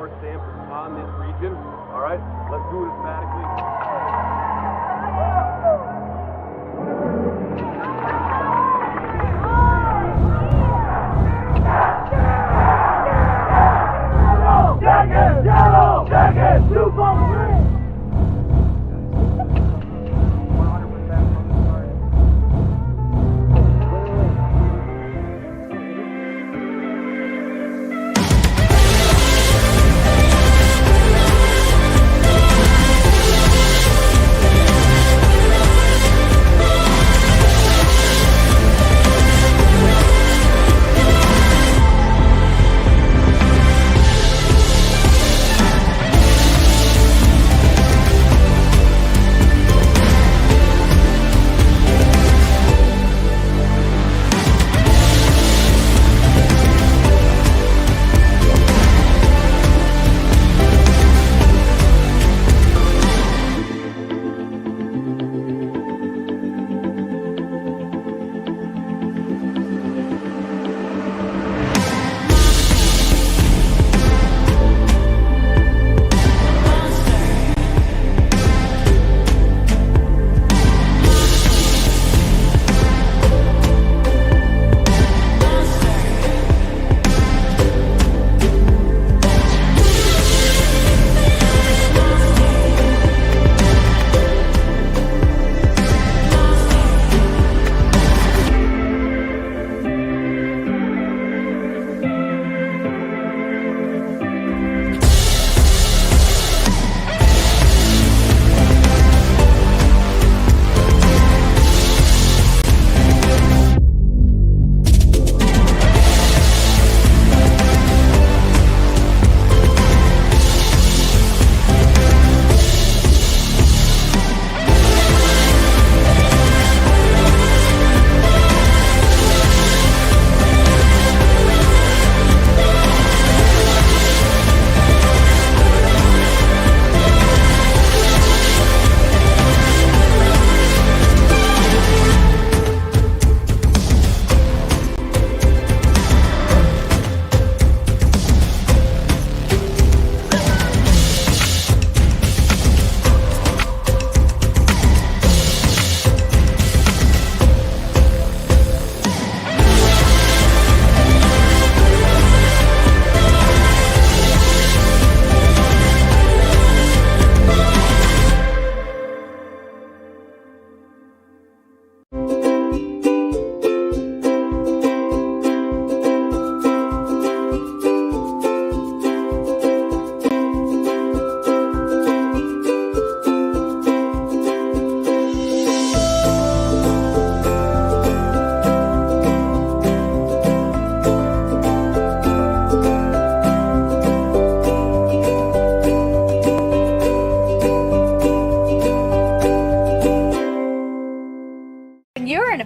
power stamp on this region. All right, let's do it emphatically. Yellow, jacket, 2 balls, 3.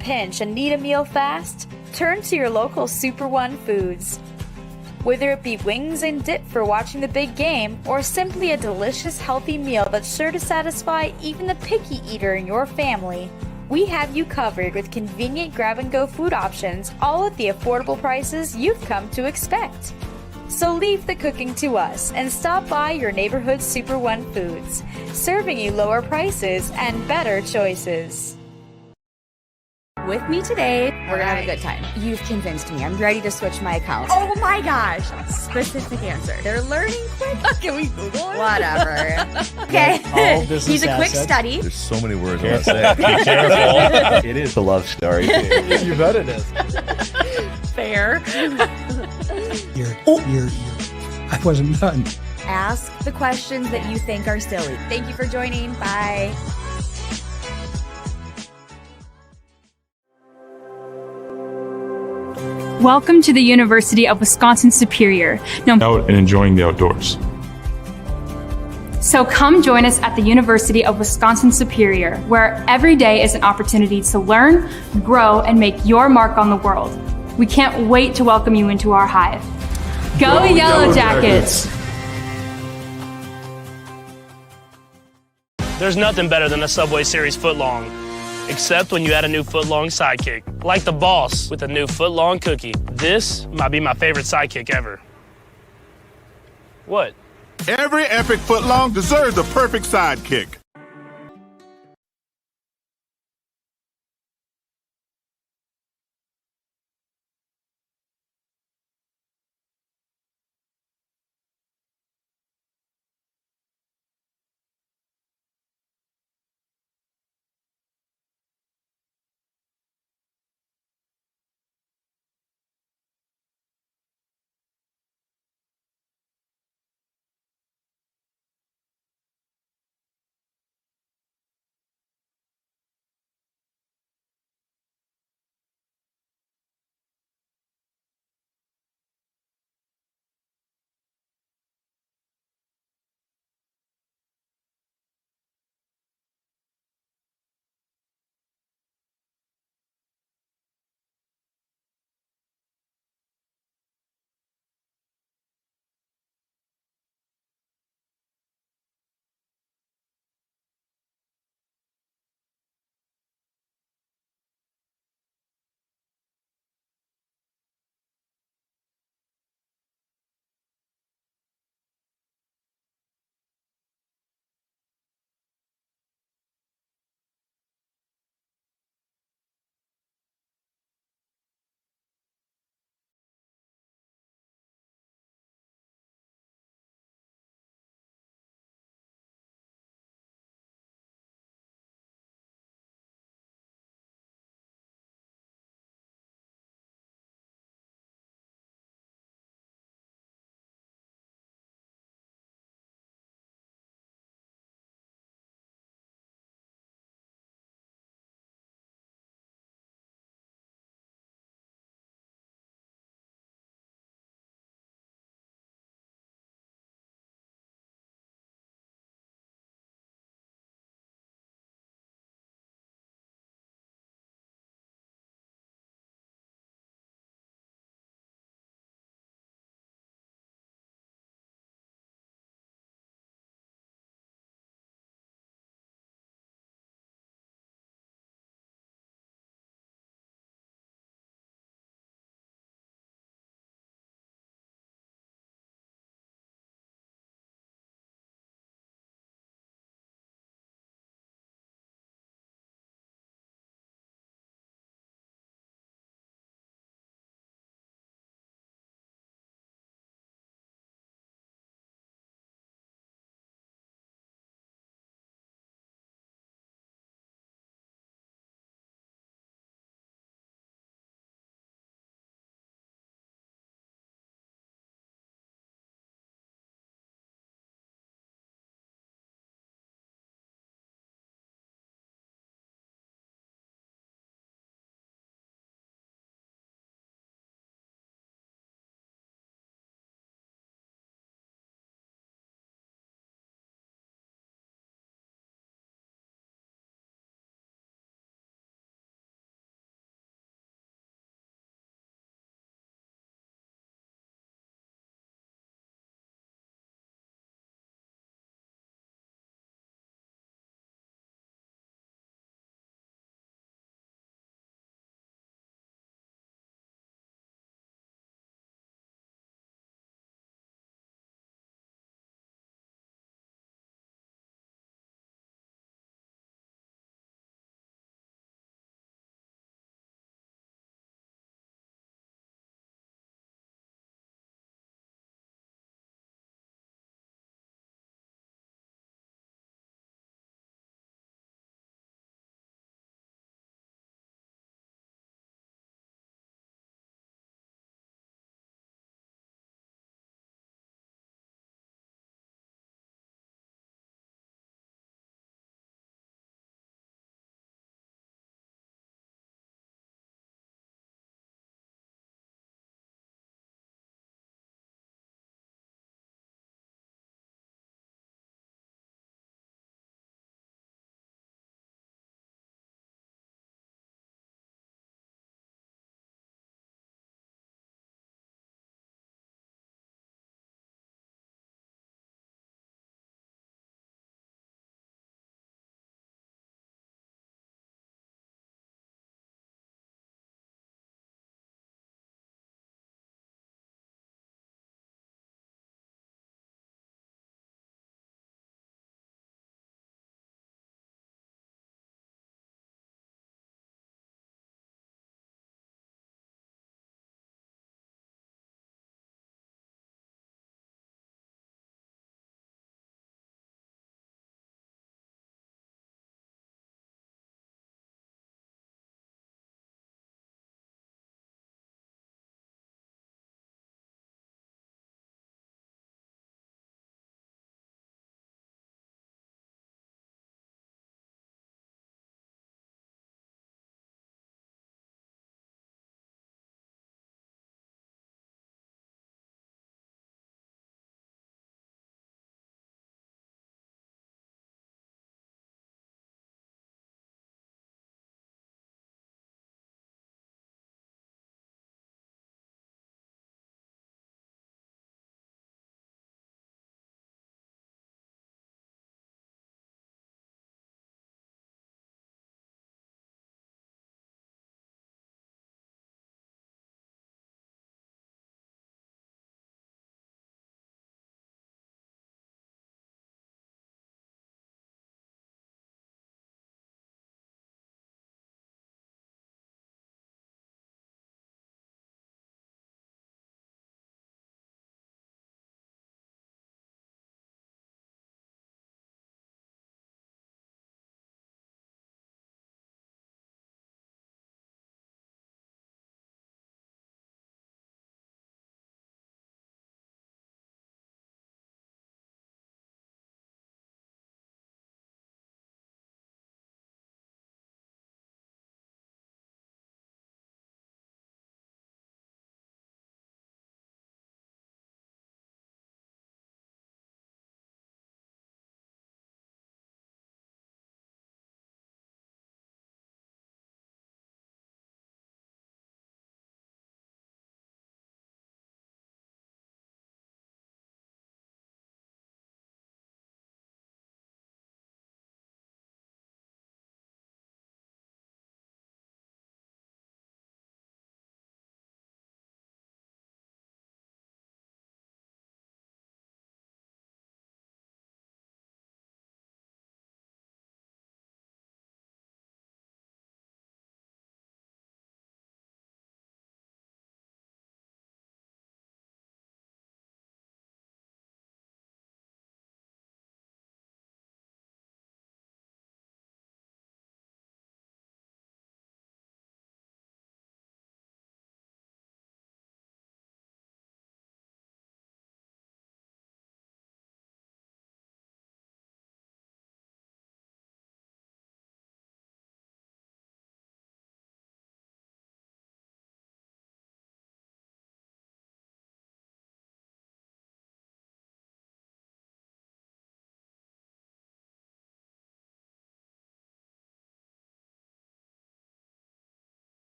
pinch and need a meal fast? Turn to your local Super One Foods. Whether it be wings and dip for watching the big game, or simply a delicious healthy meal that's sure to satisfy even the picky eater in your family, we have you covered with convenient grab-and-go food options, all at the affordable prices you've come to expect. So leave the cooking to us and stop by your neighborhood Super One Foods, serving you lower prices and better choices. With me today, we're gonna have a good time. You've convinced me. I'm ready to switch my account. Oh my gosh! Specific answer. They're learning quick. Can we Google it? Whatever. Okay. He's a quick study. There's so many words I want to say. Be careful. It is a love story. You bet it is. Fair. I wasn't done. Ask the questions that you think are silly. Thank you for joining. Bye. Welcome to the University of Wisconsin-Superior. Out and enjoying the outdoors. So come join us at the University of Wisconsin-Superior, where every day is an opportunity to learn, grow, and make your mark on the world. We can't wait to welcome you into our hive. Go Yellow Jackets! There's nothing better than a Subway Series footlong, except when you add a new footlong sidekick, like the Boss with a new footlong cookie. This might be my favorite sidekick ever. What? Every epic footlong deserves a perfect sidekick.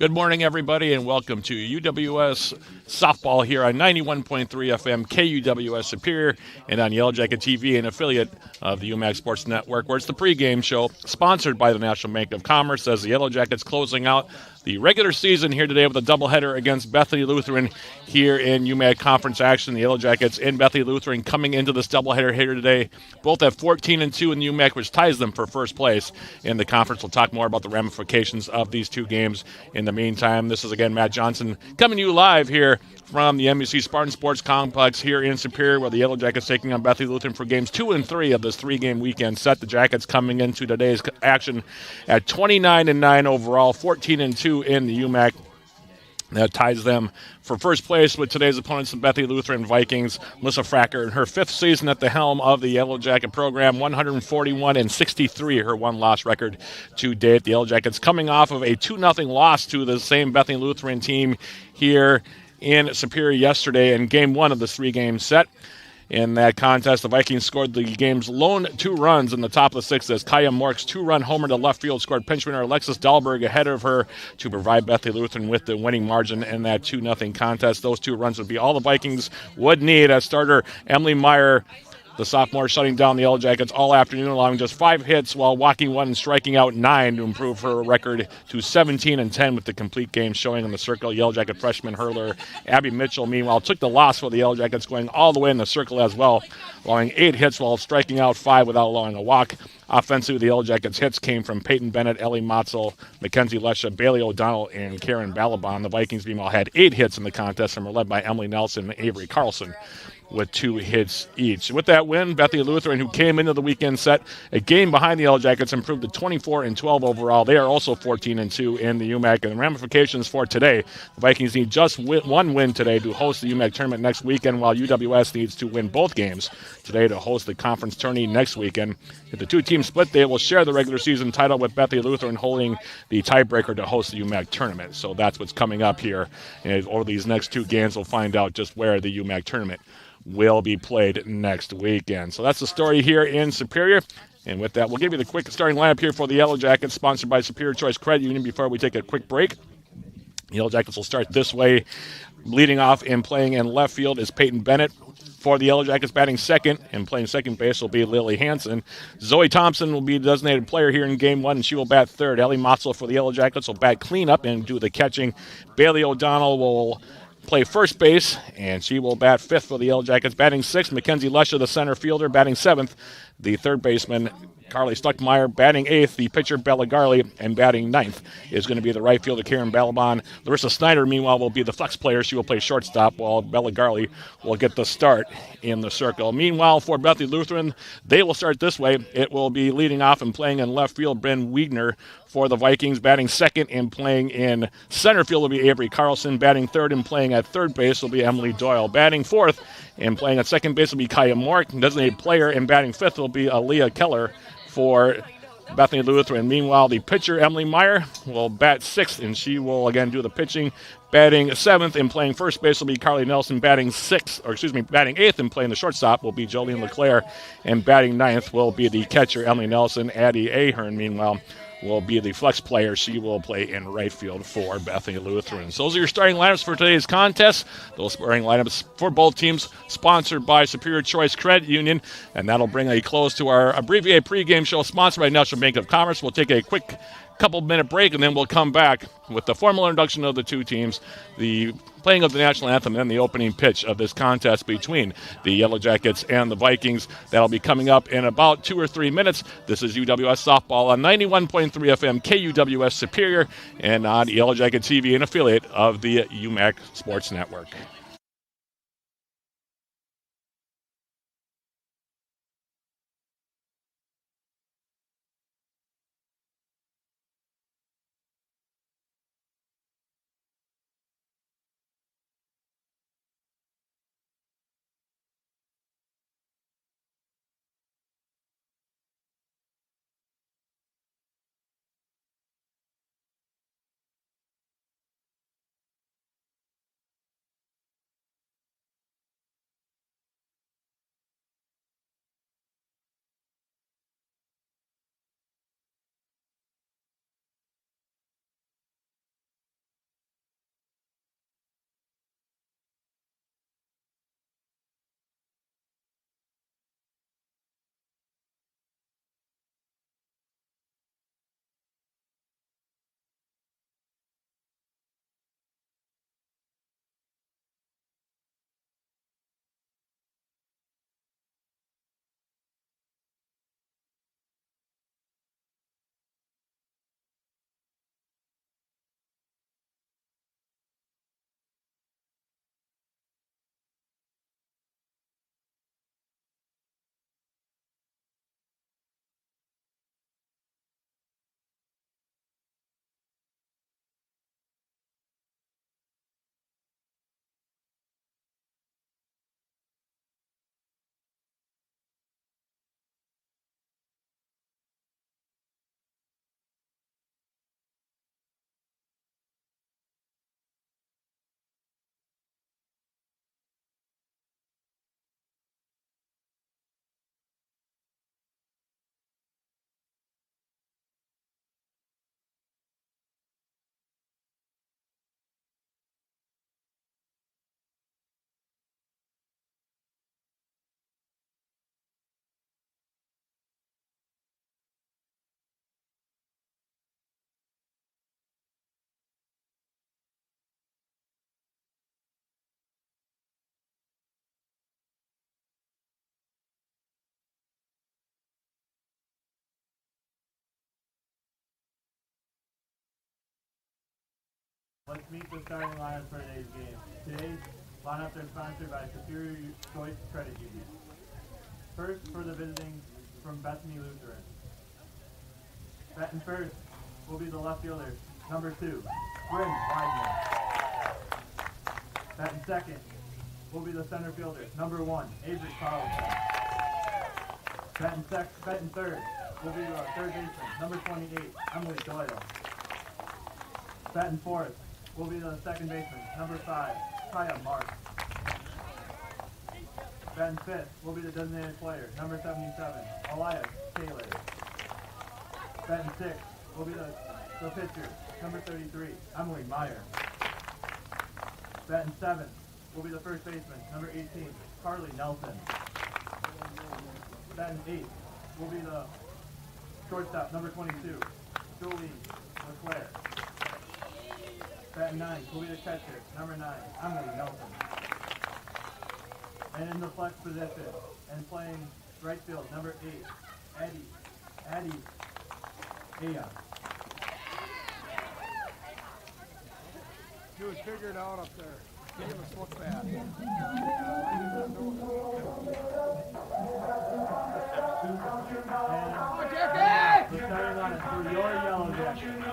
Good morning, everybody, and welcome to UWS Softball here on 91.3 FM KUWS Superior and on Yellow Jacket TV, an affiliate of the UMAC Sports Network, where it's the pregame show sponsored by the National Bank of Commerce as the Yellow Jackets closing out the regular season here today with a doubleheader against Bethany Lutheran here in UMAC Conference action. The Yellow Jackets and Bethany Lutheran coming into this doubleheader here today, both at 14-2 in the UMAC, which ties them for first place in the conference. We'll talk more about the ramifications of these two games. In the meantime, this is again Matt Johnson coming to you live here from the NBC Spartan Sports Complex here in Superior, where the Yellow Jackets taking on Bethany Lutheran for games 2 and 3 of this three-game weekend set. The Jackets coming into today's action at 29-9 overall, 14-2 in the UMAC. That ties them for first place with today's opponents, the Bethany Lutheran Vikings. Melissa Fracker in her 5th season at the helm of the Yellow Jacket program, 141-63, her one-loss record to date. The Yellow Jackets coming off of a 2-0 loss to the same Bethany Lutheran team here in Superior yesterday in Game 1 of this three-game set. In that contest, the Vikings scored the game's lone 2 runs in the top of the 6th as Kaya Mork's 2-run homer to left field scored pinch winner Alexis Dahlberg ahead of her to provide Bethany Lutheran with the winning margin in that 2-0 contest. Those 2 runs would be all the Vikings would need as starter Emily Meyer, the sophomore, shutting down the Yellow Jackets all afternoon, allowing just 5 hits while walking 1 and striking out 9 to improve her record to 17-10 with the complete game showing in the circle. Yellow Jacket freshman hurler Abby Mitchell, meanwhile, took the loss for the Yellow Jackets, going all the way in the circle as well, allowing 8 hits while striking out 5 without allowing a walk. Offensively, the Yellow Jackets hits came from Peyton Bennett, Ellie Motzel, Mackenzie Lesha, Bailey O'Donnell, and Karen Balaban. The Vikings, meanwhile, had 8 hits in the contest and were led by Emily Nelson and Avery Carlson with 2 hits each. With that win, Bethany Lutheran, who came into the weekend set a game behind the Yellow Jackets, improved to 24-12 overall. They are also 14-2 in the UMAC. And the ramifications for today, the Vikings need just 1 win today to host the UMAC tournament next weekend, while UWS needs to win both games today to host the conference tourney next weekend. If the 2 teams split, they will share the regular season title, with Bethany Lutheran holding the tiebreaker to host the UMAC tournament. So that's what's coming up here. And over these next 2 games, we'll find out just where the UMAC tournament will be played next weekend. So that's the story here in Superior. And with that, we'll give you the quick starting lineup here for the Yellow Jackets, sponsored by Superior Choice Credit Union, before we take a quick break. The Yellow Jackets will start this way. Leading off and playing in left field is Peyton Bennett. For the Yellow Jackets, batting second and playing second base will be Lily Hansen. Zoe Thompson will be the designated player here in Game 1, and she will bat third. Ellie Motzel for the Yellow Jackets will bat cleanup and do the catching. Bailey O'Donnell will play first base, and she will bat 5th for the Yellow Jackets. Batting 6th, Mackenzie Lesha, the center fielder. Batting 7th, the third baseman, Carly Stuckmeyer. Batting 8th, the pitcher, Bella Garley. And batting 9th is going to be the right fielder, Karen Balaban. Larissa Snyder, meanwhile, will be the flex player. She will play shortstop, while Bella Garley will get the start in the circle. Meanwhile, for Bethany Lutheran, they will start this way. It will be leading off and playing in left field, Bryn Wiegner. For the Vikings, batting second and playing in center field will be Avery Carlson. Batting third and playing at third base will be Emily Doyle. Batting fourth and playing at second base will be Kaya Mork. Designated player, and batting fifth will be Aaliyah Keller for Bethany Lutheran. Meanwhile, the pitcher, Emily Meyer, will bat 6th, and she will again do the pitching. Batting 7th and playing first base will be Carly Nelson. Batting 8th and playing the shortstop will be Jolene LeClaire. And batting 9th will be the catcher, Emily Nelson. Addie Ahern, meanwhile, will be the flex player. She will play in right field for Bethany Lutheran. So those are your starting lineups for today's contest. Those starting lineups for both teams sponsored by Superior Choice Credit Union. And that'll bring a close to our abbreviated pregame show sponsored by National Bank of Commerce. We'll take a quick couple-minute break, and then we'll come back with the formal introduction of the 2 teams, the playing of the national anthem, and the opening pitch of this contest between the Yellow Jackets and the Vikings. That'll be coming up in about 2 or 3 minutes. This is UWS Softball on 91.3 FM KUWS Superior and on Yellow Jacket TV, an affiliate of the UMAC Sports Network. Let's meet the starting lineup for today's game. Today's lineups are sponsored by Superior Choice Credit Union. First for the visiting from Bethany Lutheran. Batting first will be the left fielder, number 2, Bryn Widener. Batting second will be the center fielder, number 1, Avery Carlson. Batting third will be the third baseman, number 28, Emily Doyle. Batting fourth will be the second baseman, number 5, Kaya Mark. Batting fifth will be the designated player, number 77, Elias Taylor. Batting sixth will be the pitcher, number 33, Emily Meyer. Batting seventh will be the first baseman, number 18, Carly Nelson. Batting eighth will be the shortstop, number 22, Julie LeClaire. Batting ninth will be the catcher, number 9, Emily Nelson. And in the flex position, and playing right field, number 8, Addie Aya. Dude, figure it out up there. Give him a foot back. The starting lineup for your Yellow Jackets.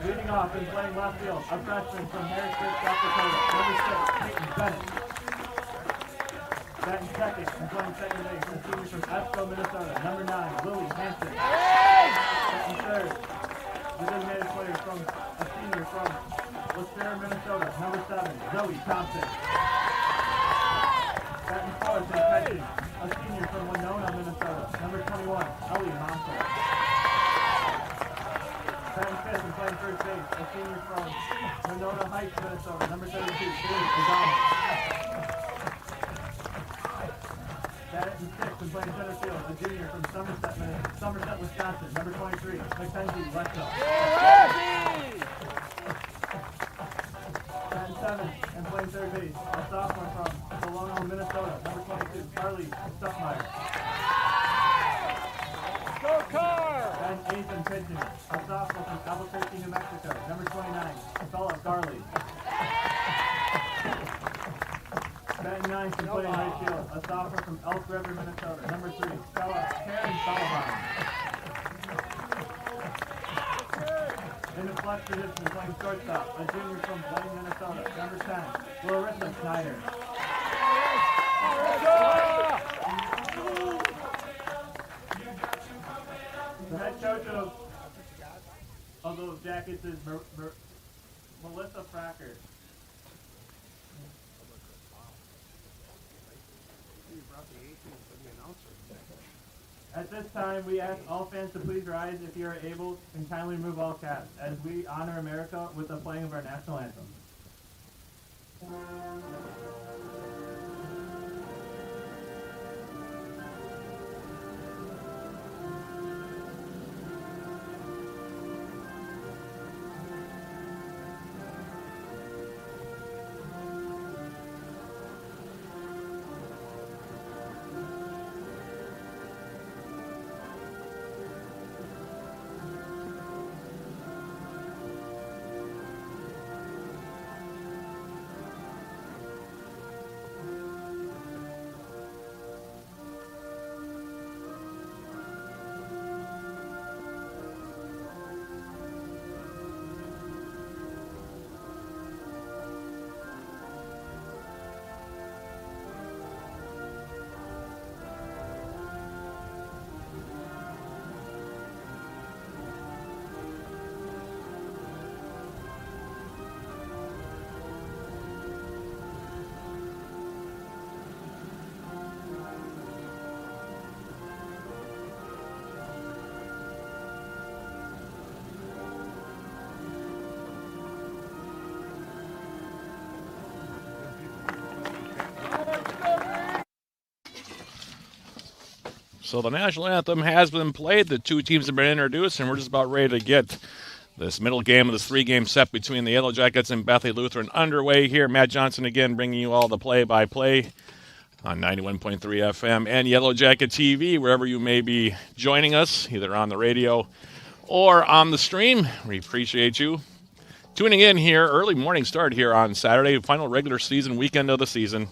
Leading off and playing left field, a freshman from Harrisburg, South Dakota, number 6, Peyton Bennett. Batting second and playing second base, a senior from Estill, Minnesota, number 9, Lily Hanson. Batting third, the designated player from a senior from Laspera, Minnesota, number 7, Zoe Thompson. Batting fourth and catching, a senior from Winona, Minnesota, number 21, Ellie Monson. Batting fifth and playing first base, a senior from Winona Heights, Minnesota, number 32, Bailey Gonzalez. Batting sixth and playing center field, a junior from Somerset, Wisconsin, number 23, Mackenzie Wetzel. Batting seventh and playing third base, a sophomore from Bologna, Minnesota, number 22, Carly Stuckmeyer. Batting eighth and pitching, a sophomore from Albuquerque, New Mexico, number 29, Bella Garley. Batting ninth and playing right field, a sophomore from Elk River, Minnesota, number 3, Karen Sullivan. In the flex position playing shortstop, a junior from Blaine, Minnesota, number 10, Larissa Snyder. The head coach of those Jackets is Melissa Fracker. At this time, we ask all fans to please rise if you are able and kindly remove all caps as we honor America with the playing of our national anthem. So the national anthem has been played. The two teams have been introduced, and we're just about ready to get this middle game of this three-game set between the Yellow Jackets and Bethany Lutheran underway here. Matt Johnson again bringing you all the play-by-play on 91.3 FM and Yellow Jacket TV, wherever you may be joining us, either on the radio or on the stream. We appreciate you. Tuning in here, early morning start here on Saturday, final regular season weekend of the season.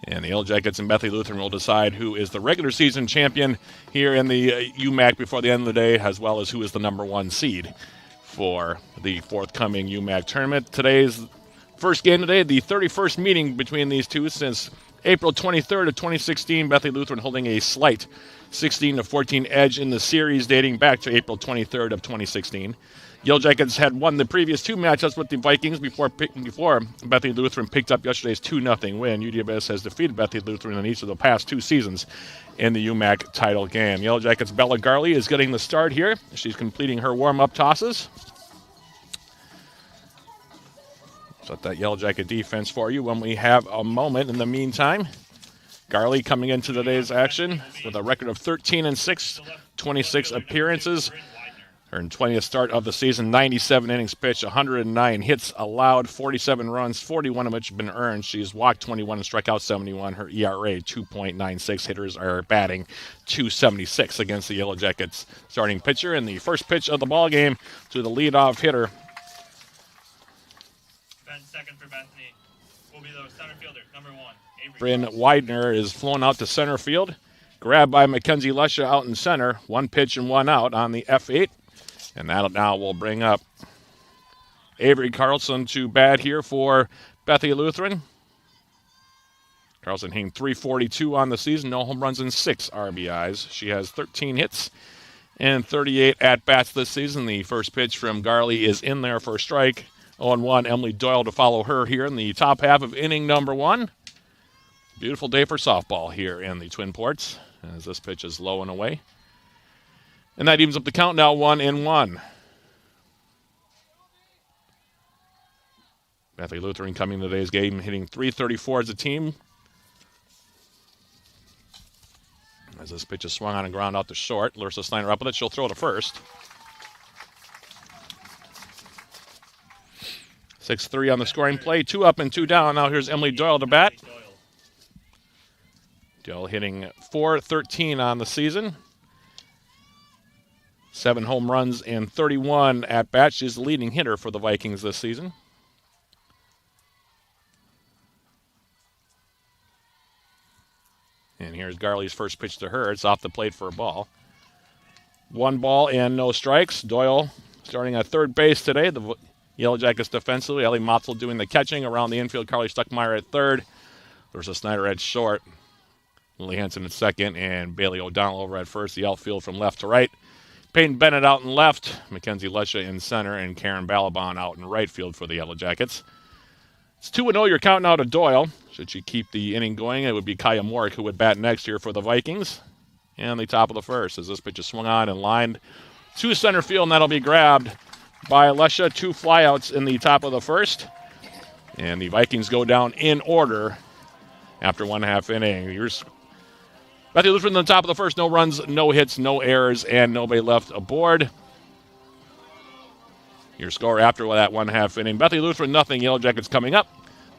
And the Yellow Jackets and Bethany Lutheran will decide who is the regular season champion here in the UMAC before the end of the day, as well as who is the number 1 seed for the forthcoming UMAC tournament. Today's first game today, the 31st meeting between these two since April 23rd of 2016. Bethany Lutheran holding a slight 16-14 edge in the series dating back to April 23rd of 2016. Yellow Jackets had won the previous 2 matchups with the Vikings before Bethany Lutheran picked up yesterday's 2-0 win. UWS has defeated Bethany Lutheran in each of the past 2 seasons in the UMAC title game. Yellow Jackets' Bella Garley is getting the start here. She's completing her warm-up tosses. Set that Yellow Jacket defense for you when we have a moment. In the meantime, Garley coming into today's action with a record of 13-6, 26 appearances. Her 20th start of the season, 97 innings pitched, 109 hits allowed, 47 runs, 41 of which have been earned. She's walked 21 and struck out 71. Her ERA, 2.96. Hitters are batting .276 against the Yellow Jackets starting pitcher. And the first pitch of the ball game to the leadoff hitter. Second for Bethany will be the center fielder, number 1. Bryn Widener is flown out to center field. Grabbed by Mackenzie Lesha out in center. 1 pitch and 1 out on the F8. And that now will bring up Avery Carlson to bat here for Bethany Lutheran. Carlson hitting .342 on the season, no home runs and 6 RBIs. She has 13 hits and 38 at-bats this season. The first pitch from Garley is in there for a strike. 0-1, Emily Doyle to follow her here in the top half of inning number 1. Beautiful day for softball here in the Twin Ports as this pitch is low and away. And that evens up the count now, 1-1. Bethany Lutheran coming to today's game, hitting .334 as a team. As this pitch is swung on and ground out to short, Larissa Steiner up with it. She'll throw to first. 6-3 on the scoring play. 2 up and 2 down. Now here's Emily Doyle to bat. Doyle hitting .413 on the season. 7 home runs and 31 at-bats. She's the leading hitter for the Vikings this season. And here's Garley's first pitch to her. It's off the plate for a ball. 1 ball and no strikes. Doyle starting at third base today. The Yellow Jackets defensively. Ellie Motzel doing the catching around the infield. Carly Stuckmeyer at third. There's Snyder at short. Lily Hansen at second. And Bailey O'Donnell over at first. The outfield from left to right. Peyton Bennett out in left. Mackenzie Lesha in center. And Karen Balaban out in right field for the Yellow Jackets. It's 2-0. You're counting out of Doyle. Should she keep the inning going, it would be Kaya Morick who would bat next here for the Vikings. And the top of the first as this pitch is swung on and lined to center field. And that'll be grabbed by Lesha. 2 flyouts in the top of the first. And the Vikings go down in order after 1/2 inning. Here's Bethany Lutheran on the top of the first. No runs, no hits, no errors, and nobody left aboard. Your score after that 1/2 inning. Bethany Lutheran, nothing. Yellow Jackets coming up.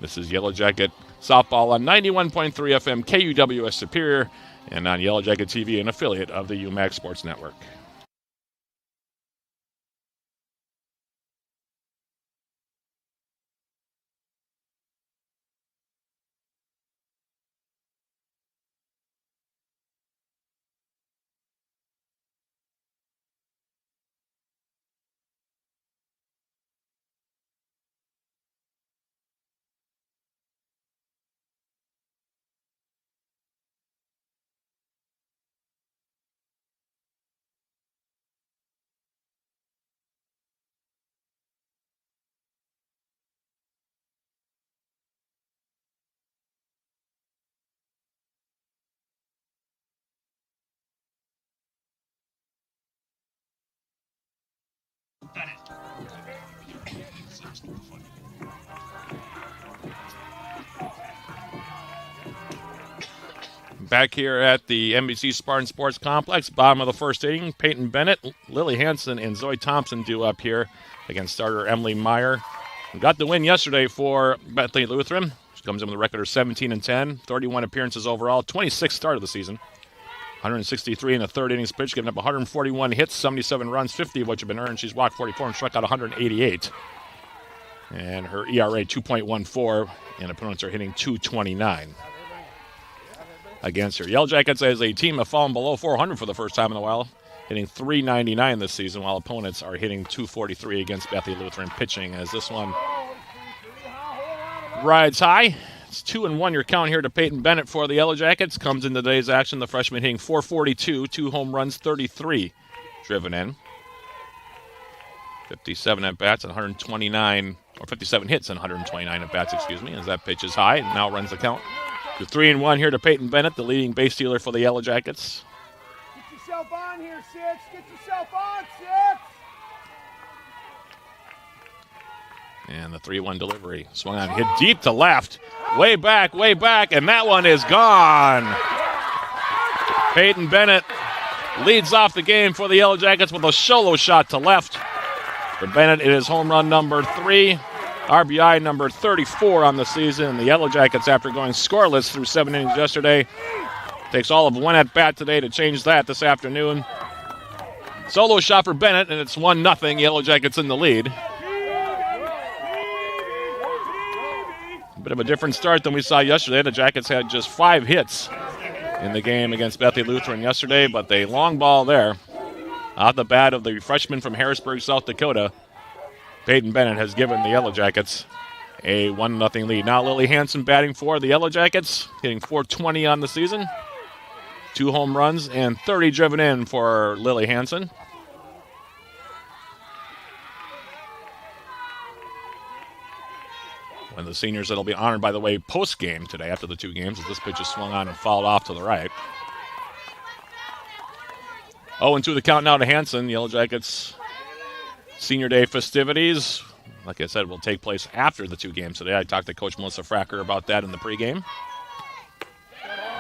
This is Yellow Jacket Softball on 91.3 FM KUWS Superior and on Yellow Jacket TV, an affiliate of the UMAC Sports Network. Back here at the NBC Spartan Sports Complex, bottom of the first inning, Peyton Bennett, Lily Hansen, and Zoe Thompson due up here against starter Emily Meyer. We got the win yesterday for Bethany Lutheran. She comes in with a record of 17-10, 31 appearances overall, 26th start of the season. 163 in the third innings pitch, giving up 141 hits, 77 runs, 50 of which have been earned. She's walked 44 and struck out 188. And her ERA 2.14, and opponents are hitting 229 against her. Yellow Jackets as a team have fallen below 400 for the first time in a while, hitting 399 this season, while opponents are hitting 243 against Bethany Lutheran pitching, as this one rides high. It's 2-1 your count here to Peyton Bennett for the Yellow Jackets. Comes in today's action, the freshman hitting 442, 2 home runs, 33 driven in. 57 at-bats and 129, or 57 hits and 129 at-bats, excuse me, as that pitch is high and now runs the count. To 3-1 here to Peyton Bennett, the leading base stealer for the Yellow Jackets. Get yourself on here, Six. Get yourself on, Six. And the 3-1 delivery. Swung on, hit deep to left. Way back, and that one is gone. Peyton Bennett leads off the game for the Yellow Jackets with a solo shot to left. For Bennett, it is home run number 3, RBI number 34 on the season. And the Yellow Jackets, after going scoreless through 7 innings yesterday, takes all of 1 at-bat today to change that this afternoon. Solo shot for Bennett, and it's 1-0. Yellow Jackets in the lead. A bit of a different start than we saw yesterday. The Jackets had just 5 hits in the game against Bethany Lutheran yesterday, but a long ball there off the bat of the freshman from Harrisburg, South Dakota. Peyton Bennett has given the Yellow Jackets a 1-0 lead. Now Lily Hansen batting for the Yellow Jackets, hitting .420 on the season. 2 home runs and 30 driven in for Lily Hansen. One of the seniors that'll be honored, by the way, post-game today after the 2 games, as this pitch is swung on and fouled off to the right. 0-2 the count now to Hansen. Yellow Jackets Senior Day festivities, like I said, will take place after the 2 games today. I talked to Coach Melissa Fracker about that in the pregame.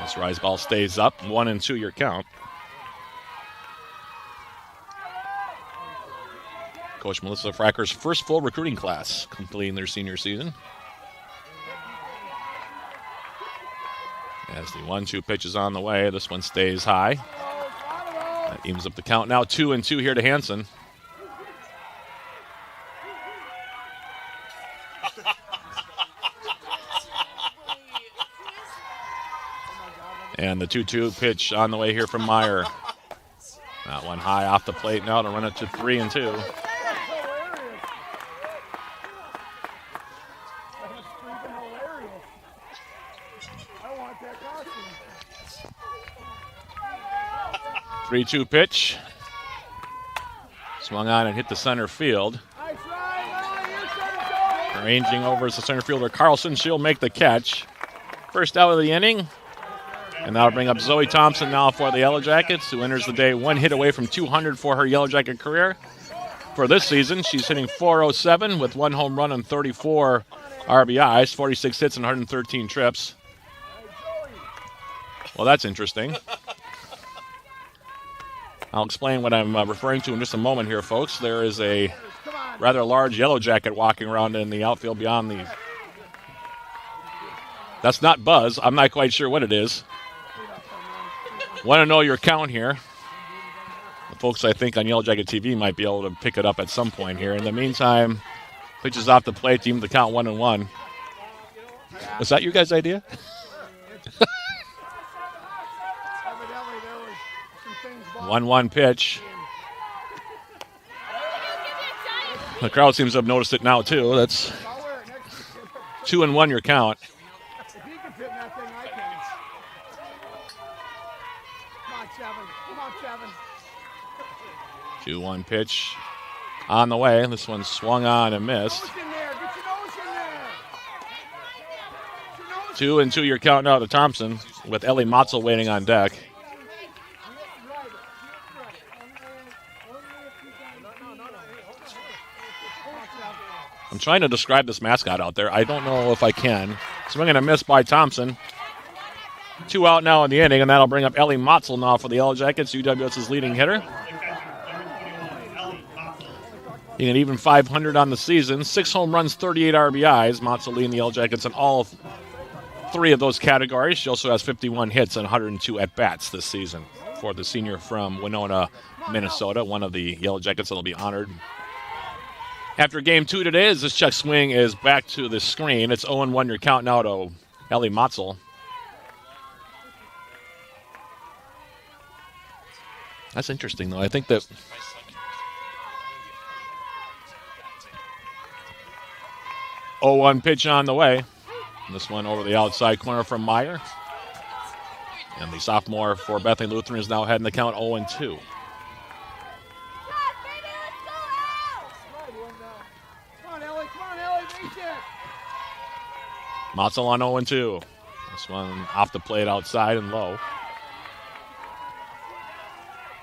This rise ball stays up, 1-2 your count. Coach Melissa Fracker's first full recruiting class, completing their senior season. As the 1-2 pitch is on the way, this one stays high. That evens up the count now, 2-2 here to Hansen. And the 2-2 pitch on the way here from Meyer. That one high off the plate now to run it to 3-2. The 3-2 pitch. Swung on and hit the center field. Ranging over is the center fielder Carlson. She'll make the catch. First out of the inning. And that'll bring up Zoe Thompson now for the Yellow Jackets, who enters the day 1 hit away from 200 for her Yellow Jacket career. For this season, she's hitting .407 with 1 home run and 34 RBIs, 46 hits and 113 trips. Well, that's interesting. I'll explain what I'm referring to in just a moment here, folks. There is a rather large Yellow Jacket walking around in the outfield beyond the... That's not Buzz. I'm not quite sure what it is. Want to know your count here. The folks, I think, on Yellow Jacket TV might be able to pick it up at some point here. In the meantime, pitches off the plate, team the count 1-1. Was that your guys' idea? 1-1 pitch. The crowd seems to have noticed it now, too. That's 2-1 your count. 2-1 pitch on the way. This one swung on and missed. 2-2 your count now to Thompson with Ellie Motzel waiting on deck. I'm trying to describe this mascot out there. I don't know if I can. Swing and a miss by Thompson. 2 out now in the inning, and that'll bring up Ellie Motzel now for the Yellow Jackets, UWS's leading hitter. He an even 500 on the season. 6 home runs, 38 RBIs. Motzel leading the Yellow Jackets in all 3 of those categories. She also has 51 hits and 102 at-bats this season for the senior from Winona, Minnesota, one of the Yellow Jackets that will be honored After game 2 today, as this check swing is back to the screen, it's 0-1 your count now to Ellie Motzel. That's interesting, though. I think that 0-1 pitch on the way. This one over the outside corner from Meyer. And the sophomore for Bethany Lutheran is now heading the count 0-2. Motzel on 0-2. This one off the plate outside and low.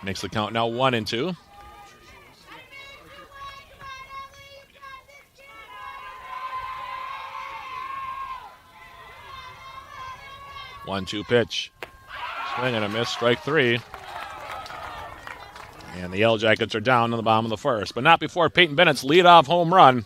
Makes the count now 1-2. One-two pitch. Swing and a miss, strike 3. And the Yellow Jackets are down in the bottom of the first. But not before Peyton Bennett's leadoff home run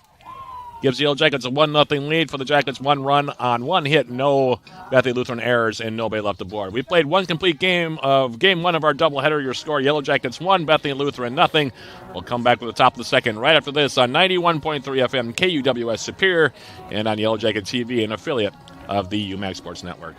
gives the Yellow Jackets a 1-0 lead. For the Jackets, 1 run on 1 hit, no Bethany Lutheran errors, and nobody left the board. We played 1 complete game of game 1 of our doubleheader. Your score, Yellow Jackets 1, Bethany Lutheran 0. We'll come back with the top of the second right after this on 91.3 FM KUWS Superior and on Yellow Jacket TV, an affiliate of the UMAC Sports Network.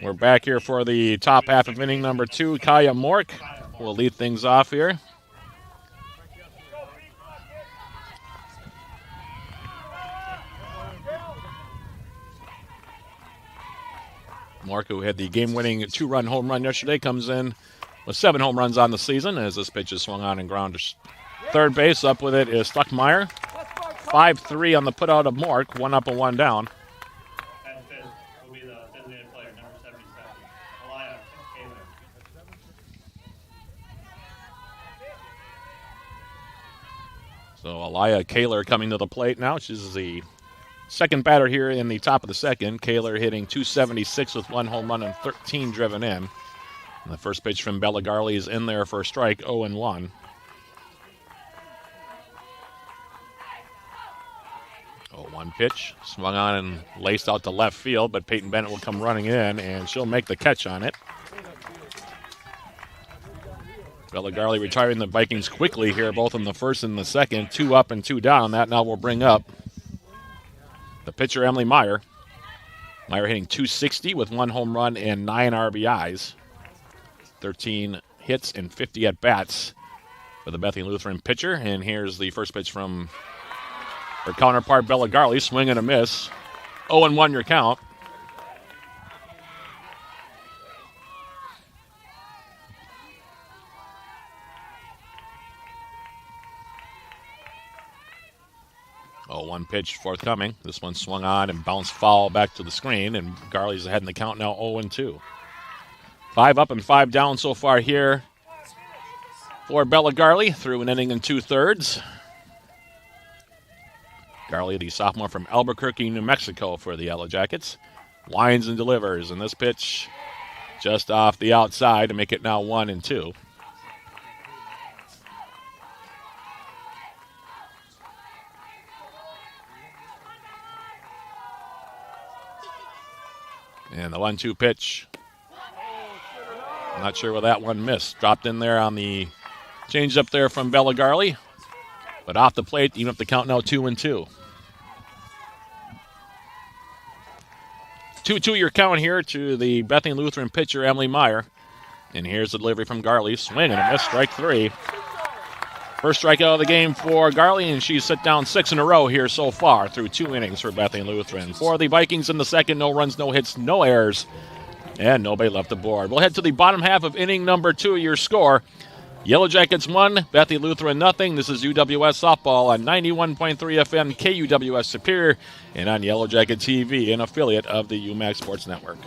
We're back here for the top half of inning number 2. Kaya Mork will lead things off here. Mork, who had the game-winning 2-run home run yesterday, comes in with 7 home runs on the season as this pitch is swung on and ground to third base. Up with it is Stuckmeyer. 5-3 on the putout of Mork, 1 up and 1 down. So Aliyah Kaler coming to the plate now. She's the second batter here in the top of the second. Kaler hitting .276 with 1 home run and 13 driven in. And the first pitch from Bella Garley is in there for a strike, 0-1. 0-1 pitch. Swung on and laced out to left field, but Peyton Bennett will come running in, and she'll make the catch on it. Bella Garley retiring the Vikings quickly here, both in the first and the second. 2 up and 2 down. That now will bring up the pitcher, Emily Meyer. Meyer hitting .260 with 1 home run and 9 RBIs. 13 hits and 50 at-bats for the Bethany Lutheran pitcher. And here's the first pitch from her counterpart, Bella Garley. Swing and a miss. 0-1 your count. One pitch forthcoming. This one swung on and bounced foul back to the screen, and Garley's ahead in the count now 0-2. 5 up and 5 down so far here for Bella Garley through an inning and 2/3. Garley, the sophomore from Albuquerque, New Mexico for the Yellow Jackets. Winds and delivers, and this pitch just off the outside to make it now 1-2. And the 1-2 pitch. I'm not sure where that one missed. Dropped in there on the change up there from Bella Garley. But off the plate, even up the count now 2-2. 2-2 your count here to the Bethany Lutheran pitcher, Emily Meyer. And here's the delivery from Garley. Swing and a miss, strike 3. First strikeout of the game for Garley, and she's set down 6 in a row here so far through 2 innings for Bethany Lutheran. For the Vikings in the second, no runs, no hits, no errors, and nobody left the board. We'll head to the bottom half of inning number 2. Your score: Yellow Jackets 1, Bethany Lutheran nothing. This is UWS Softball on 91.3 FM KUWS Superior and on Yellow Jacket TV, an affiliate of the UMAC Sports Network.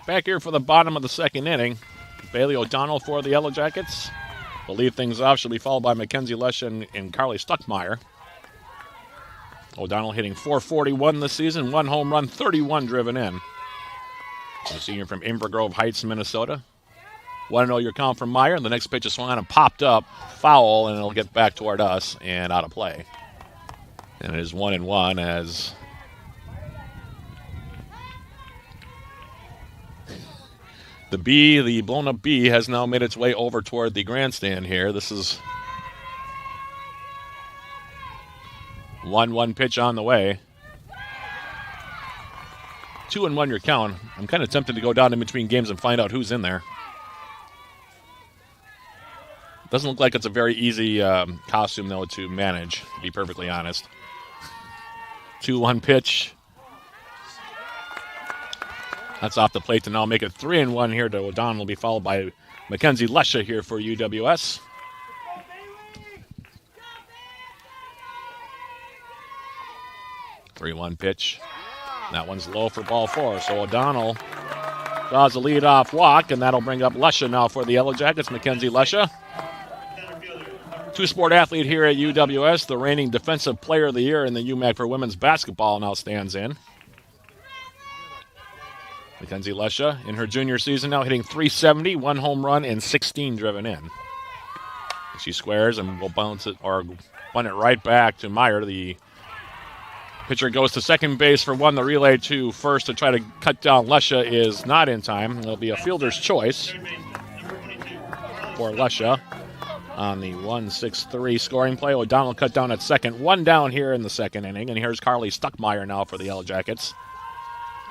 Back here for the bottom of the second inning, Bailey O'Donnell for the Yellow Jackets. Will lead things off. She'll be followed by Mackenzie Lesha and Carly Stuckmeyer. O'Donnell hitting .441 this season, 1 home run, 31 driven in. A senior from Inver Grove Heights, Minnesota. Want to know your count from Meyer? The next pitch is swung on and popped up, foul, and it'll get back toward us and out of play. And it is 1-1 as the blown-up bee has now made its way over toward the grandstand here. This is 1-1 pitch on the way. 2-1 your count. I'm kind of tempted to go down in between games and find out who's in there. Doesn't look like it's a very easy costume, though, to manage, to be perfectly honest. 2-1 pitch. That's off the plate to now make it 3-1 here to O'Donnell. Will be followed by Mackenzie Lesha here for UWS. Three-one pitch. That one's low for ball 4. So O'Donnell draws a leadoff walk, and that'll bring up Lesha now for the Yellow Jackets. Mackenzie Lesha, two-sport athlete here at UWS. The reigning Defensive Player of the Year in the UMAC for women's basketball now stands in. Mackenzie Lesha in her junior season now hitting .370, 1 home run, and 16 driven in. She squares and will bounce it or bunt it right back to Meyer. The pitcher goes to second base for 1. The relay to first to try to cut down Lesha is not in time. It'll be a fielder's choice for Lesha on the 1-6-3 scoring play. O'Donnell cut down at second. 1 down here in the second inning. And here's Carly Stuckmeyer now for the Yellow Jackets.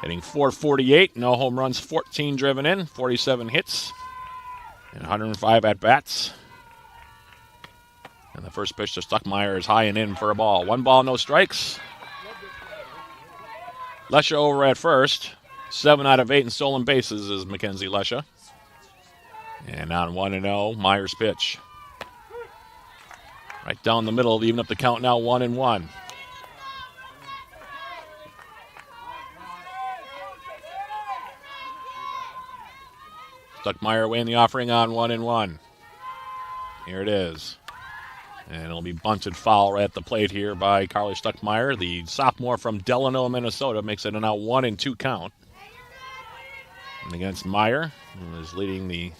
Hitting .448, no home runs, 14 driven in, 47 hits, and 105 at-bats. And the first pitch to Stuckmeyer is high and in for a ball. 1 ball, no strikes. Lesha over at first. 7 out of 8 in stolen bases is Mackenzie Lesha. And on 1-0, Meyer's pitch. Right down the middle, even up the count now, 1-1. Stuckmeyer weighing the offering on 1-1. Here it is. And it'll be bunted foul right at the plate here by Carly Stuckmeyer. The sophomore from Delano, Minnesota, makes it a now 1-2 count. And against Meyer, who is leading the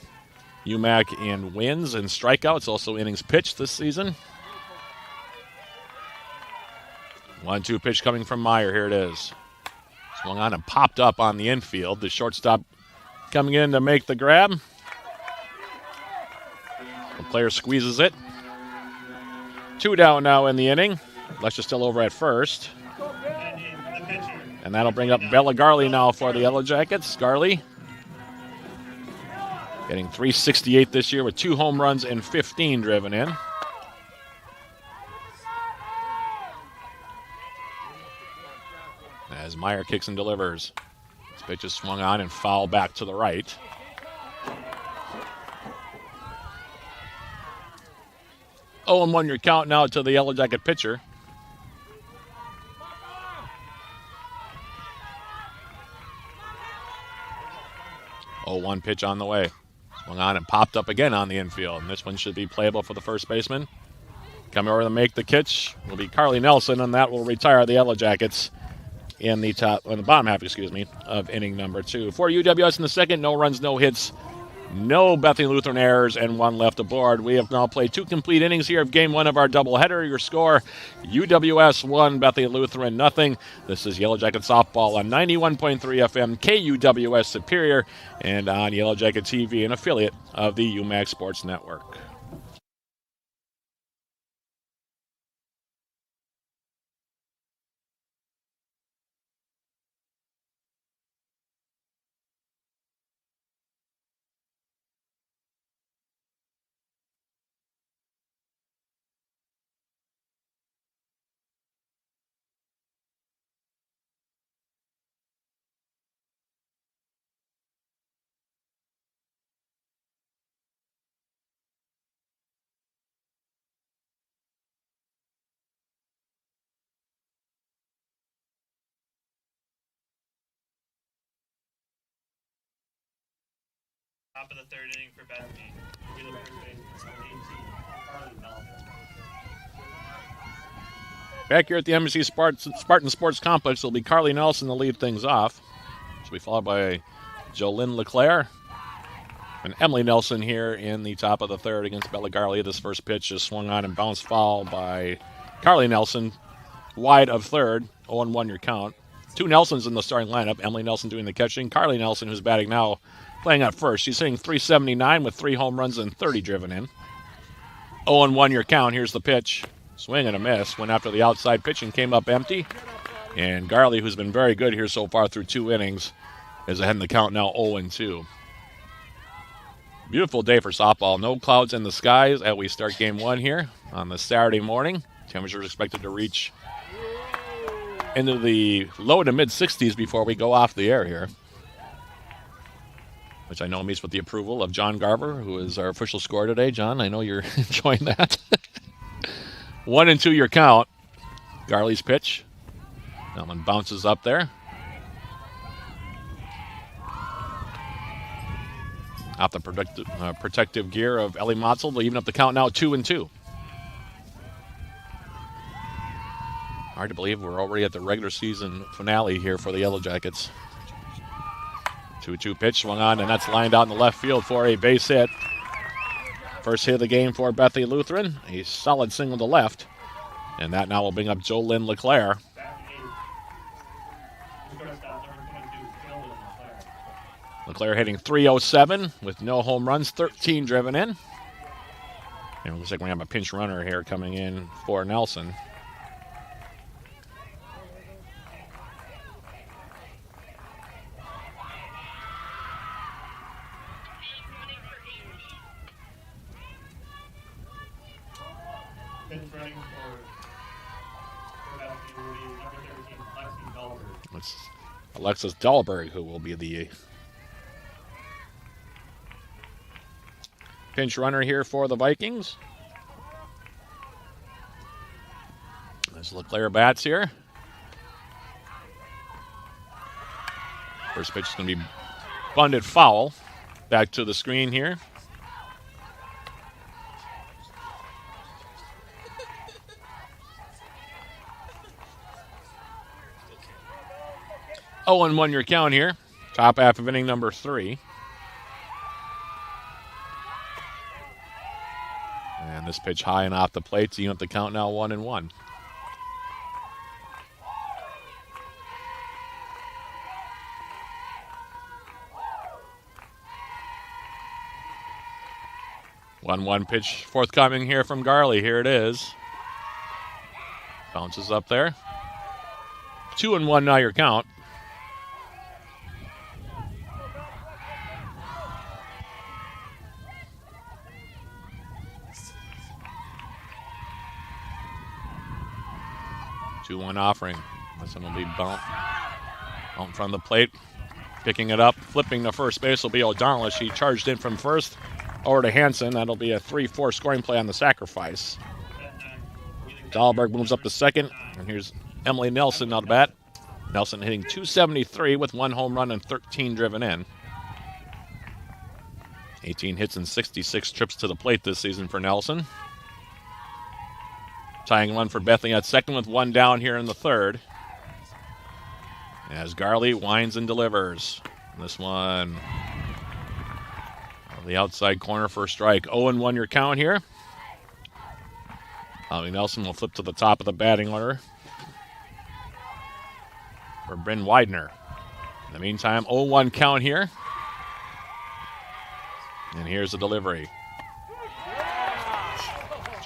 UMAC in wins and strikeouts, also innings pitched this season. 1-2 pitch coming from Meyer. Here it is. Swung on and popped up on the infield. The shortstop coming in to make the grab. The player squeezes it. 2 down now in the inning. Lesha still over at first. And that'll bring up Bella Garley now for the Yellow Jackets. Garley getting .368 this year with 2 home runs and 15 driven in. As Meyer kicks and delivers. This pitch is swung on and foul back to the right. Oh, and 1 your count now to the Yellow Jacket pitcher. Oh, 1 pitch on the way. Swung on and popped up again on the infield. And this one should be playable for the first baseman. Coming over to make the catch will be Carly Nelson, and that will retire the Yellow Jackets in the bottom half, of inning number 2. For UWS in the second, no runs, no hits, no Bethany Lutheran errors, and 1 left aboard. We have now played 2 complete innings here of game 1 of our doubleheader. Your score, UWS 1, Bethany Lutheran nothing. This is Yellow Jacket Softball on 91.3 FM, KUWS Superior, and on Yellow Jacket TV, an affiliate of the UMAC Sports Network. Top of the third inning for Bethany. Be the first baseman, 18, Carly Nelson. Back here at the Embassy Spartan Sports Complex will be Carly Nelson to lead things off. She'll be followed by Jolynn LeClaire and Emily Nelson here in the top of the third against Bella Garley. This first pitch is swung on and bounced foul by Carly Nelson, wide of third. 0-1 your count. 2 Nelsons in the starting lineup. Emily Nelson doing the catching. Carly Nelson, who's batting now, playing at first. She's hitting .379 with 3 home runs and 30 driven in. 0-1 your count. Here's the pitch. Swing and a miss. Went after the outside pitch and came up empty. And Garley, who's been very good here so far through 2 innings, is ahead in the count now 0-2. Beautiful day for softball. No clouds in the skies as we start game 1 here on this Saturday morning. Temperatures expected to reach into the low to mid 60s before we go off the air here, which I know meets with the approval of John Garver, who is our official scorer today. John, I know you're enjoying that. 1-2 your count. Garley's pitch. That one bounces up there. Off the protective gear of Ellie Motzel to even up the count now 2-2. Hard to believe we're already at the regular season finale here for the Yellow Jackets. 2-2 pitch swung on, and that's lined out in the left field for a base hit. First hit of the game for Bethany Lutheran. A solid single to left. And that now will bring up Jolynn LeClaire. LeClaire hitting .307 with no home runs, 13 driven in. And it looks like we have a pinch runner here coming in for Nelson. It's Alexis Dahlberg who will be the pinch runner here for the Vikings. As LeClaire bats here. First pitch is going to be bunted foul. Back to the screen here. Oh, and 1 your count here. Top half of inning number 3. And this pitch high and off the plate, so you have the count now 1-1. One pitch forthcoming here from Garley. Here it is. Bounces up there. 2-1 now your count. One offering. This one will be bumped out in front of the plate. Picking it up, flipping to first base will be O'Donnell as she charged in from first over to Hansen. That'll be a 3-4 scoring play on the sacrifice. Dahlberg moves up to second, and here's Emily Nelson now to bat. Nelson hitting .273 with 1 home run and 13 driven in. 18 hits and 66 trips to the plate this season for Nelson. Tying run for Bethany at second with one down here in the third. As Garley winds and delivers. This one on the outside corner for a strike. 0-1 your count here. Holly Nelson will flip to the top of the batting order for Bryn Widener. In the meantime, 0-1 count here. And here's the delivery.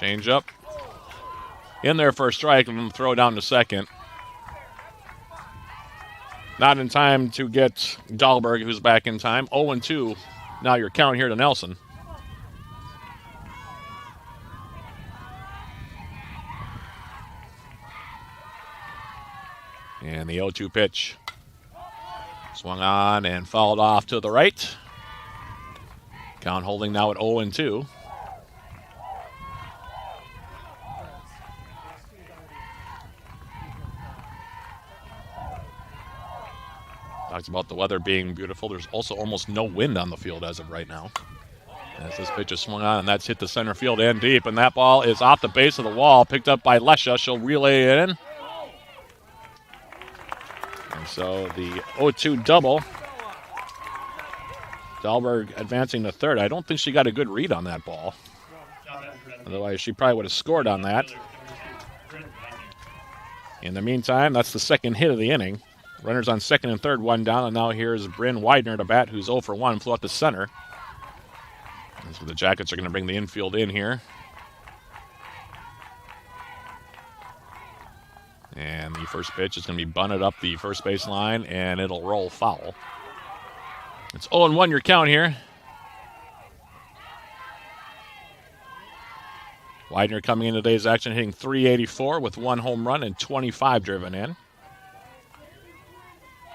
Change up. In there for a strike and then throw down to second. Not in time to get Dahlberg, who's back in time. 0-2. Now your count here to Nelson. And the 0-2 pitch. Swung on and fouled off to the right. Count holding now at 0-2. Talks about the weather being beautiful. There's also almost no wind on the field as of right now. As this pitch is swung on, and that's hit the center field and deep. And that ball is off the base of the wall, picked up by Lesha. She'll relay it in. And so the 0-2 double. Dahlberg advancing to third. I don't think she got a good read on that ball. Otherwise, she probably would have scored on that. In the meantime, that's the second hit of the inning. Runners on second and third, one down, and now here's Bryn Widener to bat, who's 0 for 1, flew out to center. And so the Jackets are going to bring the infield in here. And the first pitch is going to be bunted up the first base line, and it'll roll foul. It's 0-1 your count here. Widener coming into today's action, hitting .384 with 1 home run and 25 driven in.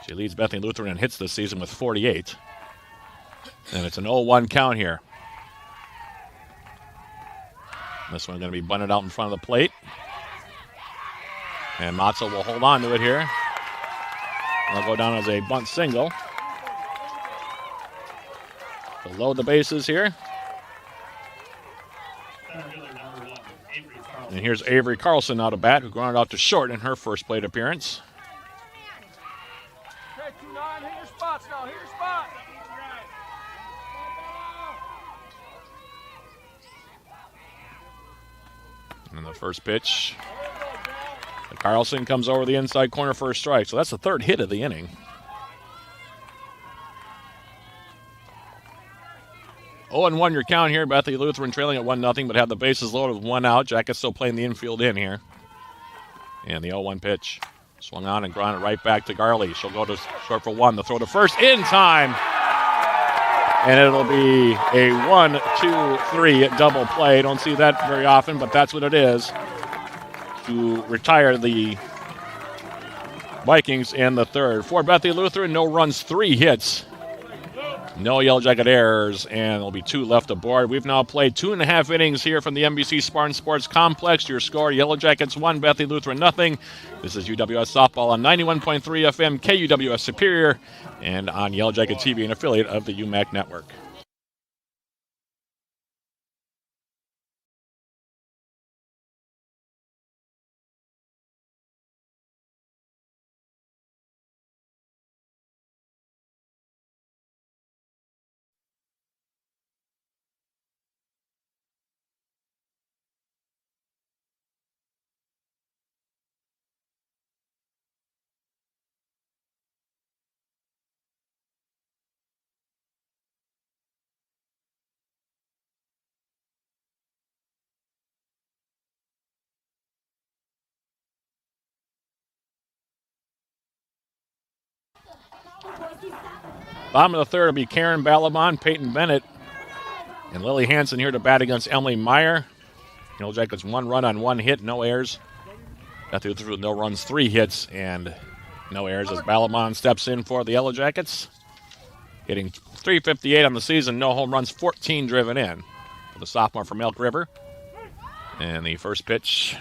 She leads Bethany Lutheran in hits this season with 48. And it's an 0-1 count here. This one's going to be bunted out in front of the plate. And Matzo will hold on to it here. It'll go down as a bunt single. To load the bases here. And here's Avery Carlson out of bat, who grounded out to short in her first plate appearance. And the first pitch, Carlson comes over the inside corner for a strike. So that's the third hit of the inning. 0-1 your count here. Bethany Lutheran trailing at 1-0, but have the bases loaded with 1 out. Jackets still playing the infield in here. And the 0-1 pitch. Swung on and grounded right back to Garley. She'll go to short for 1. The throw to first in time. And it'll be a 1-2-3 double play. Don't see that very often, but that's what it is to retire the Vikings in the third. For Bethany Lutheran, no runs, 3 hits. No Yellow Jacket errors, and there'll be 2 left aboard. We've now played 2.5 innings here from the NBC Spartan Sports Complex. Your score, Yellow Jackets 1, Bethany Lutheran 0. This is UWS Softball on 91.3 FM, KUWS Superior, and on Yellow Jacket TV, an affiliate of the UMAC Network. Bottom of the third will be Karen Balaban, Peyton Bennett, and Lily Hansen here to bat against Emily Meyer. Yellow Jackets 1 run on 1 hit, no errors. Got through no runs, 3 hits, and no errors as Balaban steps in for the Yellow Jackets. Hitting .358 on the season, no home runs, 14 driven in for the sophomore from Elk River. And the first pitch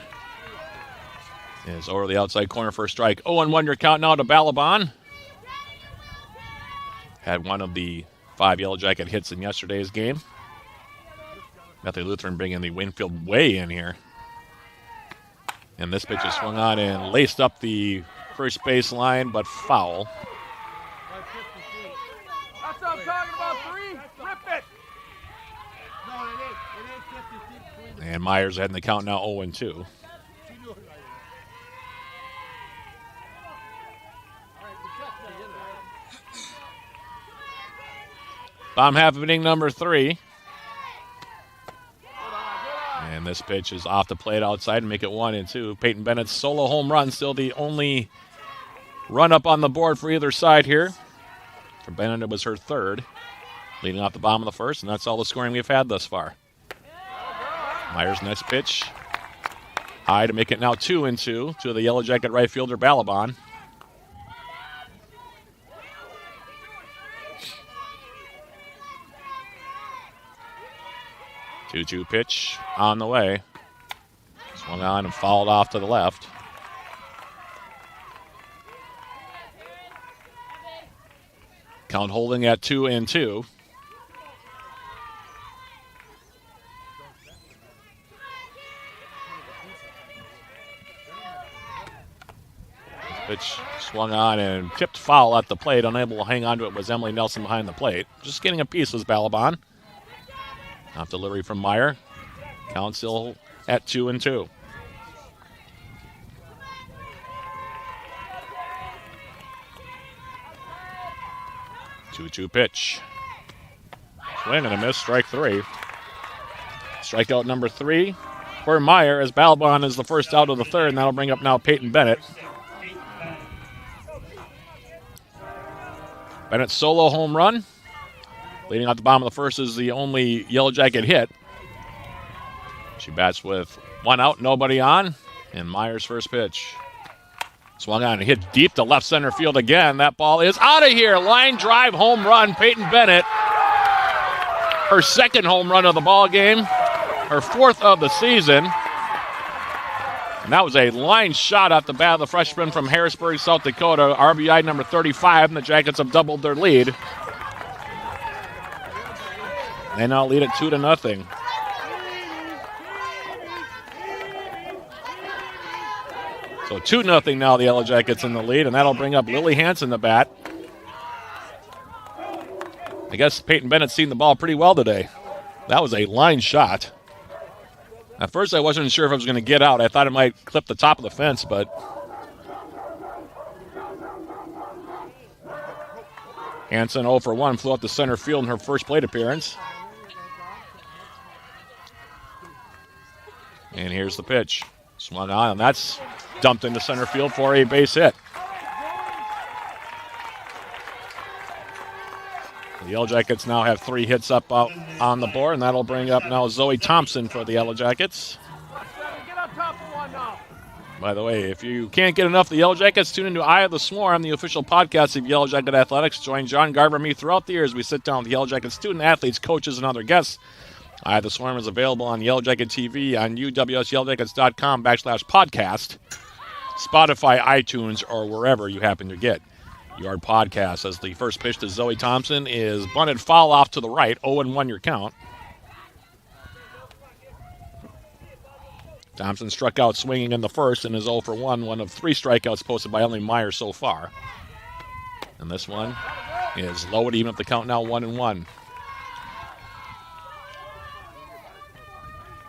is over the outside corner for a strike. 0-1 your count now to Balaban. Had one of the 5 Yellow Jacket hits in yesterday's game. Bethany Lutheran bringing the Winfield way in here. And this pitch is swung on and laced up the first base line, but foul. That's what I'm talking about, 3. Rip it. No, it ain't 50 feet. And Myers heading the count now 0-2. Bottom half of inning number 3. And this pitch is off the plate outside and make it 1-2. Peyton Bennett's solo home run, still the only run up on the board for either side here. For Bennett, it was her third, leading off the bottom of the first, and that's all the scoring we've had thus far. Myers' next pitch, high to make it now 2-2 to the Yellow Jacket right fielder Balaban. Two pitch on the way. Swung on and fouled off to the left. Count holding at 2-2. Pitch swung on and tipped foul at the plate. Unable to hang on to it was Emily Nelson behind the plate. Just getting a piece was Balaban. Off delivery from Meyer. Count still at 2-2. Two pitch. Swing and a miss, strike 3. Strikeout number 3 for Meyer as Balaban is the first out of the third, and that'll bring up now Peyton Bennett. Bennett's solo home run. Leading out the bottom of the first is the only Yellow Jacket hit. She bats with 1 out, nobody on, and Meyer's first pitch. Swung on and hit deep to left center field again. That ball is out of here. Line drive home run, Peyton Bennett. Her second home run of the ball game, her 4th of the season. And that was a line shot off the bat of the freshman from Harrisburg, South Dakota. RBI number 35, and the Jackets have doubled their lead. They now lead it 2-0. So 2-0 now, the Yellow Jackets in the lead, and that'll bring up Lily Hansen to bat. I guess Peyton Bennett's seen the ball pretty well today. That was a line shot. At first, I wasn't sure if it was going to get out. I thought it might clip the top of the fence, but Hansen 0 for 1, flew out to center field in her first plate appearance. And here's the pitch. Swung on, and that's dumped into center field for a base hit. The Yellow Jackets now have 3 hits up out on the board, and that'll bring up now Zoe Thompson for the Yellow Jackets. Get on top of 1 now. By the way, if you can't get enough of the Yellow Jackets, tune into Eye of the Swarm, the official podcast of Yellow Jacket Athletics. Join John Garber and me throughout the years. We sit down with Yellow Jacket student athletes, coaches, and other guests. Eye of the Swarm is available on Yellow Jacket TV on uwsYellowJackets.com/podcast, Spotify, iTunes, or wherever you happen to get your podcast. As the first pitch to Zoe Thompson is bunted foul off to the right, 0-1 your count. Thompson struck out swinging in the first and is 0 for 1, one of 3 strikeouts posted by Emily Meyer so far. And this one is low and even up the count now, 1-1.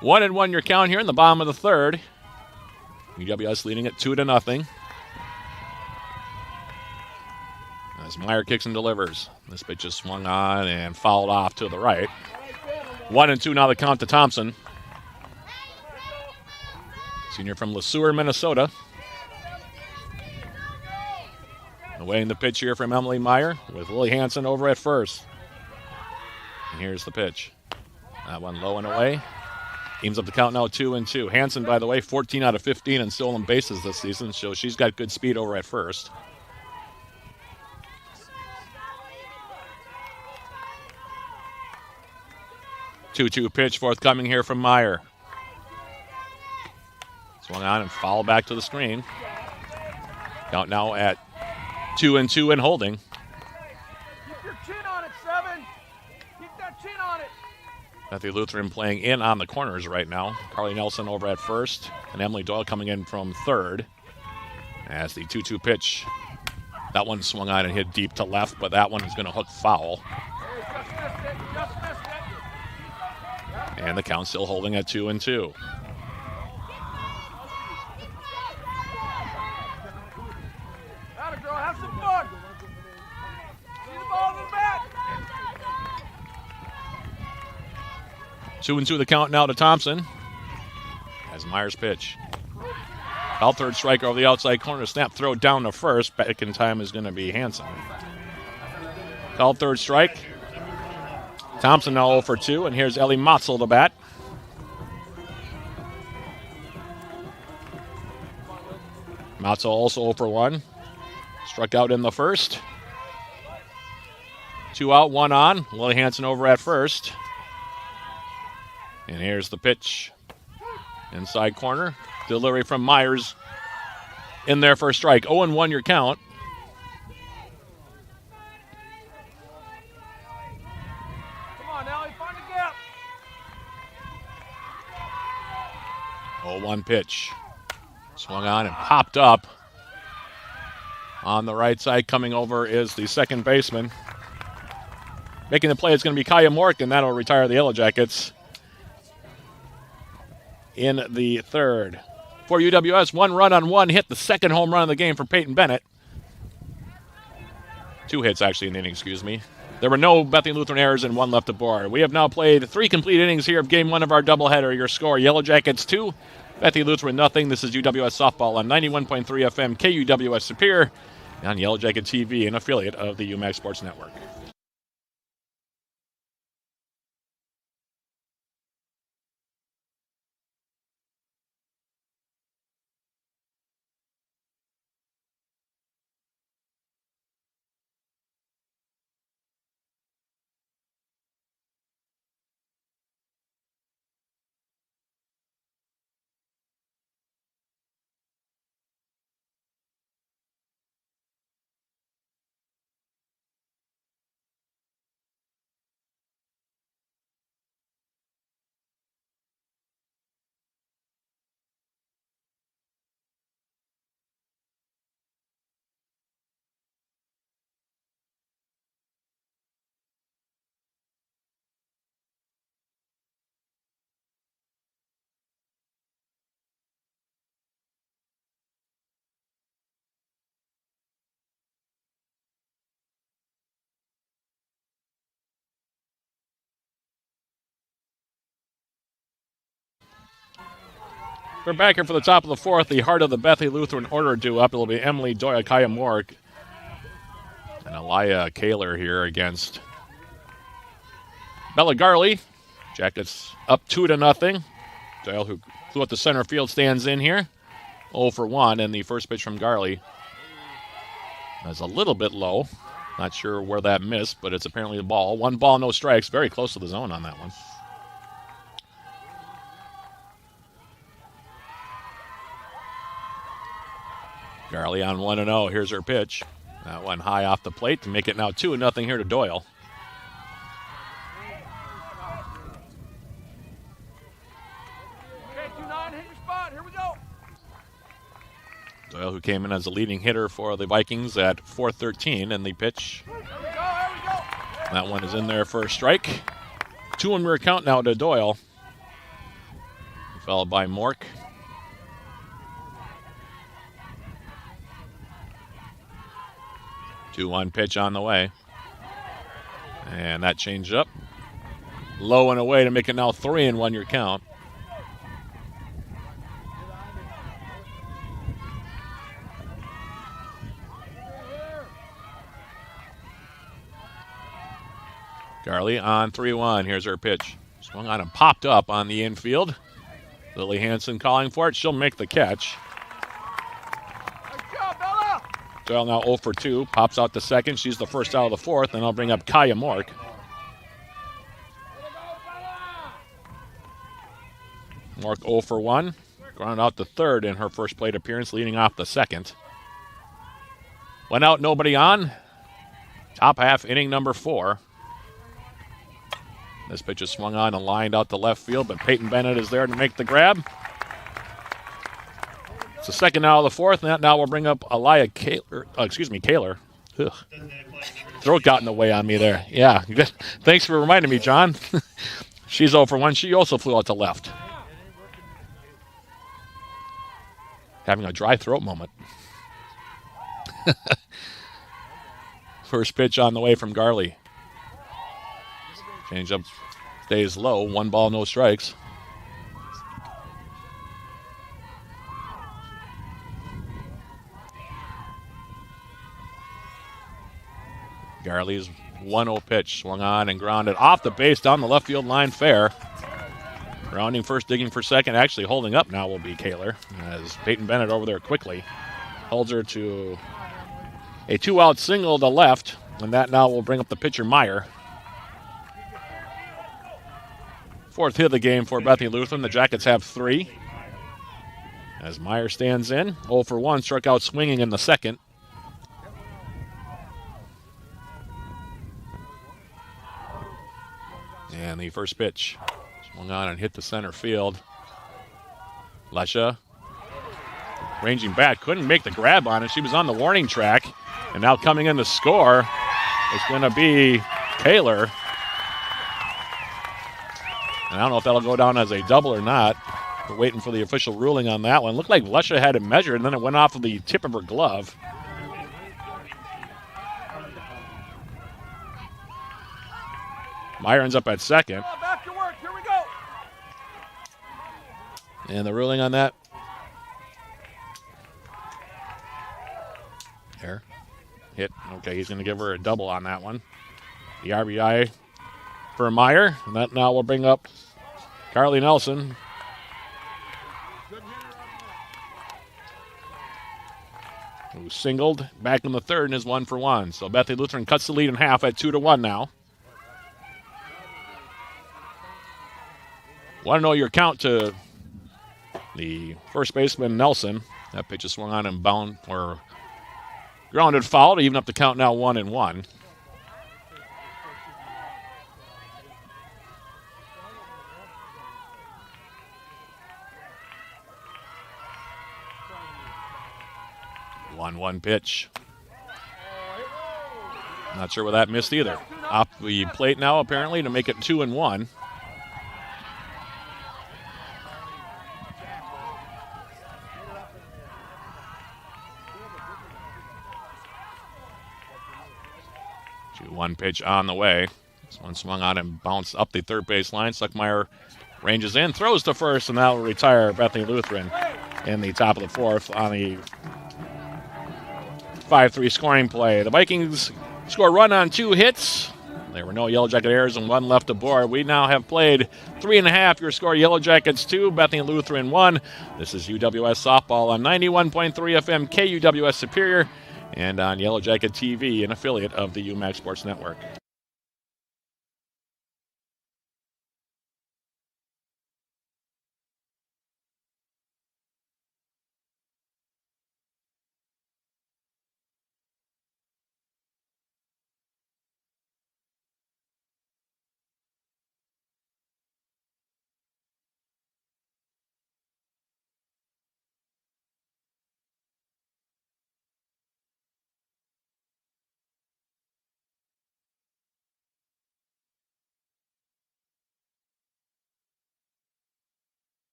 1-1 your count here in the bottom of the third. UWS leading it 2-0. As Meyer kicks and delivers. This pitch is swung on and fouled off to the right. 1-2 now the count to Thompson. Senior from LeSueur, Minnesota. Awaiting the pitch here from Emily Meyer with Lily Hansen over at first. And here's the pitch. That one low and away. Teams up the count now 2-2. Hansen, by the way, 14 out of 15 in stolen bases this season, so she's got good speed over at first. Two-two pitch forthcoming here from Meyer. Swung on and fouled back to the screen. Count now at 2-2 and holding. Keep your chin on it, 7. Keep that chin on it. Bethany Lutheran playing in on the corners right now. Carly Nelson over at first, and Emily Doyle coming in from third. As the 2-2 pitch, that one swung on and hit deep to left, but that one is going to hook foul. And the count still holding at 2-2. Have some fun. See the ball in the back. 2-2 the count now to Thompson. As Myers pitch. Foul, third strike over the outside corner. Snap throw down to first. Back in time is going to be Hanson. Called third strike. Thompson now 0 for 2, and here's Ellie Motzel to bat. Motzel also 0 for 1. Struck out in the first. 2 out, 1 on. Lily Hanson over at first. And here's the pitch. Inside corner. Delivery from Myers in there for a strike. 0-1 your count. Come on, Ellie, find a gap. 0-1 pitch. Swung on and popped up. On the right side coming over is the second baseman. Making the play is going to be Kaya Mork, and that'll retire the Yellow Jackets in the third. For UWS, 1 run on 1 hit, the second home run of the game for Peyton Bennett. 2 hits actually in the inning, excuse me. There were no Bethany Lutheran errors and 1 left aboard. We have now played 3 complete innings here of game 1 of our doubleheader. Your score, Yellow Jackets 2, Bethany Lutheran nothing. This is UWS Softball on 91.3 FM, KUWS Superior, on Yellow Jacket TV, an affiliate of the UMAC Sports Network. We're back here for the top of the fourth. The heart of the Bethany Lutheran order due up. It'll be Emily Doyle, Kaya Mork, and Elia Kaler here against Bella Garley. Jackets up 2-0. Doyle, who flew at the center field, stands in here. 0 for 1, and the first pitch from Garley is a little bit low. Not sure where that missed, but it's apparently the ball. 1 ball, no strikes. Very close to the zone on that one. Garley on 1-0. Here's her pitch. That one high off the plate to make it now 2-0 here to Doyle. Okay, 2-9, hit your spot. Here we go. Doyle, who came in as the leading hitter for the Vikings at 4-13, and the pitch. There we go. That one is in there for a strike. 2-1 rear count now to Doyle. Followed by Mork. Two-one pitch on the way. And that changed up. Low and away to make it now 3-1 your count. Garley on 3-1. Here's her pitch. Swung on and popped up on the infield. Lily Hanson calling for it. She'll make the catch. Doyle now 0 for 2. Pops out to second. She's the first out of the fourth. And I'll bring up Kaya Mork. Mork 0 for 1. Ground out to third in her first plate appearance, leading off the second. Went out, nobody on. Top half, inning number 4. This pitch is swung on and lined out to left field, but Peyton Bennett is there to make the grab. It's the second out of the fourth, and that now will bring up Kaler. Ugh. Throat got in the way on me there. Yeah, thanks for reminding me, John. She's 0 for 1. She also flew out to left. Having a dry throat moment. First pitch on the way from Garley. Changeup stays low. 1 ball, no strikes. Garley's 1-0 pitch. Swung on and grounded off the base down the left field line fair. Rounding first, digging for second. Actually holding up now will be Kaler, as Peyton Bennett over there quickly holds her to a 2-out single to left, and that now will bring up the pitcher Meyer. Fourth hit of the game for Bethany Lutheran. The Jackets have 3. As Meyer stands in, 0 for 1, struck out swinging in the second. And the first pitch swung on and hit the center field. Lesha ranging back, couldn't make the grab on it. She was on the warning track. And now coming in to score is going to be Kaler. And I don't know if that'll go down as a double or not. We're waiting for the official ruling on that one. Looked like Lesha had it measured, and then it went off of the tip of her glove. Meyer ends up at second. Back to work. Here we go. And the ruling on that. There. Hit. Okay, he's going to give her a double on that one. The RBI for Meyer. And that now will bring up Carly Nelson. Who singled back in the third and is 1 for 1. So Bethany Lutheran cuts the lead in half at 2-1 now. Want to know your count to the first baseman, Nelson. That pitch is swung on and grounded foul to even up the count now 1-1. One pitch. Not sure where that missed either. Off the plate now apparently to make it 2-1. One pitch on the way. This one swung on and bounced up the third base line. Suckmeyer ranges in, throws to first, and that will retire Bethany Lutheran in the top of the fourth on the 5-3 scoring play. The Vikings score a run on 2 hits. There were no Yellow Jacket errors and 1 left aboard. We now have played 3.5. Your score, Yellow Jackets 2, Bethany Lutheran 1. This is UWS Softball on 91.3 FM KUWS Superior, and on Yellow Jacket TV, an affiliate of the UMAC Sports Network.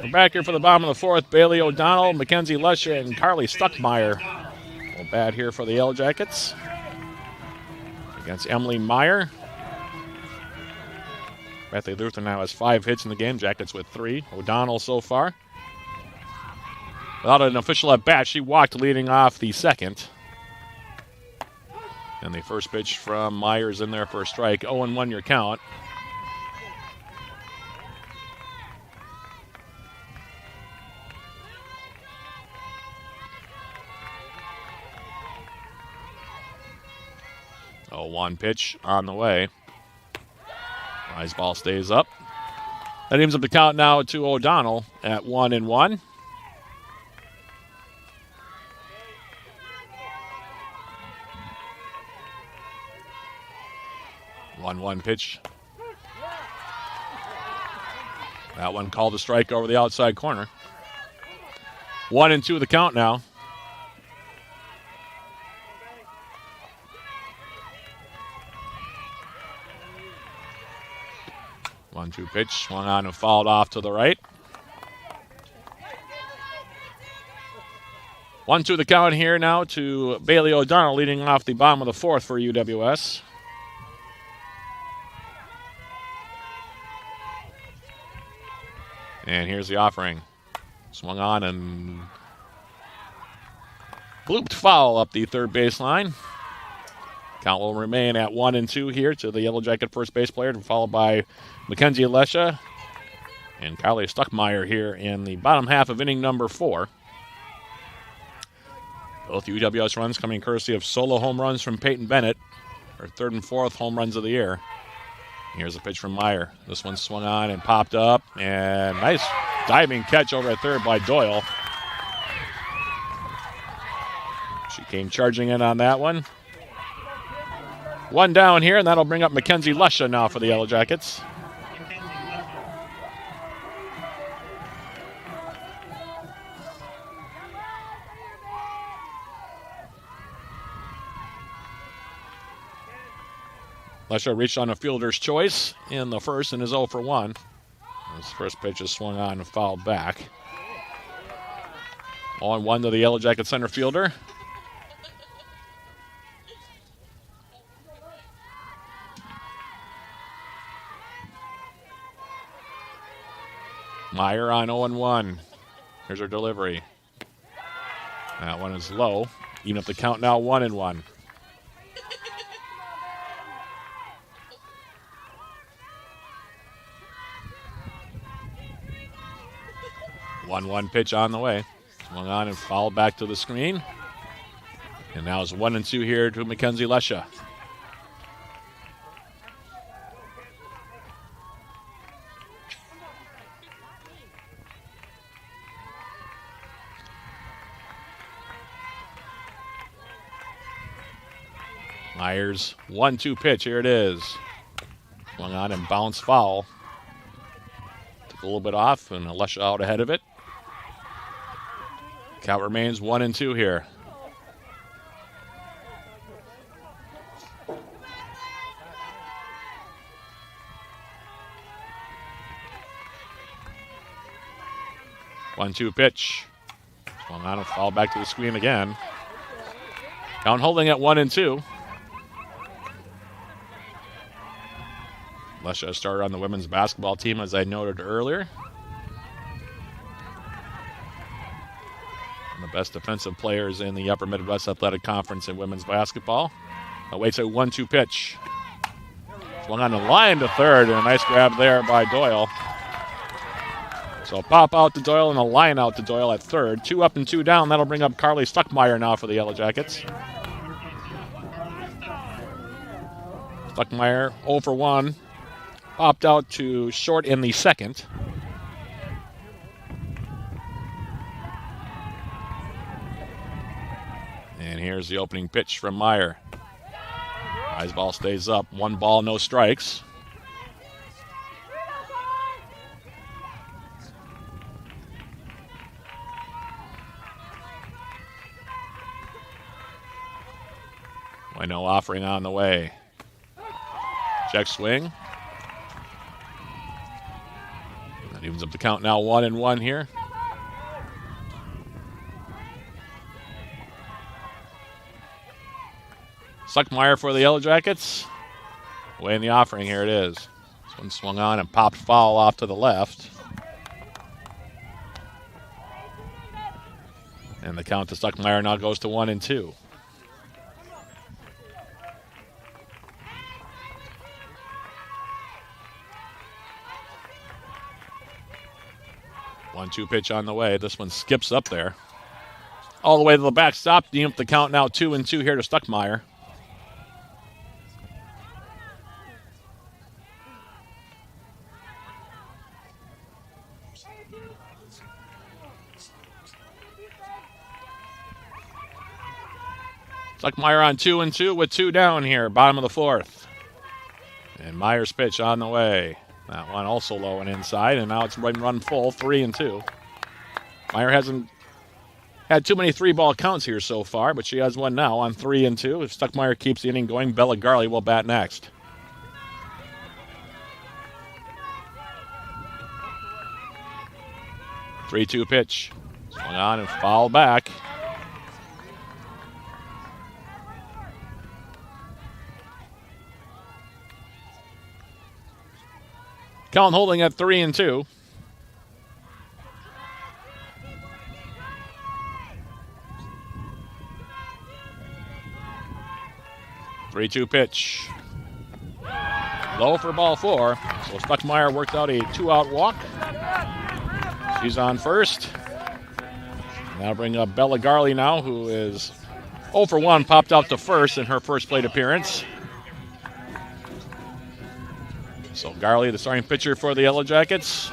We're back here for the bottom of the fourth. Bailey O'Donnell, Mackenzie Lesha, and Carly Stuckmeyer will bat here for the Yellow Jackets against Emily Meyer. Bethany Lutheran now has 5 hits in the game. Jackets with 3. O'Donnell so far. Without an official at bat, she walked leading off the second. And the first pitch from Myers in there for a strike. 0-1 your count. One pitch on the way. Rise ball stays up. That evens up the count now to O'Donnell at 1-1. 1-1 pitch. That one called a strike over the outside corner. 1-2 the count now. One-two pitch, swung on and fouled off to the right. 1-2 the count here now to Bailey O'Donnell, leading off the bottom of the fourth for UWS. And here's the offering. Swung on and blooped foul up the third baseline. Count will remain at 1-2 here to the Yellow Jacket first base player, followed by Mackenzie Lesha and Kylie Stuckmeyer here in the bottom half of inning number 4. Both UWS runs coming courtesy of solo home runs from Peyton Bennett, her third and fourth home runs of the year. Here's a pitch from Meyer. This one swung on and popped up, and nice diving catch over at third by Doyle. She came charging in on that one. One down here, and that'll bring up Mackenzie Lesha now for the Yellow Jackets. Lesha reached on a fielder's choice in the first and is 0 for 1. His first pitch is swung on and fouled back. 0-1 to the Yellow Jacket center fielder. Meyer on 0-1. Here's her delivery. That one is low. Even up the count now 1-1. One pitch on the way. Swung on and fouled back to the screen. And now it's 1-2 here to Mackenzie Lesha. Myers, 1-2 pitch. Here it is. Swung on and bounced foul. Took a little bit off, and Lesha out ahead of it. Count remains 1-2 here. One-two pitch. Swung on and fouled back to the screen again. Count holding at 1-2. Lesha started on the women's basketball team, as I noted earlier. One of the best defensive players in the Upper Midwest Athletic Conference in women's basketball. Awaits a 1-2 pitch. Swung on the line to third, and a nice grab there by Doyle. So pop out to Doyle and a line out to Doyle at third. 2 up and 2 down. That'll bring up Carly Stuckmeyer now for the Yellow Jackets. Stuckmeyer 0 for 1. Popped out to short in the second. And here's the opening pitch from Meyer. Rise ball stays up. 1 ball, no strikes. No offering on the way. Check swing. That evens up the count now 1-1 here. Stuckmeyer for the Yellow Jackets. Away in the offering, here it is. This one swung on and popped foul off to the left. And the count to Stuckmeyer now goes to 1-2. One-two pitch on the way. This one skips up there. All the way to the backstop. The count now 2-2 here to Stuckmeyer. Stuckmeyer on 2-2 with 2 down here, bottom of the fourth. Myers' pitch on the way. That one also low and inside, and now it's run full, 3-2. Meyer hasn't had too many 3-ball counts here so far, but she has one now on 3-2. If Stuckmeyer keeps the inning going, Bella Garley will bat next. Three-two pitch. Swung on and fouled back. Count holding at 3-2. Three-two pitch. Low for ball 4. So Stuckmeyer worked out a 2-out walk. She's on first. Now bring up Bella Garley now, who is 0 for 1, popped out to first in her first plate appearance. So Garley, the starting pitcher for the Yellow Jackets,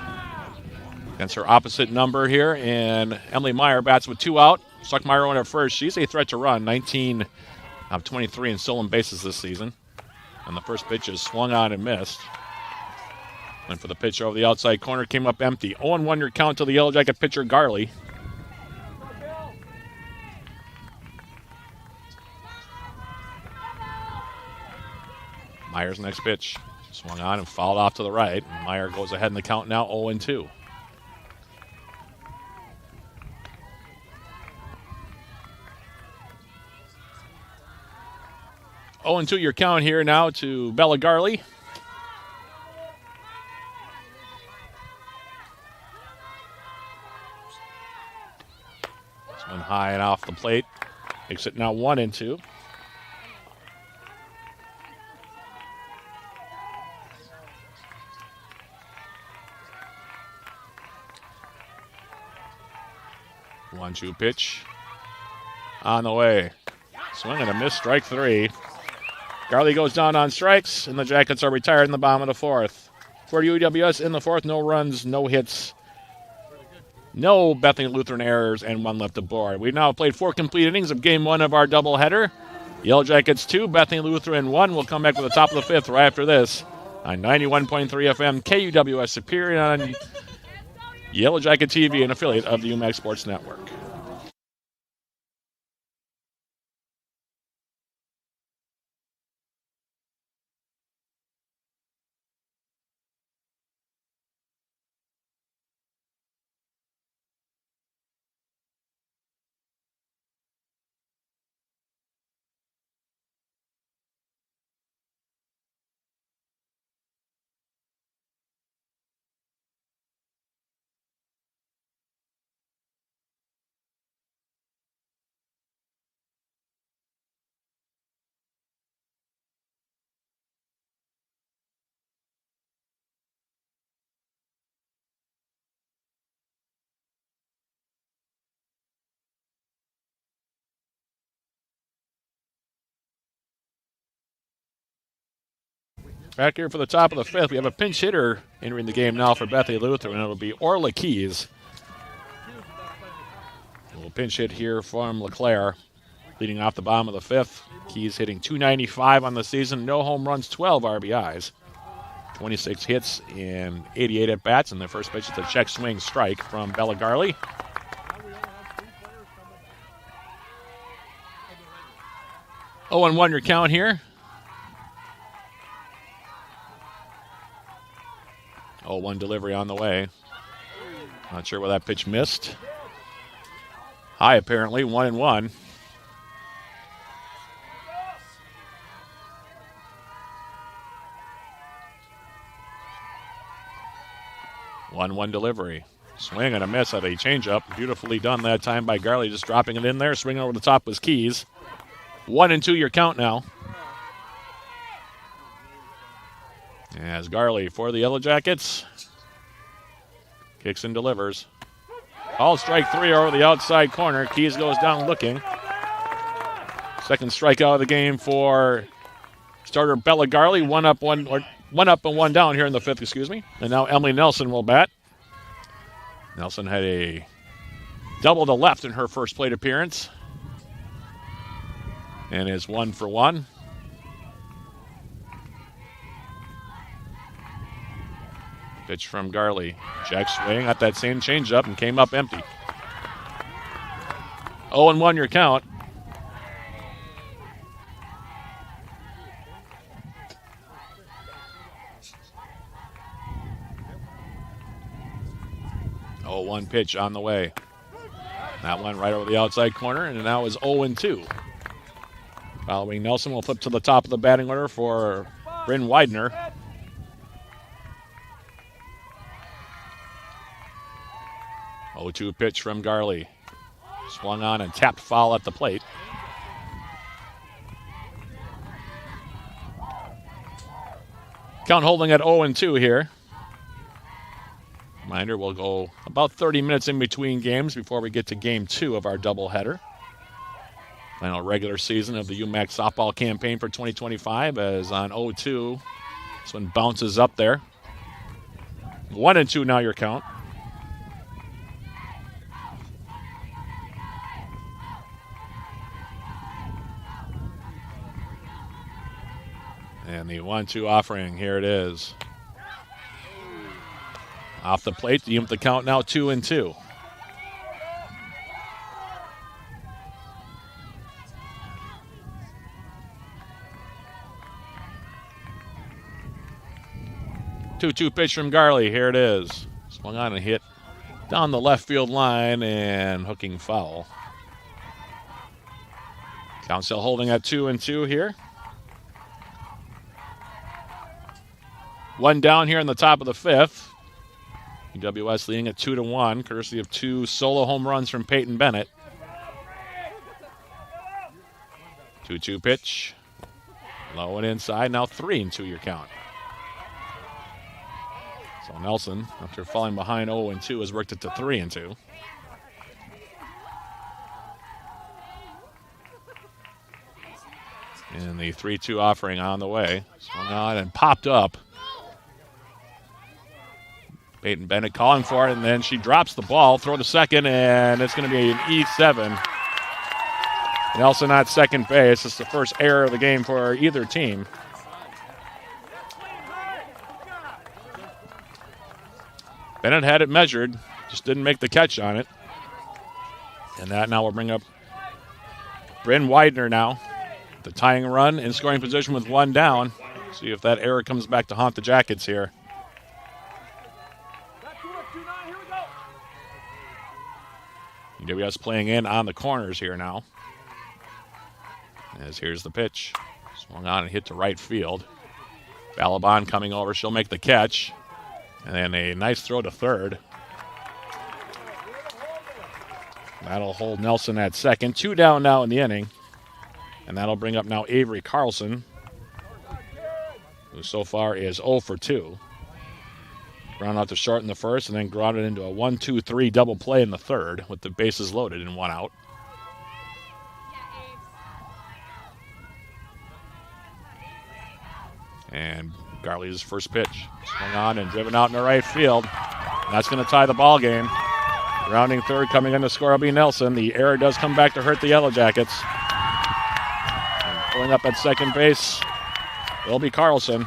against her opposite number here. And Emily Meyer bats with 2 out. Stuckmeyer on at first. She's a threat to run, 19 of 23 in stolen bases this season. And the first pitch is swung on and missed. And for the pitch over the outside corner, came up empty. 0-1 your count to the Yellow Jacket pitcher, Garley. Meyer's next pitch. Swung on and fouled off to the right. And Meyer goes ahead in the count now, 0-2. Your count here now to Bella Garley. This one high and off the plate. Makes it now 1-2. One-two pitch. On the way. Swing and a miss, strike 3. Garley goes down on strikes, and the Jackets are retired in the bottom of the 4th. For UWS in the 4th, no runs, no hits, no Bethany Lutheran errors, and 1 left aboard. We've now played 4 complete innings of Game 1 of our doubleheader. Yellow Jackets 2, Bethany Lutheran 1. We'll come back with the top of the 5th right after this on 91.3 FM KUWS Superior on Yellow Jacket TV, an affiliate of the UMAC Sports Network. Back here for the top of the 5th, we have a pinch hitter entering the game now for Bethany Lutheran, and it'll be Orla Keys. A little pinch hit here from LeClaire, leading off the bottom of the 5th. Keys hitting .295 on the season, no home runs, 12 RBIs, 26 hits and 88 at-bats, and the first pitch is a check swing strike from Bella Garley. Oh, and 1 your count here. 0-1 delivery on the way. Not sure where that pitch missed. High, apparently, 1-1. One delivery. Swing and a miss at a changeup. Beautifully done that time by Garley, just dropping it in there. Swinging over the top was Keys. 1-2 your count now. As Garley for the Yellow Jackets. Kicks and delivers. All strike 3 over the outside corner. Keys goes down looking. Second strikeout of the game for starter Bella Garley. One up and one down here in the 5th, excuse me. And now Emily Nelson will bat. Nelson had a double to left in her first plate appearance. And is 1 for 1. Pitch from Garley. Check swing at that same changeup and came up empty. 0-1 your count. Oh, 1 pitch on the way. That one right over the outside corner, and now is 0-2. Following Nelson will flip to the top of the batting order for Bryn Widener. Oh, 2 pitch from Garley. Swung on and tapped foul at the plate. Count holding at 0-2 here. Reminder, we'll go about 30 minutes in between games before we get to game 2 of our doubleheader. Final regular season of the UMAC softball campaign for 2025 as on 0-2. This one bounces up there. 1-2 now your count. And the 1-2 offering, here it is. Off the plate, the count now 2-2. Two pitch from Garley. Here it is. Swung on and hit down the left field line and hooking foul. Count still holding at 2-2 here. One down here in the top of the 5th. UWS leading at 2-1, courtesy of 2 solo home runs from Peyton Bennett. 2-2 pitch. Low and inside. Now 3-2 your count. So Nelson, after falling behind 0-2, has worked it to 3-2. And the 3-2 offering on the way. Swung on and popped up. Peyton Bennett calling for it, and then she drops the ball, throw to second, and it's going to be an E7. Nelson at second base. It's the first error of the game for either team. Bennett had it measured, just didn't make the catch on it. And that now will bring up Bryn Widener now. The tying run in scoring position with 1 down. See if that error comes back to haunt the Jackets here. UWS playing in on the corners here now. As here's the pitch. Swung on and hit to right field. Balaban coming over. She'll make the catch. And then a nice throw to third. That'll hold Nelson at second. 2 down now in the inning. And that'll bring up now Avery Carlson, who so far is 0 for 2. Ground out to short in the first, and then grounded into a 1-2-3 double play in the third with the bases loaded and 1 out. And Garley's first pitch. Swung on and driven out in the right field. And that's going to tie the ball game. Grounding third, coming in to score will be Nelson. The error does come back to hurt the Yellow Jackets. And pulling up at second base will be Carlson.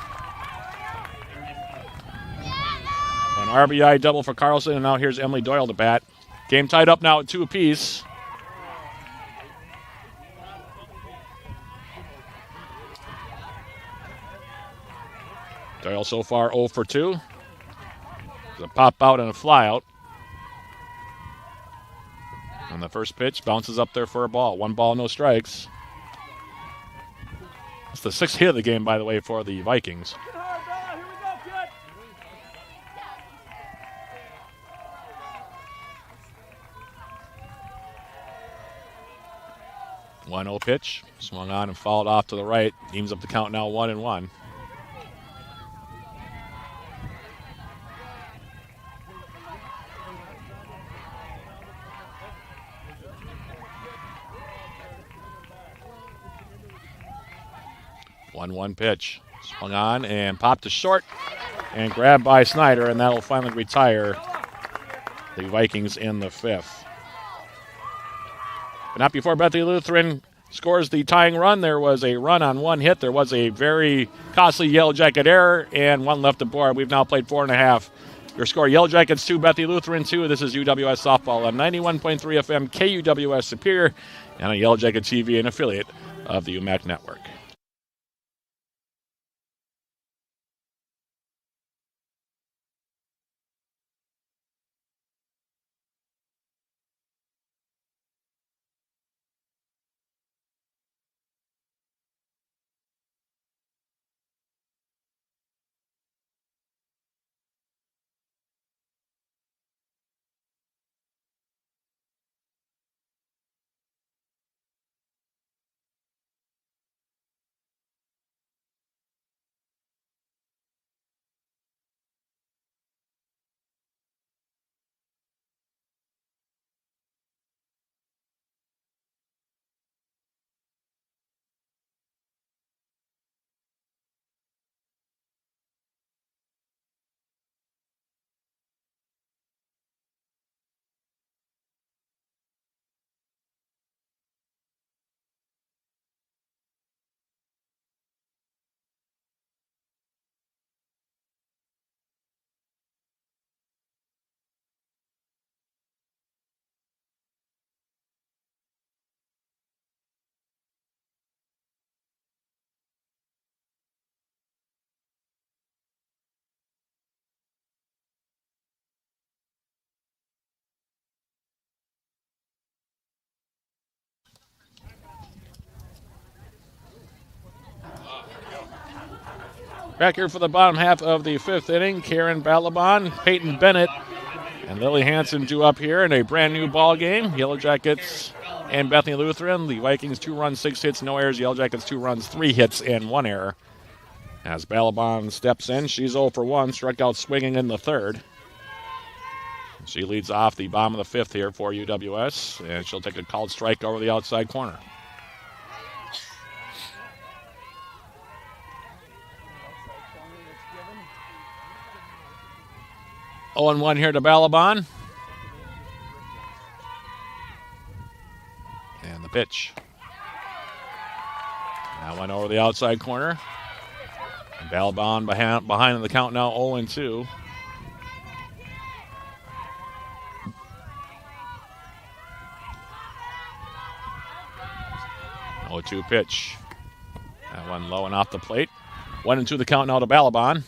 An RBI double for Carlson, and now here's Emily Doyle to bat. Game tied up now at 2 apiece. Doyle so far 0 for 2. There's a pop out and a fly out. And the first pitch bounces up there for a ball. 1 ball, no strikes. It's the 6th hit of the game, by the way, for the Vikings. One 0 pitch, swung on and fouled off to the right. Evens up the count now 1-1. One pitch, swung on and popped to short and grabbed by Snyder, and that'll finally retire the Vikings in the 5th. But not before Bethany Lutheran scores the tying run. There was a run on 1 hit. There was a very costly Yellow Jacket error and 1 left aboard. We've now played 4.5 Your score, Yellow Jackets 2, Bethany Lutheran 2. This is UWS Softball on 91.3 FM, KUWS Superior, and on Yellow Jacket TV, an affiliate of the UMAC Network. Back here for the bottom half of the fifth inning, Karen Balabon, Peyton Bennett, and Lily Hansen due up here in a brand new ball game. Yellow Jackets and Bethany Lutheran. The Vikings 2 runs, 6 hits, no errors. Yellow Jackets 2 runs, 3 hits, and 1 error. As Balabon steps in, she's 0 for 1, struck out swinging in the third. She leads off the bottom of the fifth here for UWS, and she'll take a called strike over the outside corner. Oh, and 1 here to Balabon. And the pitch. That one over the outside corner. And Balabon behind in the count now, 0-2. Oh, 2 pitch. That one low and off the plate. 1-2 the count now to Balabon.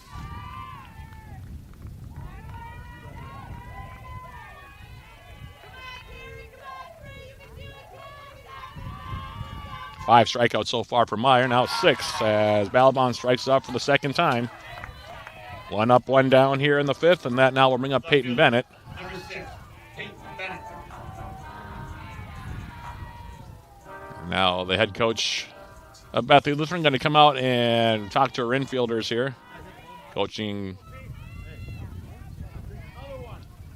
Five strikeouts so far for Meyer, now 6 as Balabon strikes out for the second time. 1 up, 1 down here in the fifth, and that now will bring up Peyton Bennett. Number 6, Peyton Bennett. Now the head coach of Bethany Lutheran going to come out and talk to her infielders here. Coaching,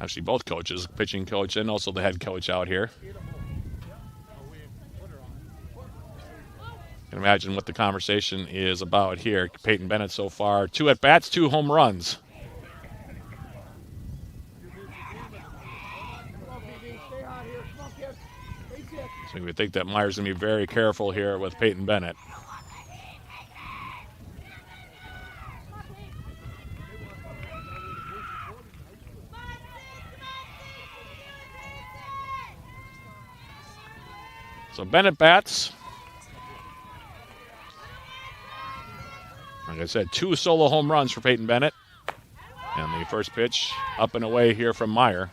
actually both coaches, pitching coach and also the head coach out here. You can imagine what the conversation is about here. Peyton Bennett so far, 2 at-bats, 2 home runs. So we think that Meyer's going to be very careful here with Peyton Bennett. So Bennett bats. Like I said, 2 solo home runs for Peyton Bennett. And the first pitch up and away here from Meyer.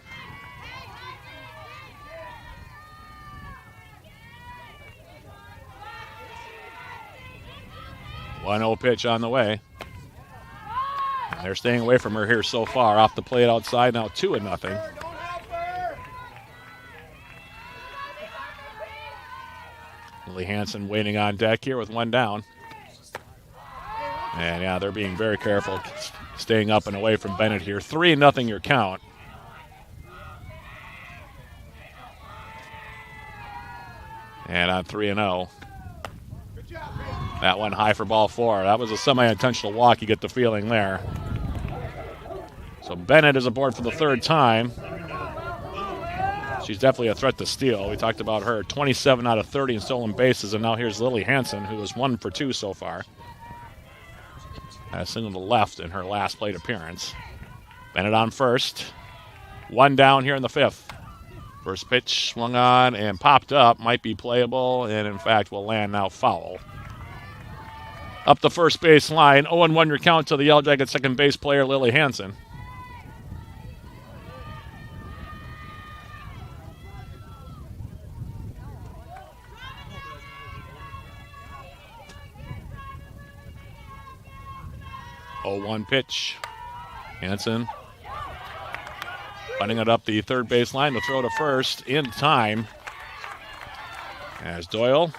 One 1-0 pitch on the way. And they're staying away from her here so far. Off the plate outside, now 2-0. Lily Hansen waiting on deck here with 1 down. And yeah, they're being very careful, staying up and away from Bennett here. 3-0 your count. And on 3-0. That one high for ball 4. That was a semi-intentional walk, you get the feeling there. So Bennett is aboard for the 3rd time. She's definitely a threat to steal. We talked about her, 27 out of 30 in stolen bases, and now here's Lily Hansen, who is 1 for 2 so far. A single to left in her last plate appearance. Bennett on first. One down here in the fifth. First pitch swung on and popped up. Might be playable, and in fact will land now foul. Up the first base line. 0-1 your count to the Yellow Jackets second base player, Lily Hansen. Oh-1 pitch. Hansen bunting it up the third base line to throw to first in time. As Doyle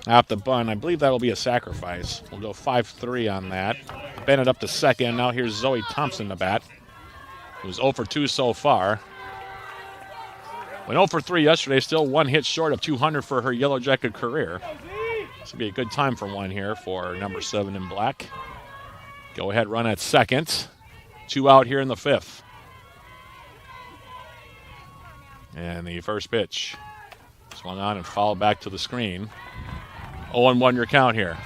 off the bunt. I believe that will be a sacrifice. We'll go 5-3 on that. Bennett up to second. Now here's Zoe Thompson to bat, who's 0 for 2 so far. Went 0 for 3 yesterday, still 1 hit short of 200 for her Yellow Jacket career. This will be a good time for one here for number 7 in black. Go ahead run at second. 2 out here in the fifth. And the first pitch swung on and fouled back to the screen. 0-1 your count here.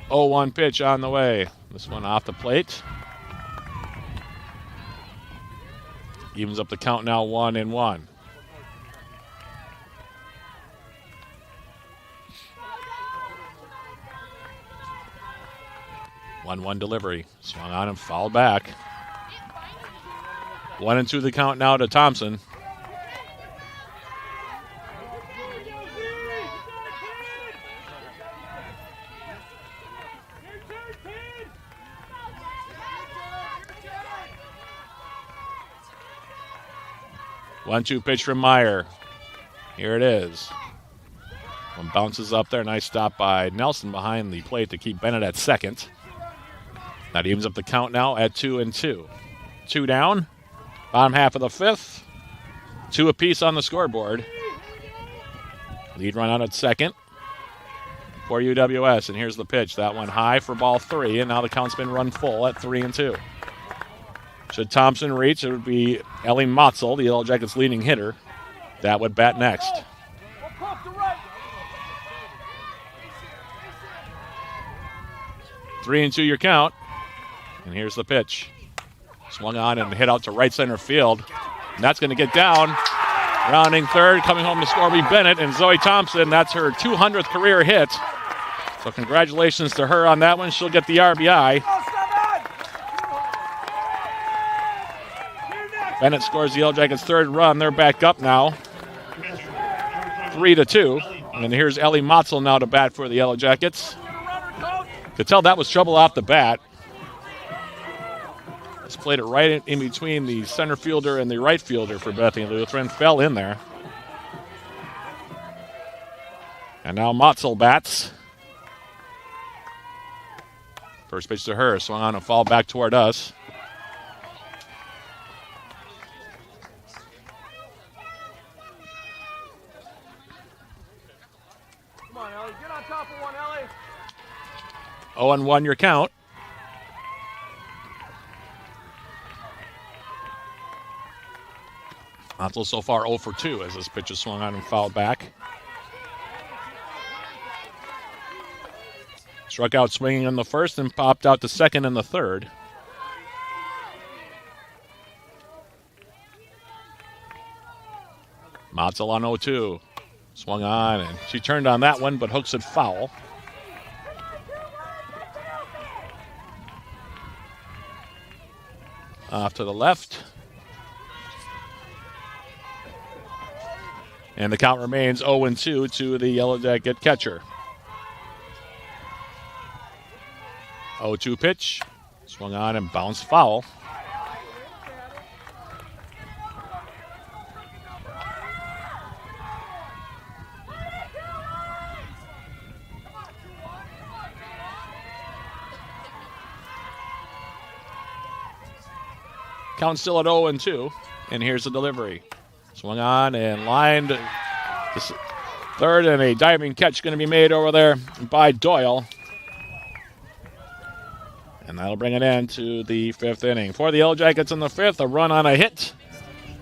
Oh, 1 pitch on the way. This one off the plate. Evens up the count now 1-1. 1-1 delivery. Swung on and fouled back. 1-2 the count now to Thompson. One-two pitch from Meyer. Here it is. One bounces up there. Nice stop by Nelson behind the plate to keep Bennett at second. That evens up the count now at 2-2. 2 down. Bottom half of the fifth. 2 apiece on the scoreboard. Lead run out at second for UWS. And here's the pitch. That one high for ball 3. And now the count's been run full at 3-2. Should Thompson reach, it would be Ellie Motzel, the Yellow Jackets' leading hitter. That would bat next. 3-2 your count. And here's the pitch. Swung on and hit out to right center field. And that's going to get down. Rounding third, coming home to score will be Bennett. And Zoe Thompson, that's her 200th career hit. So congratulations to her on that one. She'll get the RBI. Bennett scores the Yellow Jackets' third run. They're back up now. 3-2. And here's Ellie Motzel now to bat for the Yellow Jackets. Could tell that was trouble off the bat. Just played it right in between the center fielder and the right fielder for Bethany Lutheran. Fell in there. And now Motzel bats. First pitch to her. Swung on and fouled back toward us. Come on, Ellie. Get on top of one, Ellie. 0-1 your count. Motzel so far 0 for 2 as this pitch is swung on and fouled back. Struck out swinging in the first and popped out to second in the third. Motzel on 0-2. Swung on and she turned on that one but hooks it foul. Off to the left. And the count remains 0-2 to the Yellow Jacket catcher. 0-2 pitch. Swung on and bounced foul. Count still at 0-2. And here's the delivery. Swung on and lined to third, and a diving catch going to be made over there by Doyle. And that'll bring it in to the 5th inning. For the Yellow Jackets in the 5th, a run on a hit.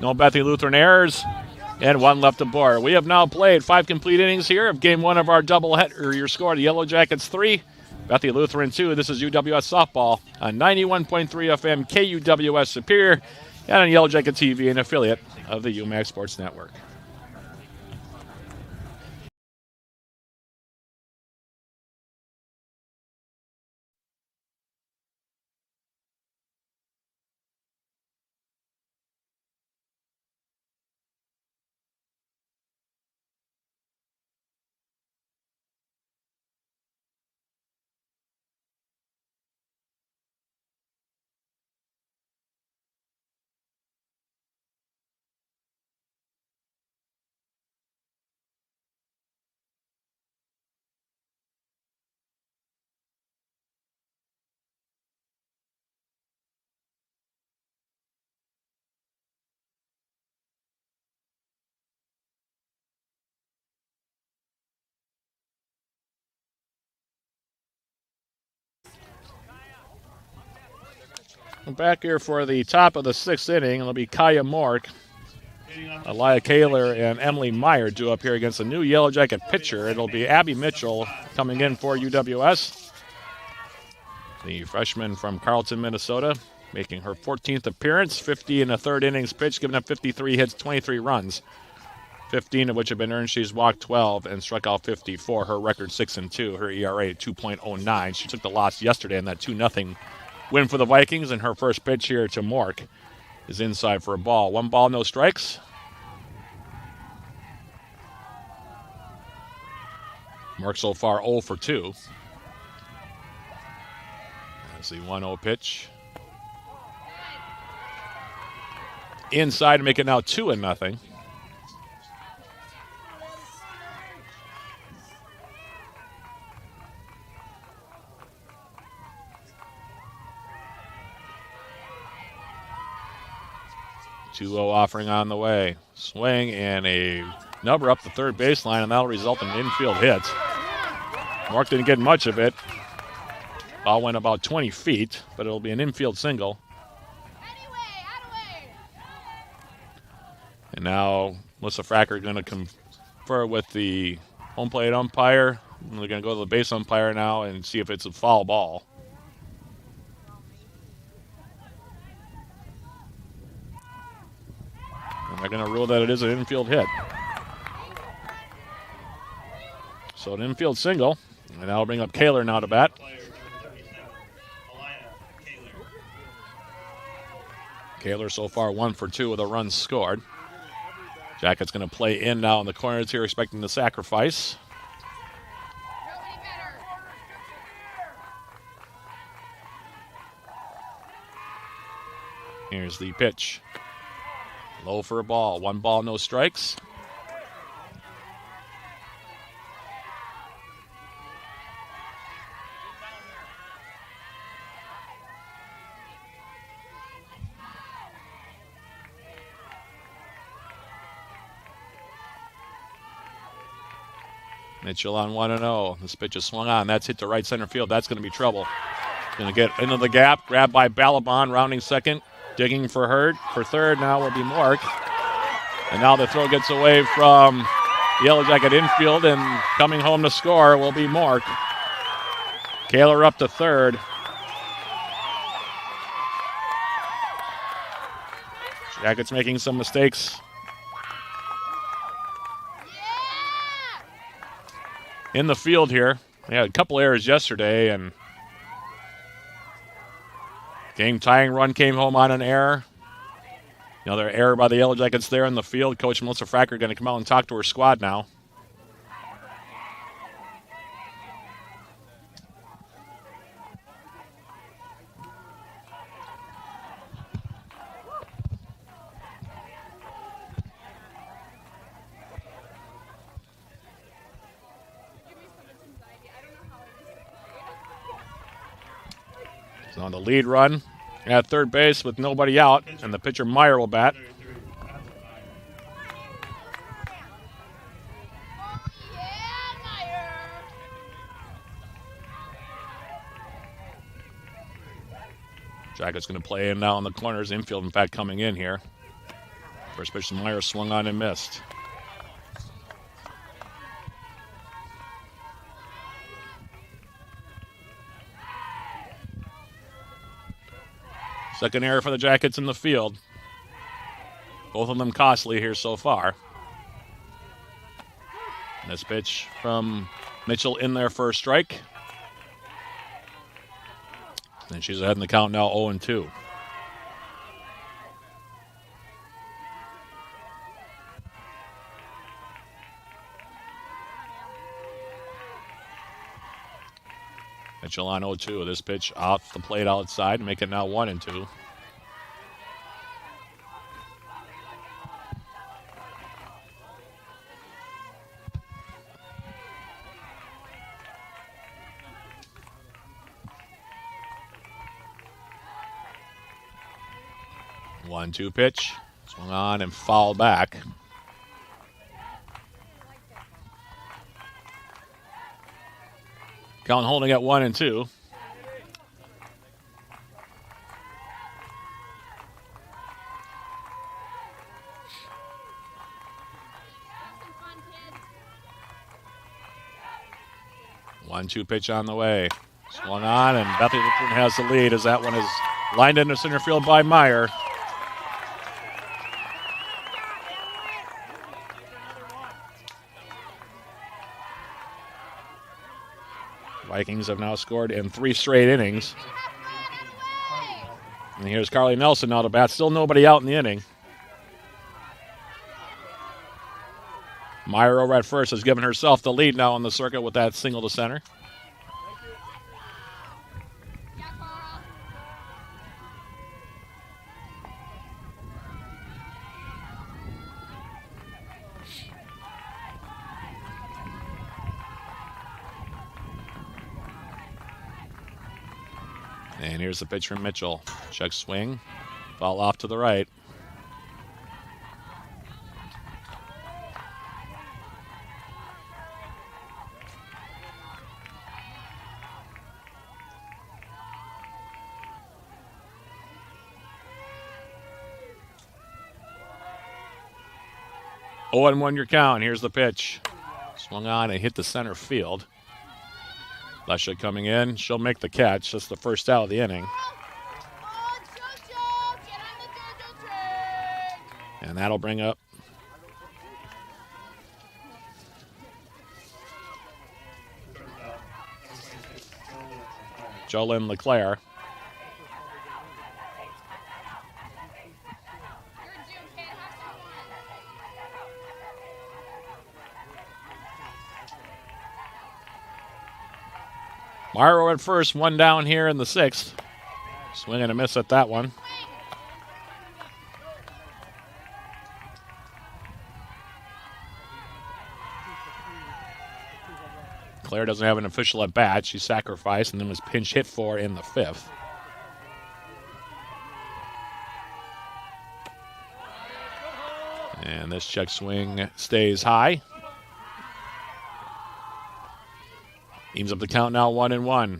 No Bethany Lutheran errors. And 1 left aboard. We have now played 5 complete innings here of game 1 of our doubleheader. Your score, the Yellow Jackets 3, Bethany Lutheran 2. This is UWS Softball on 91.3 FM KUWS Superior and on Yellow Jacket TV, an affiliate of the UMAC Sports Network. Back here for the top of the 6th inning, it'll be Kaya Mork, Elia Kaler, and Emily Meyer due up here against the new Yellow Jacket pitcher. It'll be Abby Mitchell coming in for UWS, the freshman from Carlton, Minnesota, making her 14th appearance, 50 in the 3rd innings pitch, giving up 53 hits, 23 runs, 15 of which have been earned. She's walked 12 and struck out 54. Her record 6-2, her ERA 2.09. She took the loss yesterday in that 2-0 win for the Vikings, and her first pitch here to Mork is inside for a ball. 1 ball, no strikes. Mork so far 0 for 2. That's the 1-0 pitch. Inside to make it now 2-0. Offering on the way. Swing and a number up the 3rd baseline, and that'll result in an infield hit. Mork didn't get much of it. Ball went about 20 feet, but it'll be an infield single. And now Melissa Fracker is going to confer with the home plate umpire. And they're going to go to the base umpire now and see if it's a foul ball. They're going to rule that it is an infield hit. So an infield single, and that'll bring up Kaler now to bat. Kaler so far 1 for 2 with a run scored. Jackets going to play in now in the corners here, expecting the sacrifice. Here's the pitch. Low for a ball. 1 ball, no strikes. Mitchell on 1-0. This pitch is swung on. That's hit to right center field. That's going to be trouble. Going to get into the gap. Grabbed by Balaban, rounding second. Digging for third now will be Mork. And now the throw gets away from Yellow Jacket infield, and coming home to score will be Mork. Kaler up to 3rd. Jackets making some mistakes. In the field here. They had a couple errors yesterday, and game-tying run came home on an error. Another error by the Yellow Jackets there in the field. Coach Melissa Fracker going to come out and talk to her squad now. So on the lead run at third base with nobody out, and the pitcher Meyer will bat. Jackets going to play in now in the corners. Infield, in fact, coming in here. First pitch to Meyer, swung on and missed. Second error for the Jackets in the field. Both of them costly here so far. This pitch from Mitchell in there for a strike. And she's ahead in the count now, 0-2. Mitchell on 0-2. This pitch off the plate outside, make it now 1-2. One-two pitch, swung on and fouled back. Count holding at 1-2. One-two pitch on the way. Swung on, and Bethany Lutheran has the lead as that one is lined into center field by Meyer. Vikings have now scored in 3 straight innings. And here's Carly Nelson now to bat. Still nobody out in the inning. Meyer over at first has given herself the lead now on the circuit with that single to center. And here's the pitch from Mitchell. Check swing. Foul off to the right. Oh, and 1 your count. Here's the pitch. Swung on and hit the center field. Lesha coming in. She'll make the catch. That's the first out of the inning. And that'll bring up Jolynn LeClaire. Meyer at first, 1 down here in the 6th. Swing and a miss at that one. Claire doesn't have an official at bat. She sacrificed and then was pinch hit for in the 5th. And this check swing stays high. Evens up the count now, 1-1.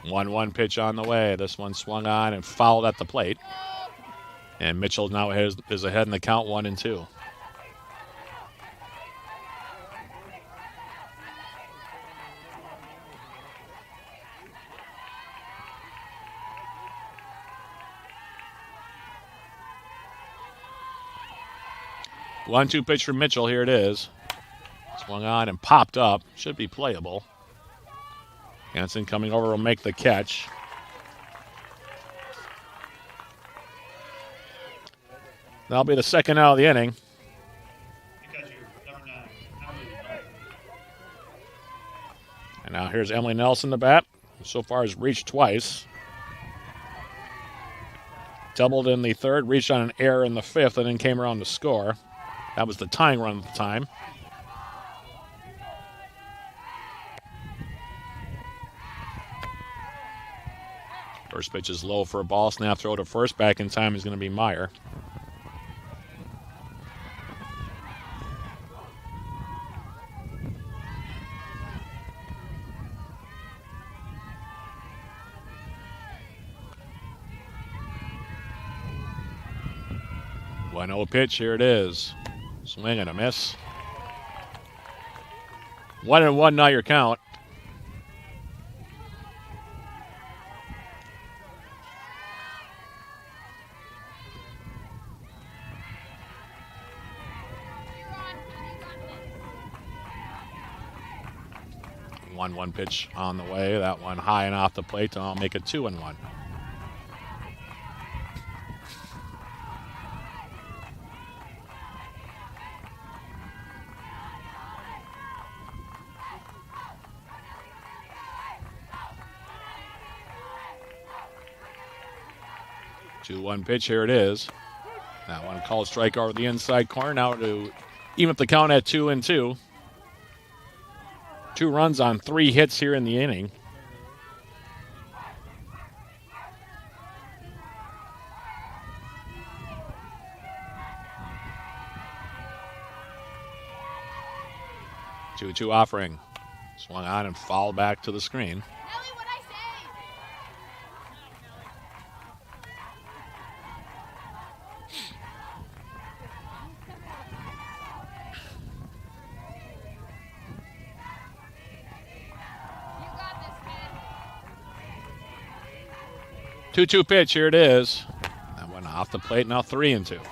One pitch on the way. This one swung on and fouled at the plate. And Mitchell now is ahead in the count, 1-2. One-two pitch from Mitchell. Here it is. Swung on and popped up. Should be playable. Hansen coming over will make the catch. That'll be the second out of the inning. And now here's Emily Nelson to bat. So far has reached twice. Doubled in the 3rd, reached on an error in the 5th, and then came around to score. That was the tying run at the time. First pitch is low for a ball. Snap throw to first. Back in time is going to be Meyer. 1-0 pitch, here it is. Swing and a miss. 1-1 now your count. One pitch on the way. That one high and off the plate, and I'll make it 2-1. One pitch, here it is. That one called strike over the inside corner. Now to even up the count at 2-2. 2 runs on 3 hits here in the inning. Two offering. Swung on and fouled back to the screen. Two pitch, here it is. That went off the plate, now 3-2. Okay,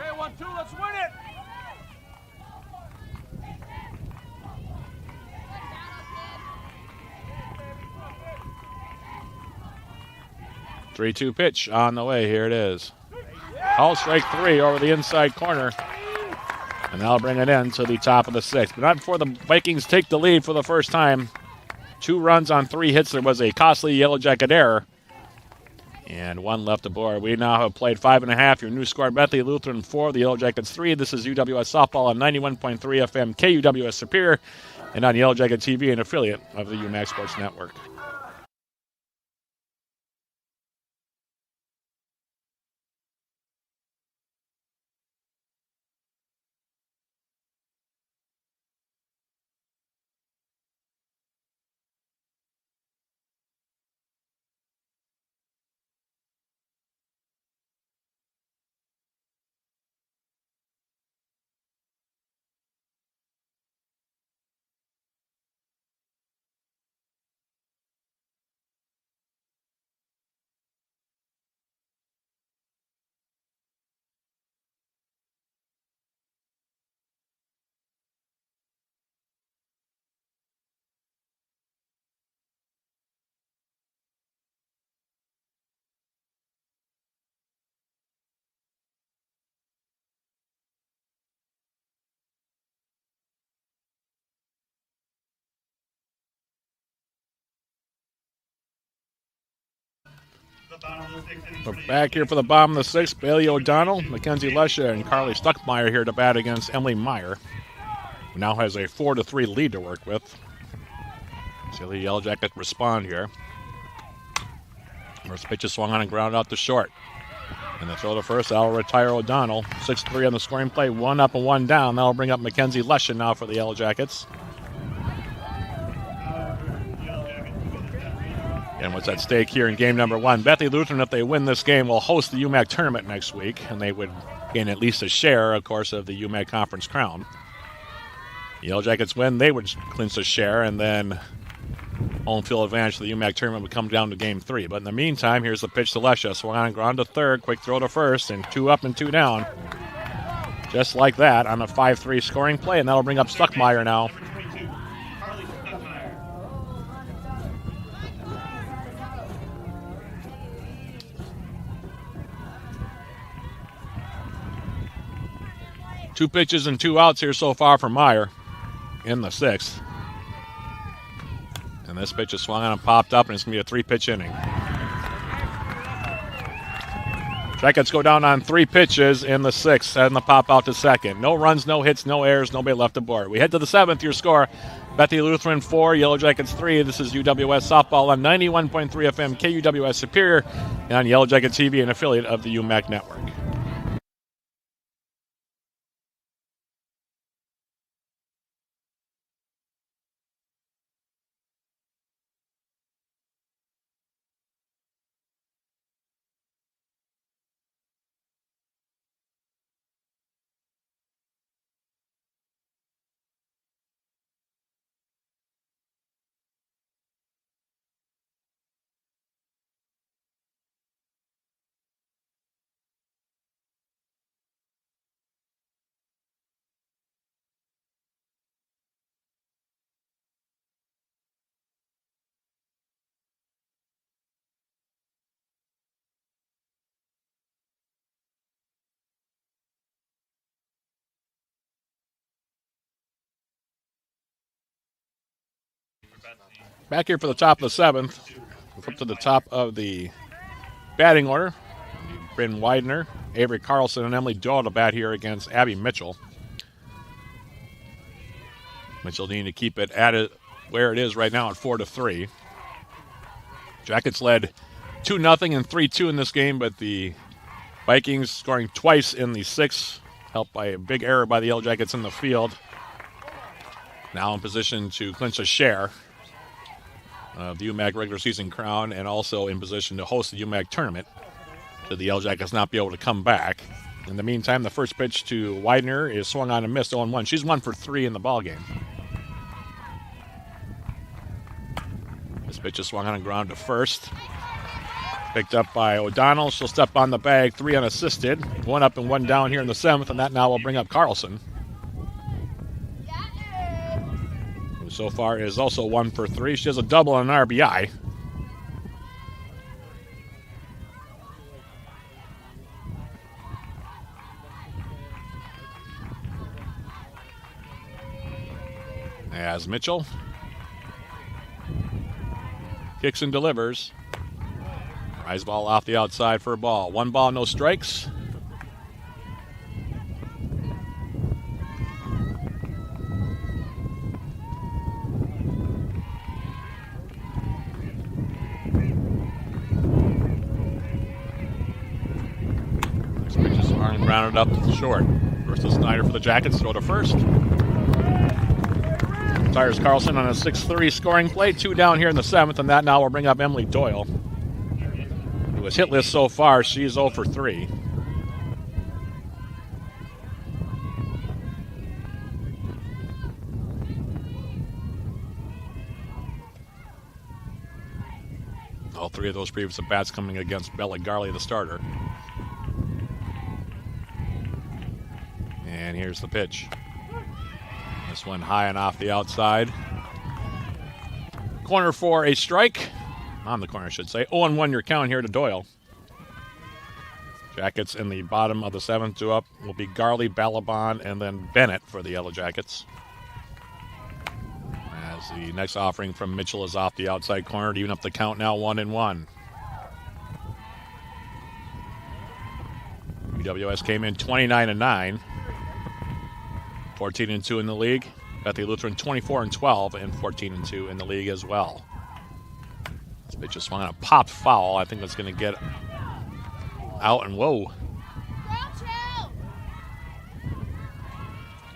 1-2, let's win it. Three-two pitch on the way, here it is. Call strike 3 over the inside corner. And that'll bring it in to the top of the 6th. But not before the Vikings take the lead for the first time. 2 runs on 3 hits. There was a costly Yellow Jacket error. And 1 left aboard. We now have played 5.5. Your new score, Bethany Lutheran 4, the Yellow Jackets 3. This is UWS Softball on 91.3 FM, KUWS Superior, and on Yellow Jacket TV, an affiliate of the UMAC Sports Network. We're back here for the bottom of the 6th. Bailey O'Donnell, Mackenzie Lesha, and Carly Stuckmeyer here to bat against Emily Meyer, who now has a 4-3 lead to work with. See the Yellow Jacket respond here. First pitch is swung on and ground out to short. And the throw to first, that'll retire O'Donnell. 6-3 on the scoring play, 1 up and 1 down. That'll bring up Mackenzie Lesha now for the Yellow Jackets. And what's at stake here in game number 1? Bethany Lutheran, if they win this game, will host the UMAC tournament next week, and they would gain at least a share, of course, of the UMAC conference crown. The Yellow Jackets win, they would clinch a share, and then home field advantage for the UMAC tournament would come down to game 3. But in the meantime, here's the pitch to Lesha. Swung on and ground to third, quick throw to first, and 2 up and 2 down. Just like that on a 5-3 scoring play, and that'll bring up Stuckmeyer now. Two pitches and 2 outs here so far for Meyer in the 6th. And this pitch is swung on and popped up, and it's going to be a 3-pitch inning. Jackets go down on 3 pitches in the 6th, heading the pop out to second. No runs, no hits, no errors, nobody left aboard. We head to the 7th, your score, Bethany Lutheran 4, Yellow Jackets 3. This is UWS Softball on 91.3 FM, KUWS Superior, and on Yellow Jacket TV, an affiliate of the UMAC Network. Back here for the top of the seventh. We're up to the top of the batting order. Bryn Widener, Avery Carlson, and Emily Doyle to bat here against Abby Mitchell. Mitchell needing to keep it at it where it is right now at 4-3. Jackets led 2-0 and 3-2 in this game, but the Vikings scoring twice in the sixth, helped by a big error by the Yellow Jackets in the field. Now in position to clinch a share of the UMAC regular season crown and also in position to host the UMAC tournament, should the Yellow Jackets not be able to come back. In the meantime, the first pitch to Widener is swung on and missed, 0-1. She's 1 for 3 in the ballgame. This pitch is swung on and ground to first. Picked up by O'Donnell. She'll step on the bag, 3 unassisted. 1 up and 1 down here in the seventh, and that now will bring up Carlson, who so far is also 1 for 3. She has a double and an RBI. As Mitchell kicks and delivers. Rise ball off the outside for a ball. 1 ball, no strikes. This pitch is grounded up short. Versus Snyder for the Jackets. Throw to first. Tires Carlson on a 6-3 scoring play. 2 down here in the seventh, and that now will bring up Emily Doyle, who was hitless so far. She's 0 for 3. All 3 of those previous at-bats coming against Bella Garley, the starter. And here's the pitch. This one high and off the outside. Corner for a strike. On the corner, I should say. 0-1 your count here to Doyle. Jackets in the bottom of the seventh. 2 up will be Garley, Balaban, and then Bennett for the Yellow Jackets. As the next offering from Mitchell is off the outside corner to even up the count now, 1-1. UWS came in 29-9. 14-2 in the league. Bethany Lutheran 24-12 and 14-2 in the league as well. This pitch just swung on a popped foul. I think that's going to get out and whoa.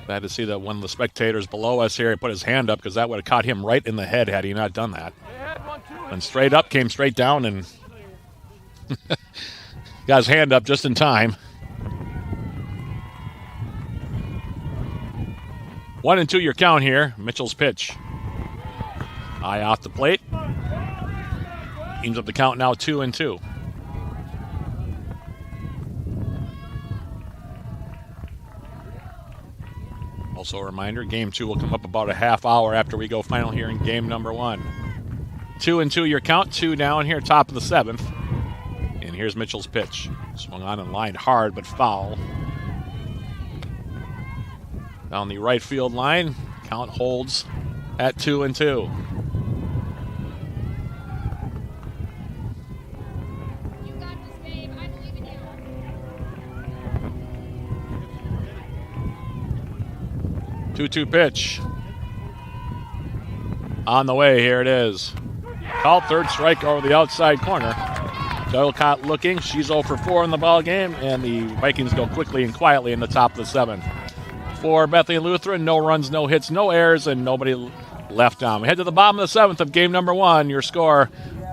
Glad to see that one of the spectators below us here put his hand up, because that would have caught him right in the head had he not done that. And straight up, came straight down and got his hand up just in time. 1-2 your count here. Mitchell's pitch. High off the plate. Teams up the count now 2-2. Also a reminder, game 2 will come up about a half hour after we go final here in game number 1. 2-2 your count. 2 down here, top of the seventh. And here's Mitchell's pitch. Swung on and lined hard, but foul. Down the right field line, count holds at 2-2. You got this, babe. I believe in you. 2-2 pitch. On the way, here it is. Called third strike over the outside corner. Doyle caught looking. She's 0 for 4 in the ball game, and the Vikings go quickly and quietly in the top of the seventh. For Bethany Lutheran, no runs, no hits, no errors, and nobody left on. We head to the bottom of the seventh of game number 1. Your score,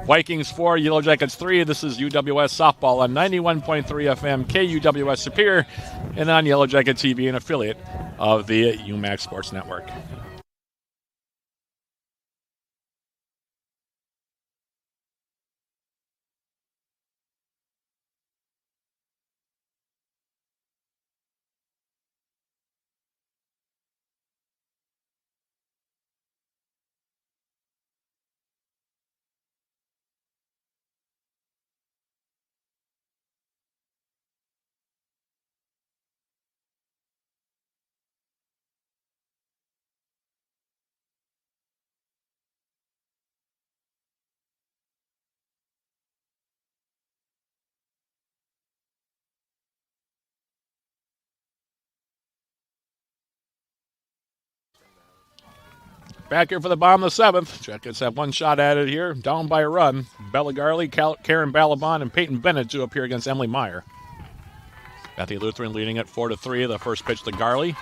Vikings 4, Yellow Jackets 3. This is UWS Softball on 91.3 FM, KUWS Superior, and on Yellow Jacket TV, an affiliate of the UMAC Sports Network. Back here for the bottom of the 7th. Jackets have one shot at it here. Down by a run. Bella Garley, Karen Balaban, and Peyton Bennett to appear against Emily Meyer. Bethany Lutheran leading it 4-3. The first pitch to Garley,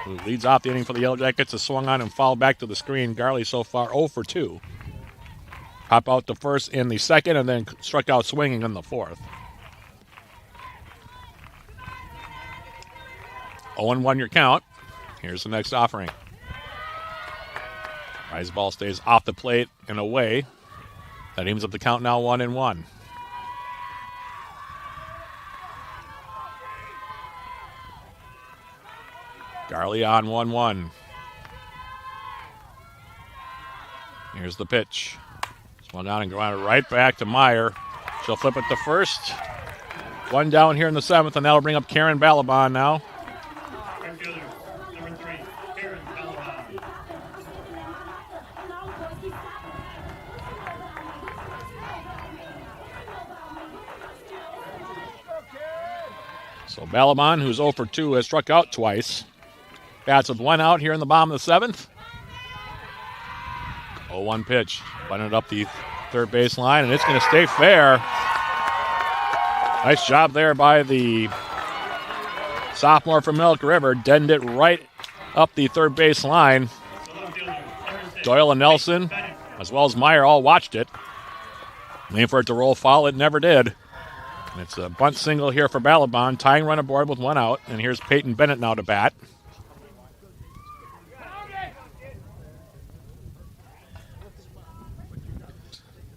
who leads off the inning for the Yellow Jackets. Is swung on and fouled back to the screen. Garley so far 0 for 2. Pop out the first in the second and then struck out swinging in the 4th. 0-1 your count. Here's the next offering. Rise ball stays off the plate and away. That evens up the count now 1-1. Garley on 1-1. Here's the pitch. Swung on and grounded right back to Meyer. She'll flip it to first. One down here in the 7th, and that'll bring up Karen Balaban now. Number 3, Karen Balaban. So Balaban, who's 0 for 2, has struck out twice. Bats with one out here in the bottom of the 7th. 0-1 pitch. Bunted up the third base line, and it's going to stay fair. Nice job there by the sophomore from Milk River. Deadened it right up the third base line. Doyle and Nelson, as well as Meyer, all watched it. Waiting for it to roll foul. It never did. And it's a bunt single here for Balaban. Tying run aboard with one out. And here's Peyton Bennett now to bat.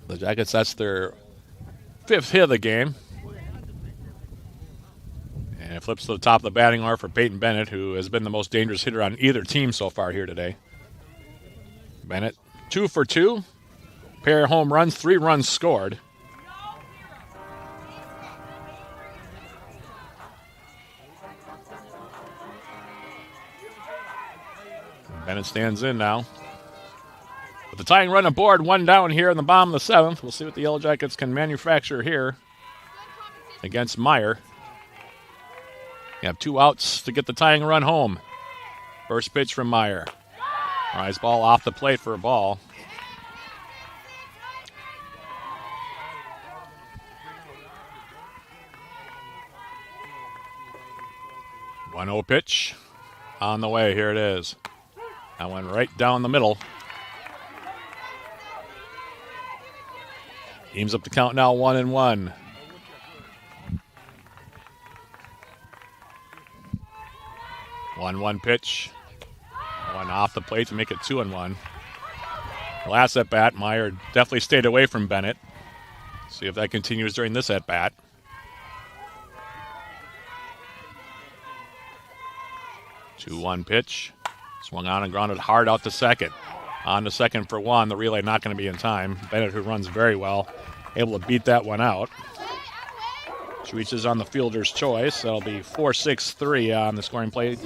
The Jackets, that's their 5th hit of the game. And it flips to the top of the batting order for Peyton Bennett, who has been the most dangerous hitter on either team so far here today. Bennett, 2 for 2. Pair of home runs, 3 runs scored. And Bennett stands in now. With the tying run aboard, one down here in the bottom of the 7th. We'll see what the Yellow Jackets can manufacture here against Meyer. You have 2 outs to get the tying run home. First pitch from Meyer. Rise ball off the plate for a ball. One 1-0 pitch on the way. Here it is. That one right down the middle. Evens up the count now 1-1. One pitch. One off the plate to make it 2-1. Last at bat, Meyer definitely stayed away from Bennett. See if that continues during this at bat. Two-one pitch. Swung on and grounded hard out to second. On to second for one. The relay not going to be in time. Bennett, who runs very well, able to beat that one out. She reaches on the fielder's choice. That'll be 4-6-3 on the scoring plate.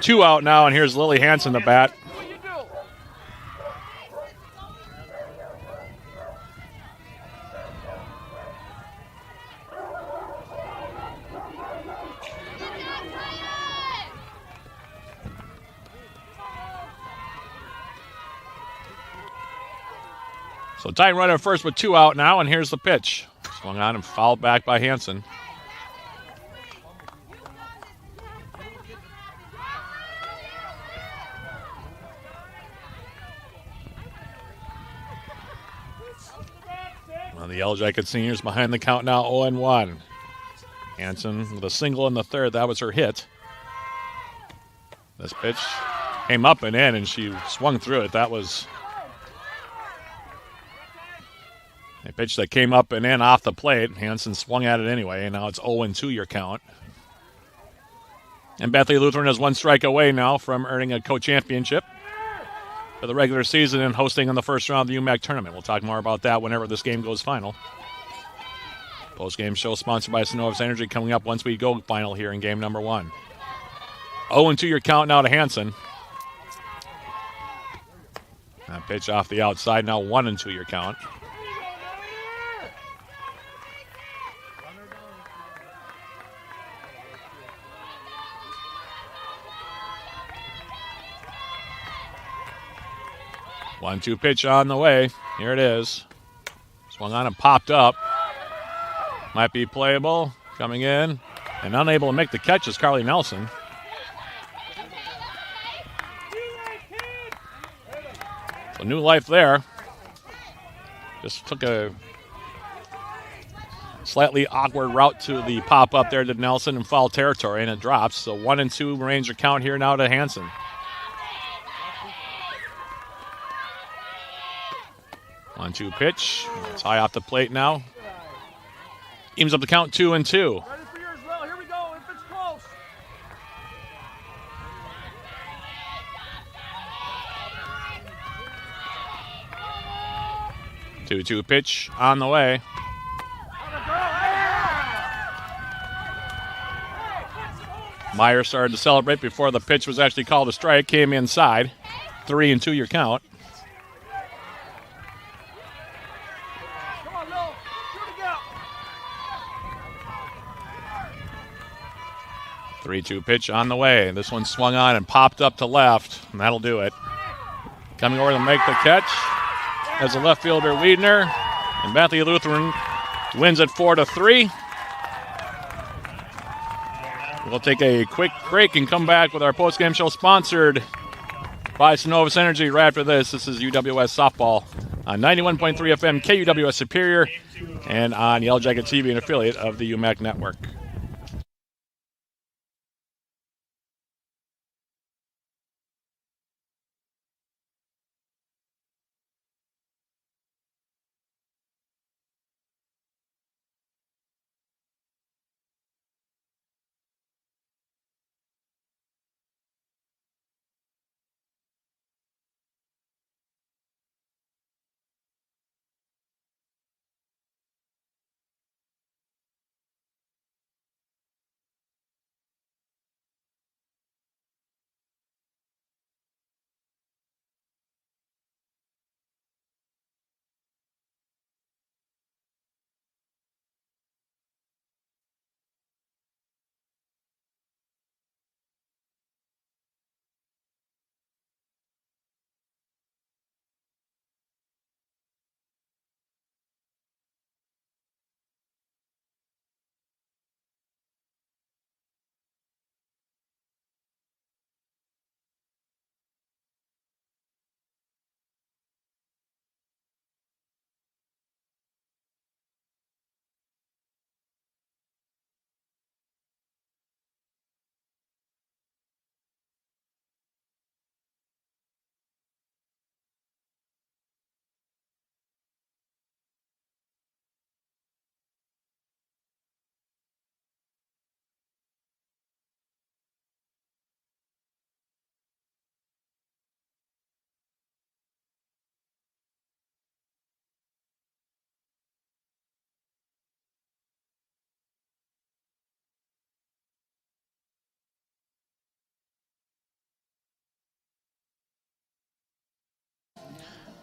2 out now, and here's Lily Hansen to bat. So tying runner first with 2 out now, and here's the pitch. Swung on and fouled back by Hansen. Well, the Yellow Jacket seniors behind the count now 0-1. Hansen with a single in the third. That was her hit. This pitch came up and in, and she swung through it. That was a pitch that came up and in off the plate. Hansen swung at it anyway, and now it's 0-2 your count. And Bethany Lutheran is 1 strike away now from earning a co-championship for the regular season and hosting in the first round of the UMAC tournament. We'll talk more about that whenever this game goes final. Postgame show sponsored by Synovus Energy coming up once we go final here in game number 1. 0-2 your count now to Hansen. That pitch off the outside, now 1-2 your count. 1-2 pitch on the way. Here it is. Swung on and popped up. Might be playable. Coming in. And unable to make the catch is Carly Nelson. So new life there. Just took a slightly awkward route to the pop-up there to Nelson in foul territory, and it drops. So 1-2 Ranger count here now to Hansen. 1-2 pitch. It's high off the plate now. Evens up the count 2-2. Ready for yours, Will. Here we go. If it's close. 2-2 pitch on the way. Meyer started to celebrate before the pitch was actually called a strike. Came inside. 3-2 your count. Come on, Will. Shoot again. 3-2 pitch on the way. This one swung on and popped up to left, and that'll do it. Coming over to make the catch as a left fielder, Wiedner. And Bethany Lutheran wins it 4-3. We'll take a quick break and come back with our postgame show sponsored by Synovus Energy. Right after this is UWS Softball on 91.3 FM KUWS Superior and on Yellow Jacket TV, an affiliate of the UMAC Network.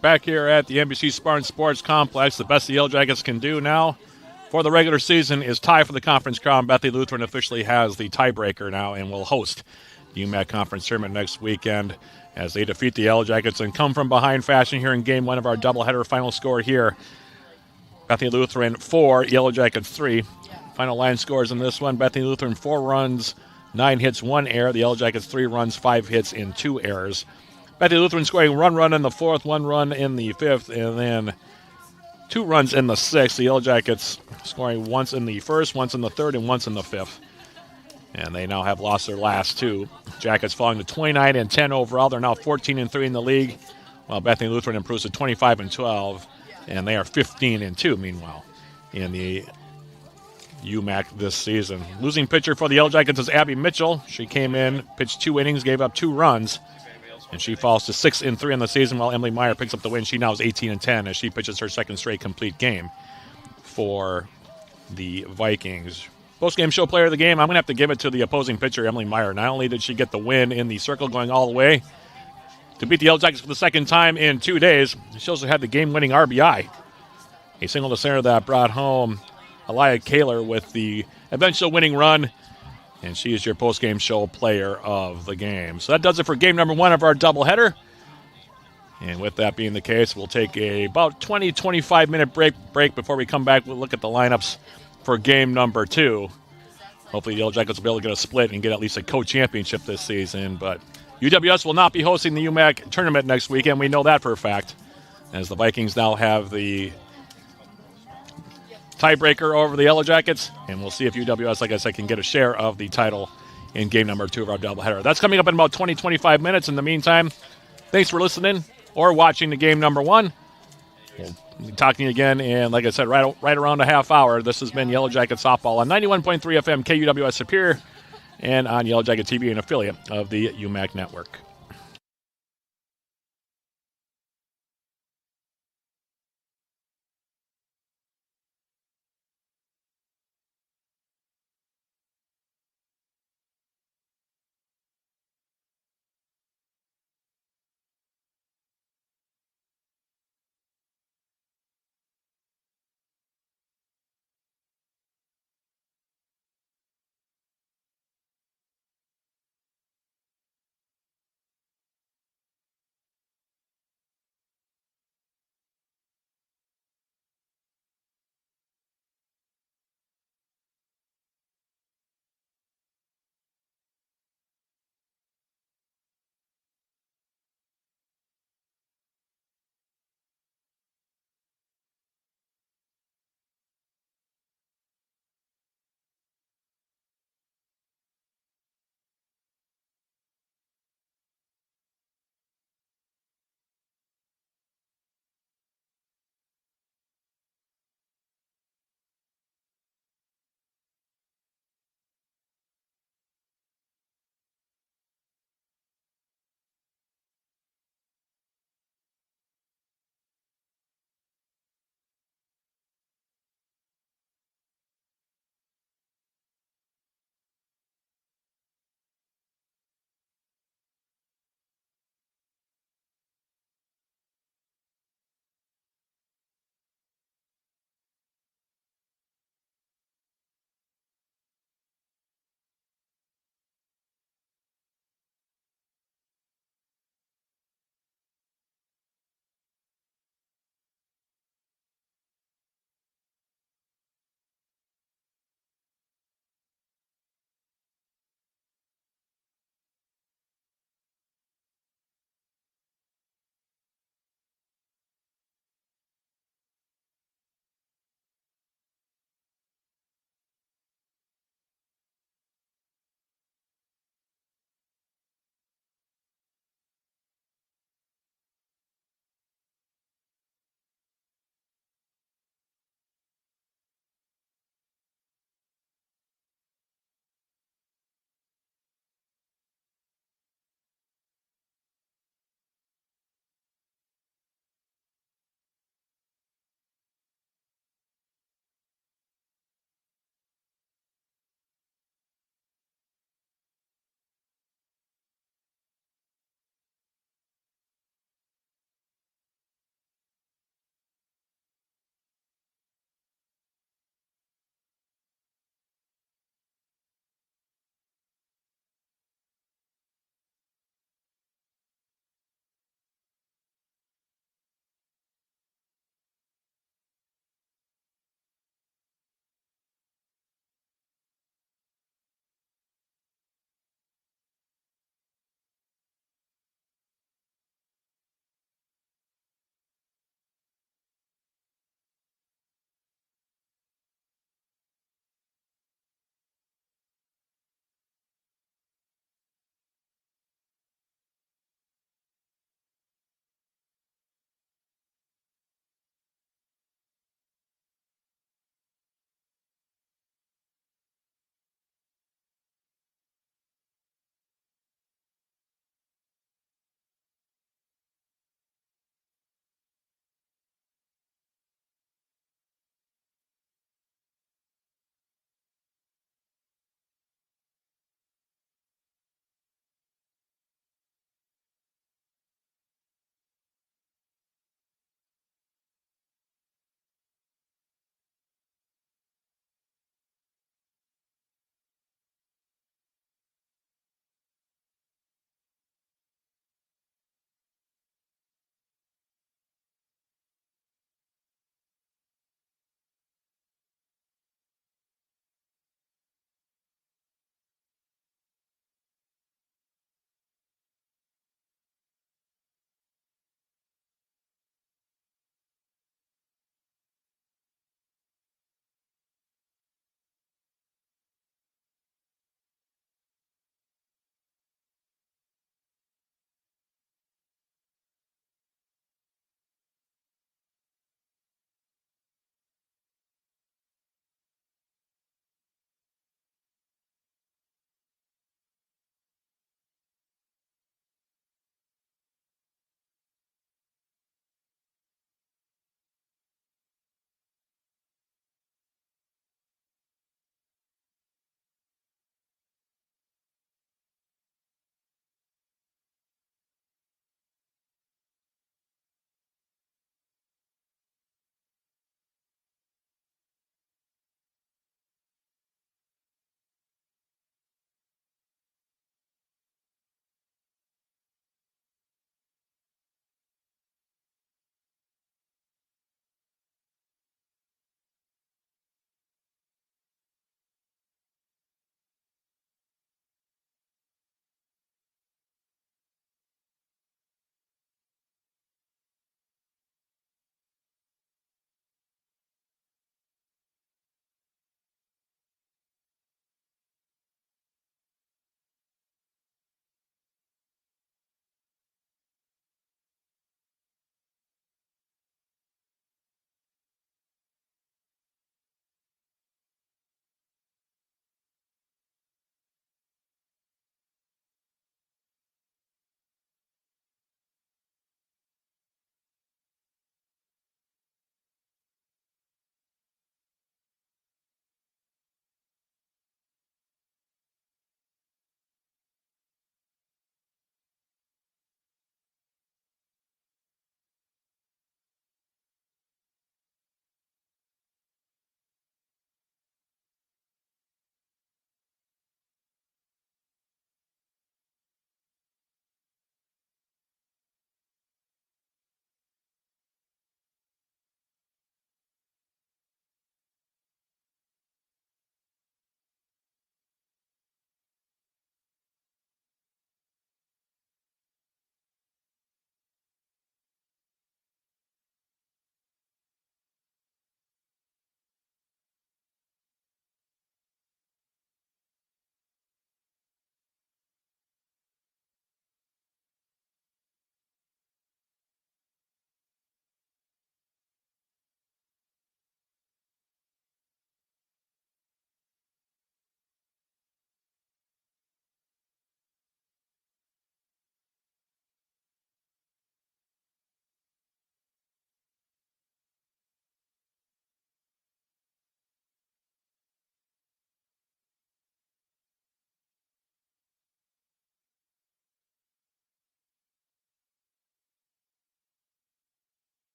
Back here at the NBC Spartan Sports Complex, the best the Yellow Jackets can do now for the regular season is tie for the conference crown. Bethany Lutheran officially has the tiebreaker now and will host the UMAC Conference Tournament next weekend as they defeat the Yellow Jackets and come from behind fashion here in Game 1 of our doubleheader. Final score here, Bethany Lutheran 4, Yellow Jackets 3. Final line scores in this one, Bethany Lutheran 4 runs, 9 hits, 1 error. The Yellow Jackets 3 runs, 5 hits, and 2 errors. Bethany Lutheran scoring 1 run in the 4th, 1 run in the 5th, and then 2 runs in the 6th. The Yellow Jackets scoring once in the 1st, once in the 3rd, and once in the 5th. And they now have lost their last 2. Jackets falling to 29-10 overall. They're now 14-3 in the league, while Bethany Lutheran improves to 25-12, and they are 15-2, meanwhile, in the UMAC this season. Losing pitcher for the Yellow Jackets is Abby Mitchell. She came in, pitched 2 innings, gave up 2 runs. And she falls to 6-3 in the season, while Emily Meyer picks up the win. She now is 18-10 as she pitches her second straight complete game for the Vikings. Post-game show player of the game, I'm going to have to give it to the opposing pitcher, Emily Meyer. Not only did she get the win in the circle going all the way to beat the Yellow Jackets for the second time in 2 days, she also had the game-winning RBI. A single to center that brought home Elia Kaler with the eventual winning run. And she is your post-game show player of the game. So that does it for game number 1 of our doubleheader. And with that being the case, we'll take a about 20-25 minute break before we come back. We'll look at the lineups for game number 2. Hopefully the Yellow Jackets will be able to get a split and get at least a co-championship this season. But UWS will not be hosting the UMAC tournament next weekend. We know that for a fact, as the Vikings now have the tiebreaker over the Yellow Jackets. And we'll see if UWS, like I said, can get a share of the title in game number 2 of our doubleheader. That's coming up in about 20-25 minutes. In the meantime, thanks for listening or watching the game number 1. We'll be talking again, and like I said, right around a half hour. This has been Yellow Jacket Softball on 91.3 FM KUWS Superior and on Yellow Jacket TV, an affiliate of the UMAC Network.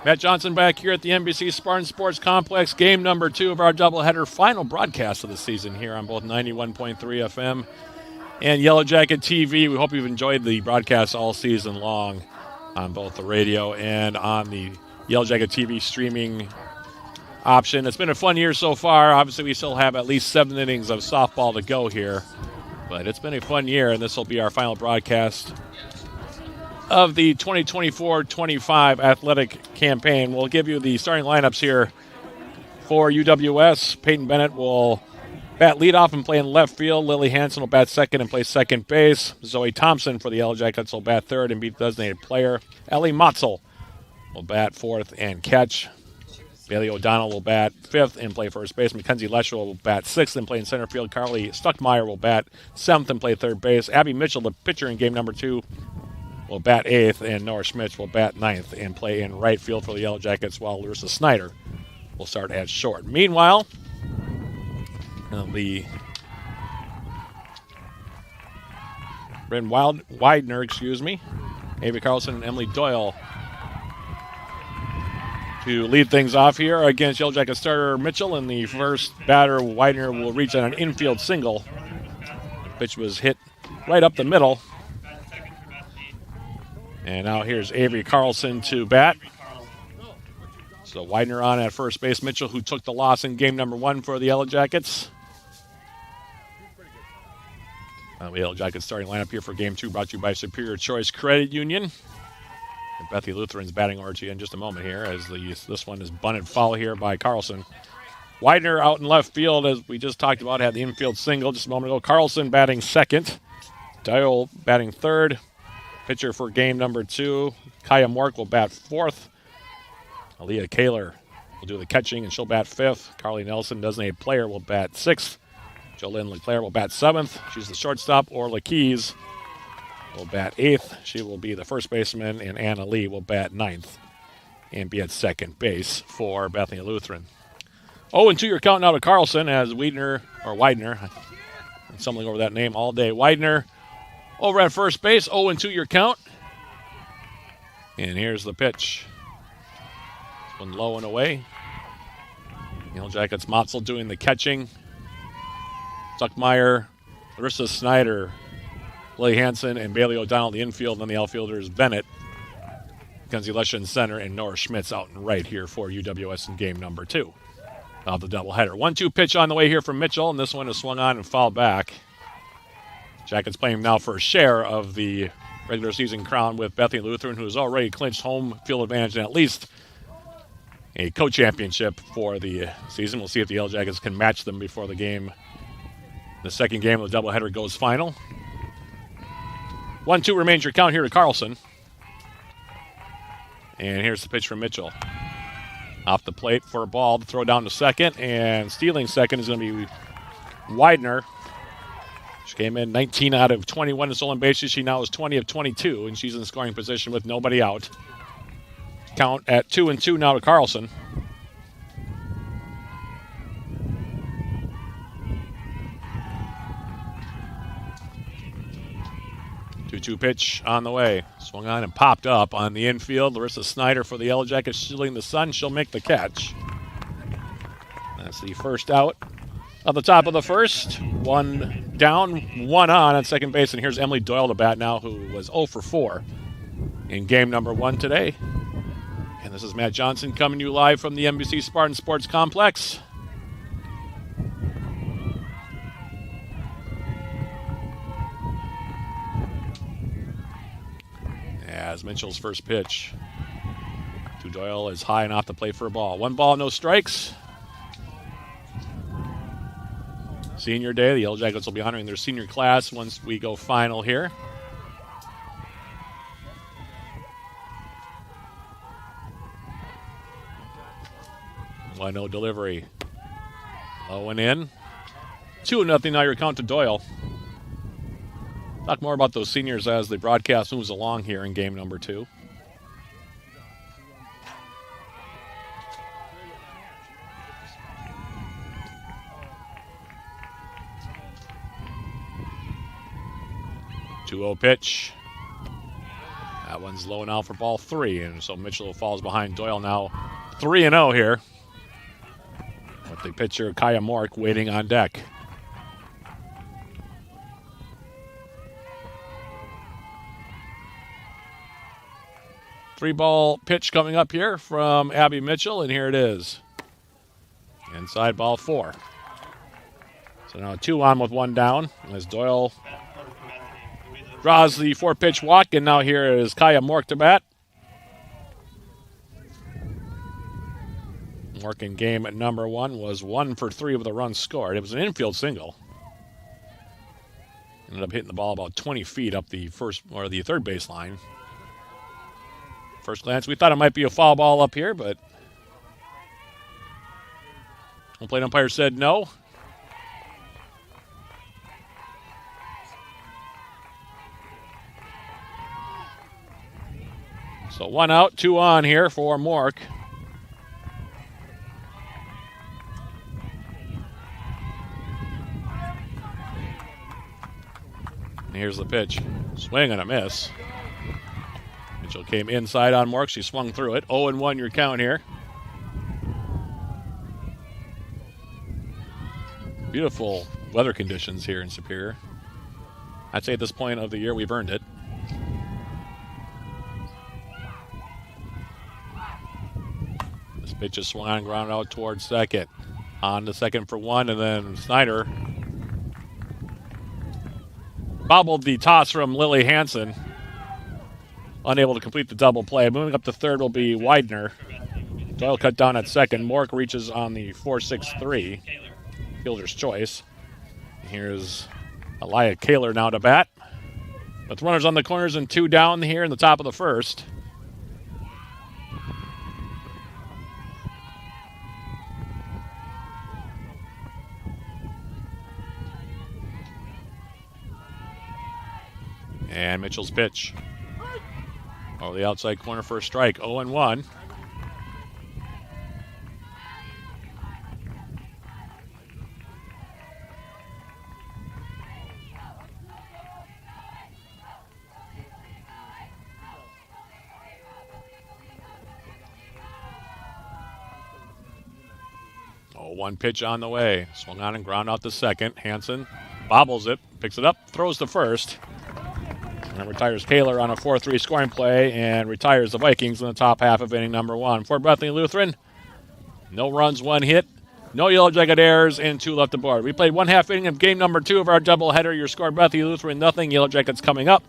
Matt Johnson back here at the NBC Spartan Sports Complex. Game number 2 of our doubleheader, final broadcast of the season here on both 91.3 FM and Yellow Jacket TV. We hope you've enjoyed the broadcast all season long on both the radio and on the Yellow Jacket TV streaming option. It's been a fun year so far. Obviously, we still have at least 7 innings of softball to go here, but it's been a fun year, and this will be our final broadcast of the 2024-25 athletic campaign. We'll give you the starting lineups here for UWS. Peyton Bennett will bat leadoff and play in left field. Lily Hansen will bat second and play second base. Zoe Thompson for the Yellow Jackets will bat third and be the designated player. Ellie Motzel will bat fourth and catch. Bailey O'Donnell will bat fifth and play first base. Mackenzie Lesher will bat sixth and play in center field. Carly Stuckmeyer will bat seventh and play third base. Abby Mitchell, the pitcher in game number 2, will bat 8th, and Nora Schmitz will bat 9th and play in right field for the Yellow Jackets, while Larissa Snyder will start at short. Meanwhile, the Bryn Widener, Avery Carlson and Emily Doyle to lead things off here against Yellow Jacket starter Mitchell. In the first batter, Widener will reach on an infield single. The pitch was hit right up the middle. And now here's Avery Carlson to bat. So Widener on at first base. Mitchell, who took the loss in game number 1 for the Yellow Jackets. The Yellow Jackets starting lineup here for game 2, brought to you by Superior Choice Credit Union. And Bethany Lutheran's batting order to you in just a moment here, as this one is bunted foul here by Carlson. Widener out in left field, as we just talked about, had the infield single just a moment ago. Carlson batting second. Dial batting third. Pitcher for game number 2, Kaya Mork will bat 4th. Aaliyah Kaler will do the catching, and she'll bat 5th. Carly Nelson, designated player, will bat 6th. Jolynn LeClaire will bat 7th. She's the shortstop. Orla Keys will bat 8th. She will be the first baseman, and Anna Lee will bat 9th and be at second base for Bethany Lutheran. 0-2 your count now to Carlson as Widener, I'm stumbling over that name all day. Widener over at first base, 0-2 your count. And here's the pitch. This one low and away. Yellow Jackets Motzel doing the catching. Stuckmeyer, Larissa Snyder, Lily Hansen, and Bailey O'Donnell the infield, and then the outfielders Bennett, Mackenzie Lesher in center, and Nora Schmitz out and right here for UWS in game number 2 of the doubleheader. 1-2 pitch on the way here from Mitchell, and this one is swung on and fouled back. Jackets playing now for a share of the regular season crown with Bethany Lutheran, who has already clinched home field advantage and at least a co-championship for the season. We'll see if the Yellow Jackets can match them before the game. The second game of the doubleheader goes final. 1-2 remains your count here to Carlson. And here's the pitch from Mitchell. Off the plate for a ball to throw down to second, and stealing second is going to be Widener. She came in 19 out of 21 in stolen bases. She now is 20 of 22, and she's in scoring position with nobody out. Count at 2-2 now to Carlson. Two pitch on the way. Swung on and popped up on the infield. Larissa Snyder for the Yellow Jackets shielding the sun. She'll make the catch. That's the first out of the top of the first. 1 down, 1 on at second base. And here's Emily Doyle to bat now, who was 0 for 4 in game number 1 today. And this is Matt Johnson coming to you live from the NBC Spartan Sports Complex. As Mitchell's first pitch to Doyle is high and off the plate for a ball. 1 ball, no strikes. Senior day, the Yellow Jackets will be honoring their senior class once we go final here. No delivery. Low and in. 2-0 now your count to Doyle. Talk more about those seniors as the broadcast moves along here in game number 2. Pitch. That one's low now for ball 3, and so Mitchell falls behind Doyle now 3-0 here. With the pitcher, Kaya Mork, waiting on deck. Three-ball pitch coming up here from Abby Mitchell, and here it is. Inside ball 4. So now 2 on with 1 down as Doyle draws the 4-pitch walk, and now here is Kaya Mork to bat. Mork in game at number 1 was 1 for 3 with a run scored. It was an infield single. Ended up hitting the ball about 20 feet up the first or the third baseline. First glance, we thought it might be a foul ball up here, but home plate umpire said no. So 1 out, 2 on here for Mork. And here's the pitch. Swing and a miss. Mitchell came inside on Mork. She swung through it. 0-1 your count here. Beautiful weather conditions here in Superior. I'd say at this point of the year we've earned it. This pitch is swung on, ground out towards second. On to second for 1, and then Snyder bobbled the toss from Lily Hansen. Unable to complete the double play. Moving up to third will be Widener. Doyle cut down at second. Mork reaches on the 4-6-3. Fielder's choice. Here's Elia Kaler now to bat. With runners on the corners and 2 down here in the top of the first. And Mitchell's pitch. Oh, the outside corner for a strike. 0-1. One pitch on the way. Swung on and ground out to second. Hansen bobbles it, picks it up, throws to first. And retires Kaler on a 4-3 scoring play and retires the Vikings in the top half of inning number 1. For Bethany Lutheran, no runs, 1 hit, no Yellow Jacket errors, and 2 left aboard. We played 1/2 inning of game number 2 of our doubleheader. Your score, Bethany Lutheran, 0. Yellow Jackets coming up.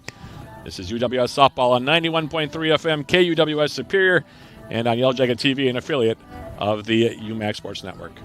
This is UWS Softball on 91.3 FM, KUWS Superior, and on Yellow Jacket TV, an affiliate of the UMAC Sports Network.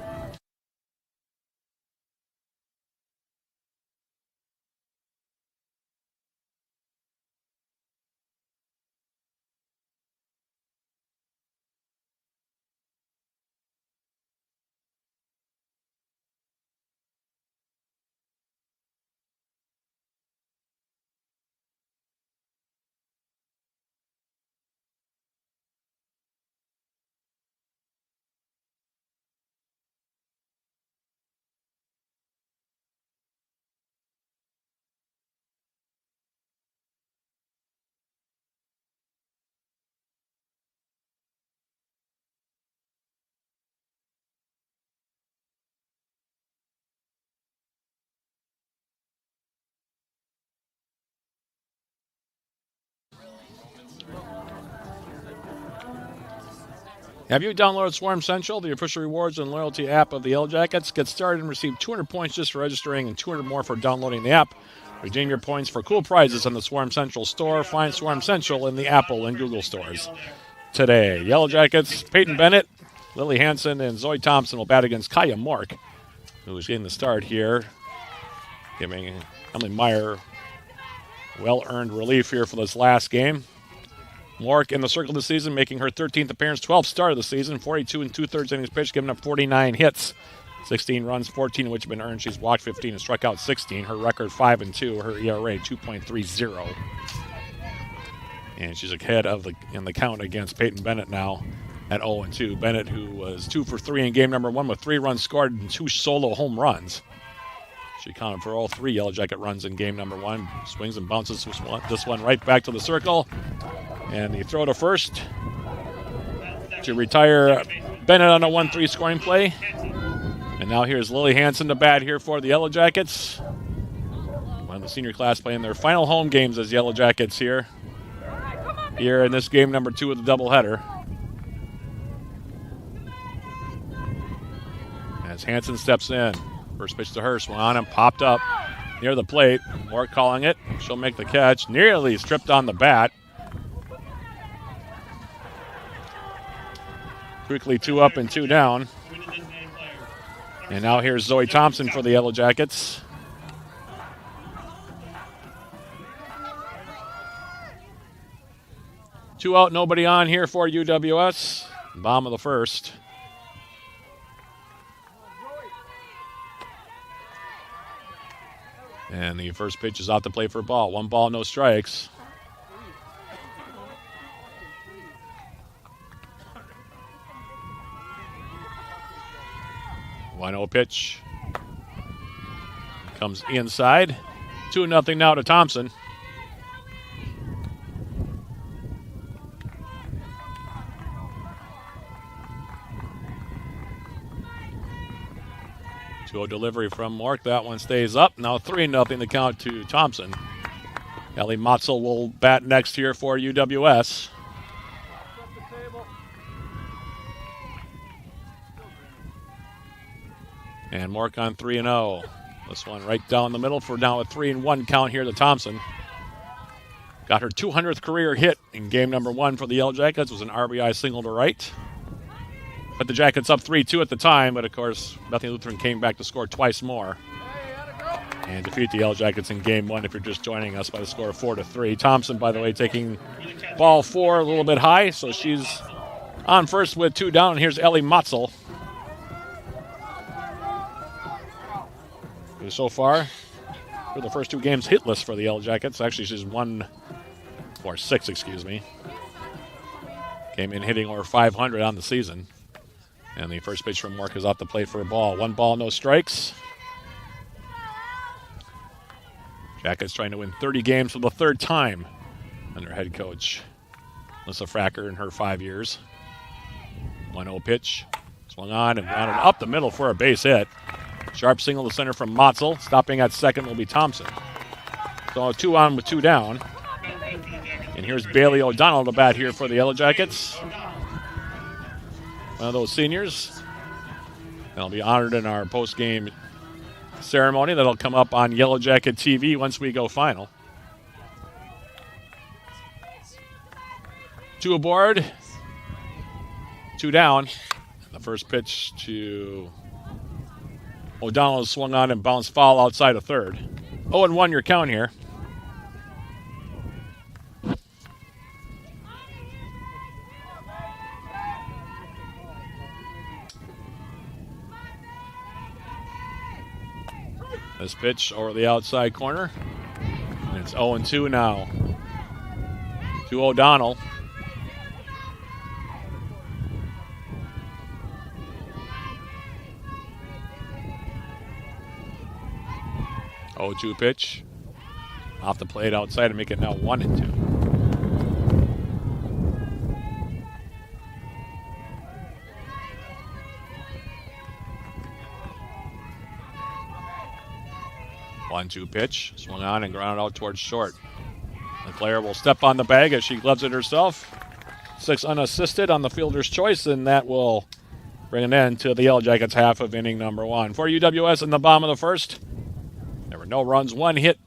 Have you downloaded Swarm Central, the official rewards and loyalty app of the Yellow Jackets? Get started and receive 200 points just for registering and 200 more for downloading the app. Redeem your points for cool prizes on the Swarm Central store. Find Swarm Central in the Apple and Google stores today. Yellow Jackets, Peyton Bennett, Lily Hansen, and Zoe Thompson will bat against Kaya Mork, who is getting the start here, giving Emily Meyer well-earned relief here for this last game. Mork in the circle this season, making her 13th appearance, 12th start of the season, 42 2/3 innings pitched, giving up 49 hits, 16 runs, 14 of which have been earned. She's walked 15 and struck out 16. Her record 5-2, her ERA 2.30. And she's ahead of in the count against Peyton Bennett now at 0-2. Bennett, who was 2 for 3 in game number 1 with 3 runs scored and 2 solo home runs. She accounted for all 3 Yellow Jacket runs in game number 1. Swings and bounces this one right back to the circle. And the throw to first to retire Bennett on a 1-3 scoring play. And now here's Lily Hansen to bat here for the Yellow Jackets. One of the senior class playing their final home games as Yellow Jackets here in this game number 2 of the doubleheader. As Hansen steps in. First pitch to her, swung on and popped up near the plate. Moore calling it. She'll make the catch. Nearly stripped on the bat. Quickly 2 up and 2 down. And now here's Zoe Thompson for the Yellow Jackets. Two out, nobody on here for UWS. Bottom of the first. And the first pitch is out to play for a ball. 1 ball, no strikes. One 0 pitch. Comes inside. 2-0 now to Thompson. Delivery from Mark. That one stays up. Now 3-0 the count to Thompson. Ellie Motzel will bat next here for UWS. And Mark on 3-0. This one right down the middle for now a 3-1 count here to Thompson. Got her 200th career hit in game number 1 for the Yellow Jackets. It was an RBI single to right. Put the Jackets up 3-2 at the time, but of course Bethany Lutheran came back to score twice more and defeat the Yellow Jackets in game 1 if you're just joining us by the score of 4-3. Thompson, by the way, taking ball 4 a little bit high, so she's on first with 2 down. And here's Ellie Motzel. So far, for the first 2 games, hitless for the Yellow Jackets. Actually, she's 6, excuse me. Came in hitting over 500 on the season. And the first pitch from Mark is off the plate for a ball. 1 ball, no strikes. Jackets trying to win 30 games for the 3rd time under head coach Melissa Fracker in her 5 years. 1-0 pitch. Swung on and grounded up the middle for a base hit. Sharp single to center from Motzel. Stopping at second will be Thompson. So 2 on with 2 down. And here's Bailey O'Donnell to bat here for the Yellow Jackets. One of those seniors. They'll be honored in our post-game ceremony that'll come up on Yellow Jacket TV once we go final. 2 aboard, 2 down. The first pitch to O'Donnell swung on and bounced foul outside of third. 0-1 your count here. This pitch over the outside corner. And it's 0-2 now to O'Donnell. Oh, 2 pitch. Off the plate outside to make it now 1-2. One-two pitch, swung on and grounded out towards short. LeClaire will step on the bag as she gloves it herself. 6 unassisted on the fielder's choice, and that will bring an end to the Yellow Jackets' half of inning number 1. For UWS in the bottom of the first, there were no runs, 1 hit,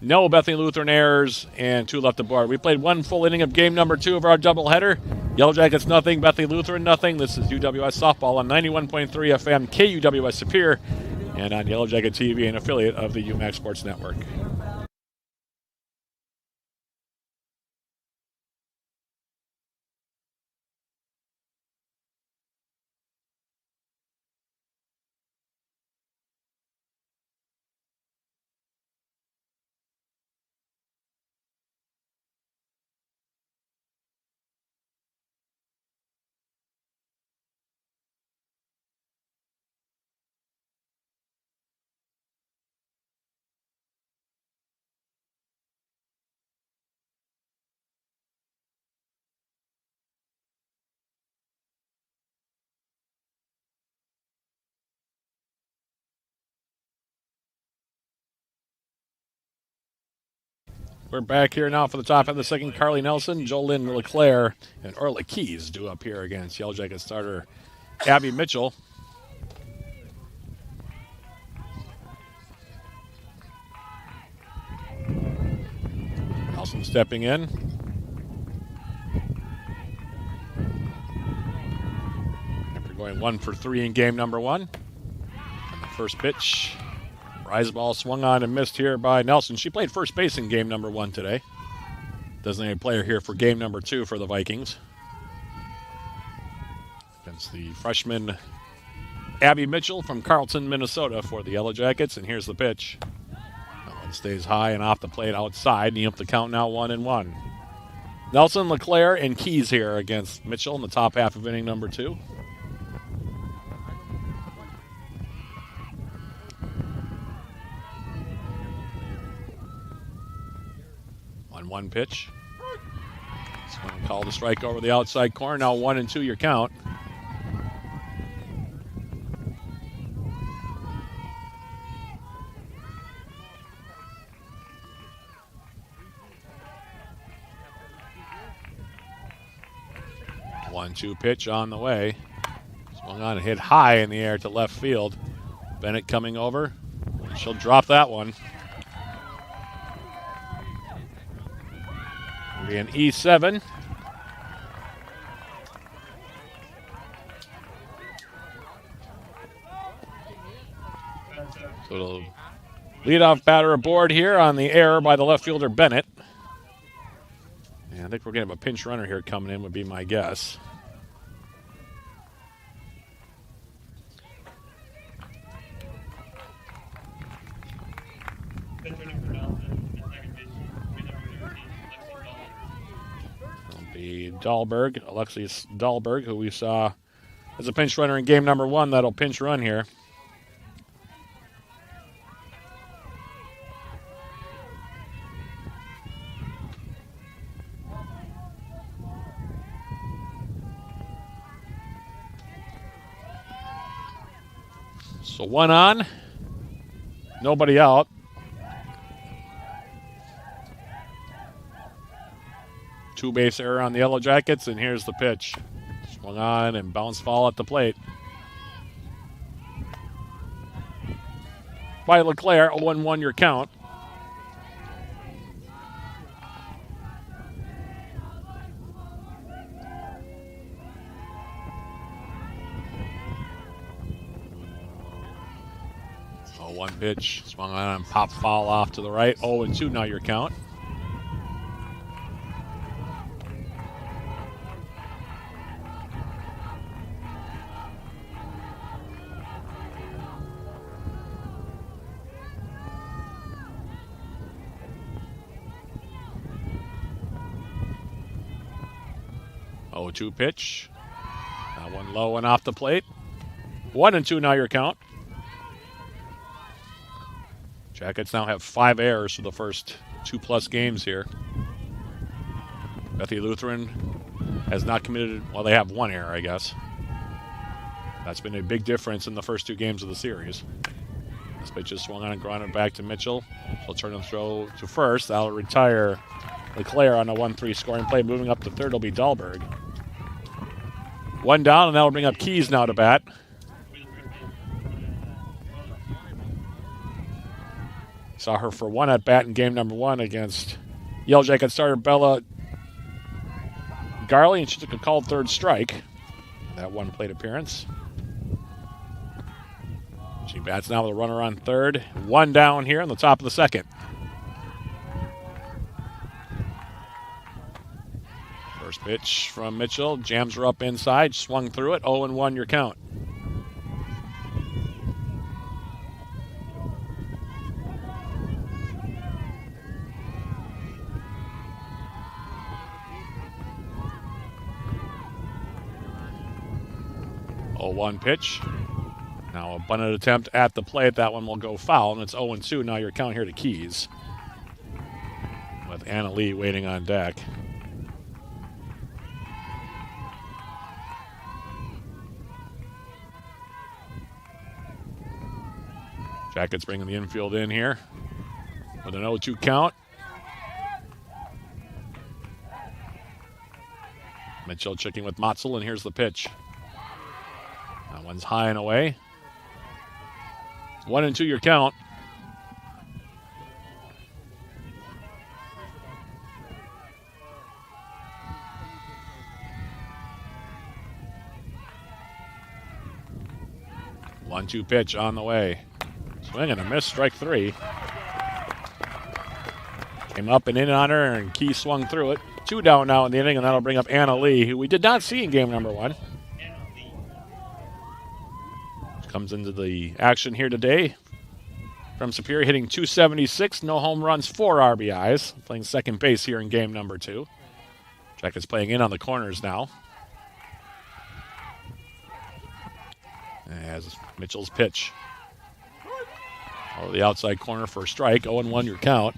no Bethany Lutheran errors, and 2 left aboard. We played 1 full inning of game number 2 of our doubleheader. Yellow Jackets nothing, Bethany Lutheran nothing. This is UWS softball on 91.3 FM KUWS Superior, and on Yellow Jacket TV, an affiliate of the UMAC Sports Network. We're back here now for the top of the second. Carly Nelson, Jolynn LeClaire, and Orla Keys due up here against Yellow Jacket starter Abby Mitchell. Nelson stepping in. After going 1 for 3 in game number 1. And the first pitch. Rise ball swung on and missed here by Nelson. She played first base in game number 1 today. Designated player here for game number 2 for the Vikings. Against the freshman Abby Mitchell from Carlton, Minnesota for the Yellow Jackets. And here's the pitch. That one stays high and off the plate outside. And you up the count now 1-1. Nelson, LeClaire, and Keys here against Mitchell in the top half of inning number 2. 1-1 pitch. It's going to call the strike over the outside corner. Now 1-2 your count. One-two pitch on the way. Swung on and hit high in the air to left field. Bennett coming over. She'll drop that one. It'll be an E7. So it'll leadoff batter aboard here on the error by the left fielder Bennett. And I think we're going to have a pinch runner here coming in would be my guess. It'll be Dahlberg, Alexius Dahlberg, who we saw as a pinch runner in game number 1. That'll pinch run here. So 1 on, nobody out. Two base error on the Yellow Jackets, and here's the pitch. Swung on and bounce foul at the plate. By LeClaire, 0-1 your count. One pitch, swung on and pop foul off to the right. 0-2 now your count. Oh, 2 pitch. That one low and off the plate. 1-2 now your count. Jackets now have 5 errors for the first 2+ games here. Bethany Lutheran has not committed, well, they have 1 error, I guess. That's been a big difference in the first 2 games of the series. This pitch is swung on and grounded back to Mitchell. She'll turn and throw to first. That'll retire LeClaire on a 1-3 scoring play. Moving up to third will be Dahlberg. 1 down, and that'll bring up Keys now to bat. Saw her for 1 at bat in game number 1 against Yellow Jacket starter Bella Garley, and she took a called third strike. That 1 plate appearance. She bats now with a runner on third. 1 down here in the top of the second. First pitch from Mitchell. Jams her up inside. Swung through it. 0-1 your count. One pitch. Now a bunted attempt at the plate. That one will go foul, and it's 0-2. Now your count here to Keys, with Anna Lee waiting on deck. Jackets bringing the infield in here with an 0-2 count. Mitchell checking with Motzel, and here's the pitch. That one's high and away. 1-2 your count. One-two pitch on the way. Swing and a miss, strike 3. Came up and in on her, and Key swung through it. 2 down now in the inning, and that'll bring up Anna Lee, who we did not see in game number 1. Comes into the action here today from Superior, hitting .276, no home runs, 4 RBIs. Playing second base here in game number 2. Jackets playing in on the corners now. As Mitchell's pitch. Over the outside corner for a strike. 0-1 your count.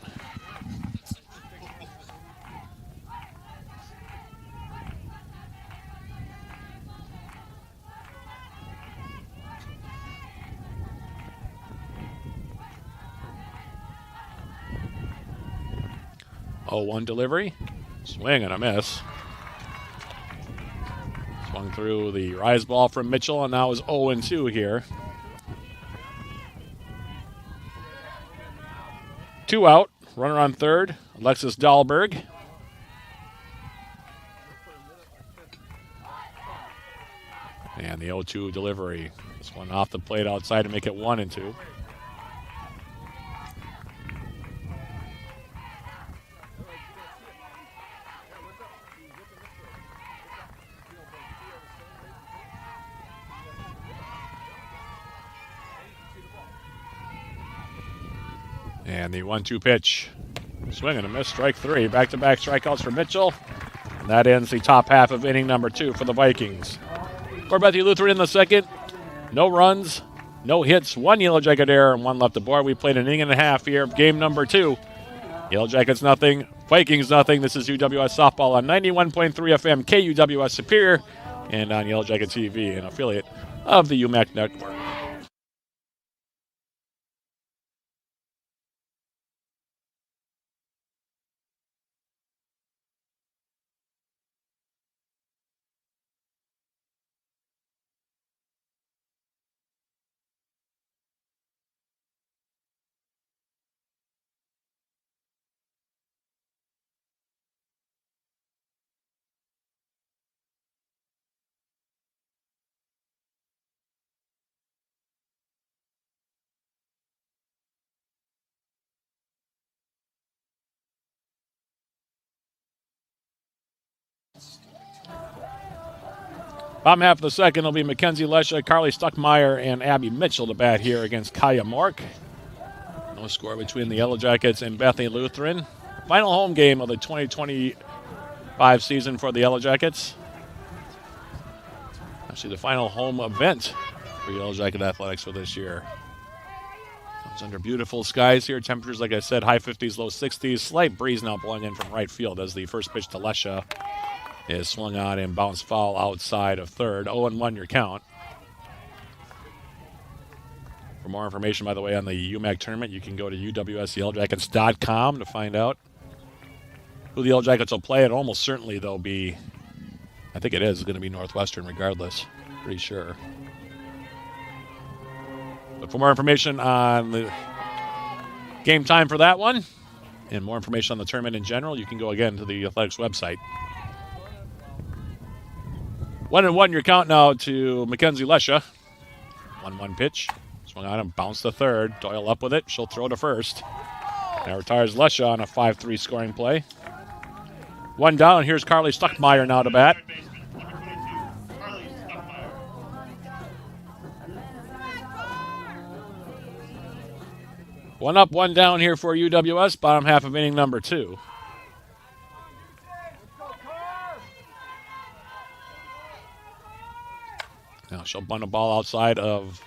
One delivery. Swing and a miss. Swung through the rise ball from Mitchell, and now is 0-2 here. 2 out. Runner on third. Alexis Dahlberg. And the 0-2 delivery. This one off the plate outside to make it 1-2. And the 1-2 pitch. Swing and a miss, strike 3. Back-to-back strikeouts for Mitchell. And that ends the top half of inning number 2 for the Vikings. For Bethany Lutheran in the second, no runs, no hits, 1 Yellow Jacket error, and 1 left aboard. We played an inning and a half here of game number 2. Yellow Jackets nothing, Vikings nothing. This is UWS Softball on 91.3 FM KUWS Superior and on Yellow Jacket TV, an affiliate of the UMAC Network. Bottom half of the second will be Mackenzie Lesha, Carly Stuckmeyer, and Abby Mitchell to bat here against Kaya Mork. No score between the Yellow Jackets and Bethany Lutheran. Final home game of the 2025 season for the Yellow Jackets. Actually, the final home event for Yellow Jacket Athletics for this year. It's under beautiful skies here. Temperatures, like I said, high 50s, low 60s. Slight breeze now blowing in from right field as the first pitch to Lesha is swung on and bounced foul outside of third. 0-1 your count. For more information, by the way, on the UMAC tournament, you can go to uwssyellowjackets.com to find out who the Yellow Jackets will play. It almost certainly they'll be, I think it is going to be Northwestern regardless. Pretty sure. But for more information on the game time for that one and more information on the tournament in general, you can go again to the Athletics website. 1-1 your count now to Mackenzie Lesha. 1-1 pitch. Swung on and bounced to third. Doyle up with it. She'll throw to first. Now retires Lesha on a 5-3 scoring play. 1 down. Here's Carly Stuckmeyer now to bat. One up, 1 down here for UWS. Bottom half of inning number 2. Now she'll bunt a ball outside of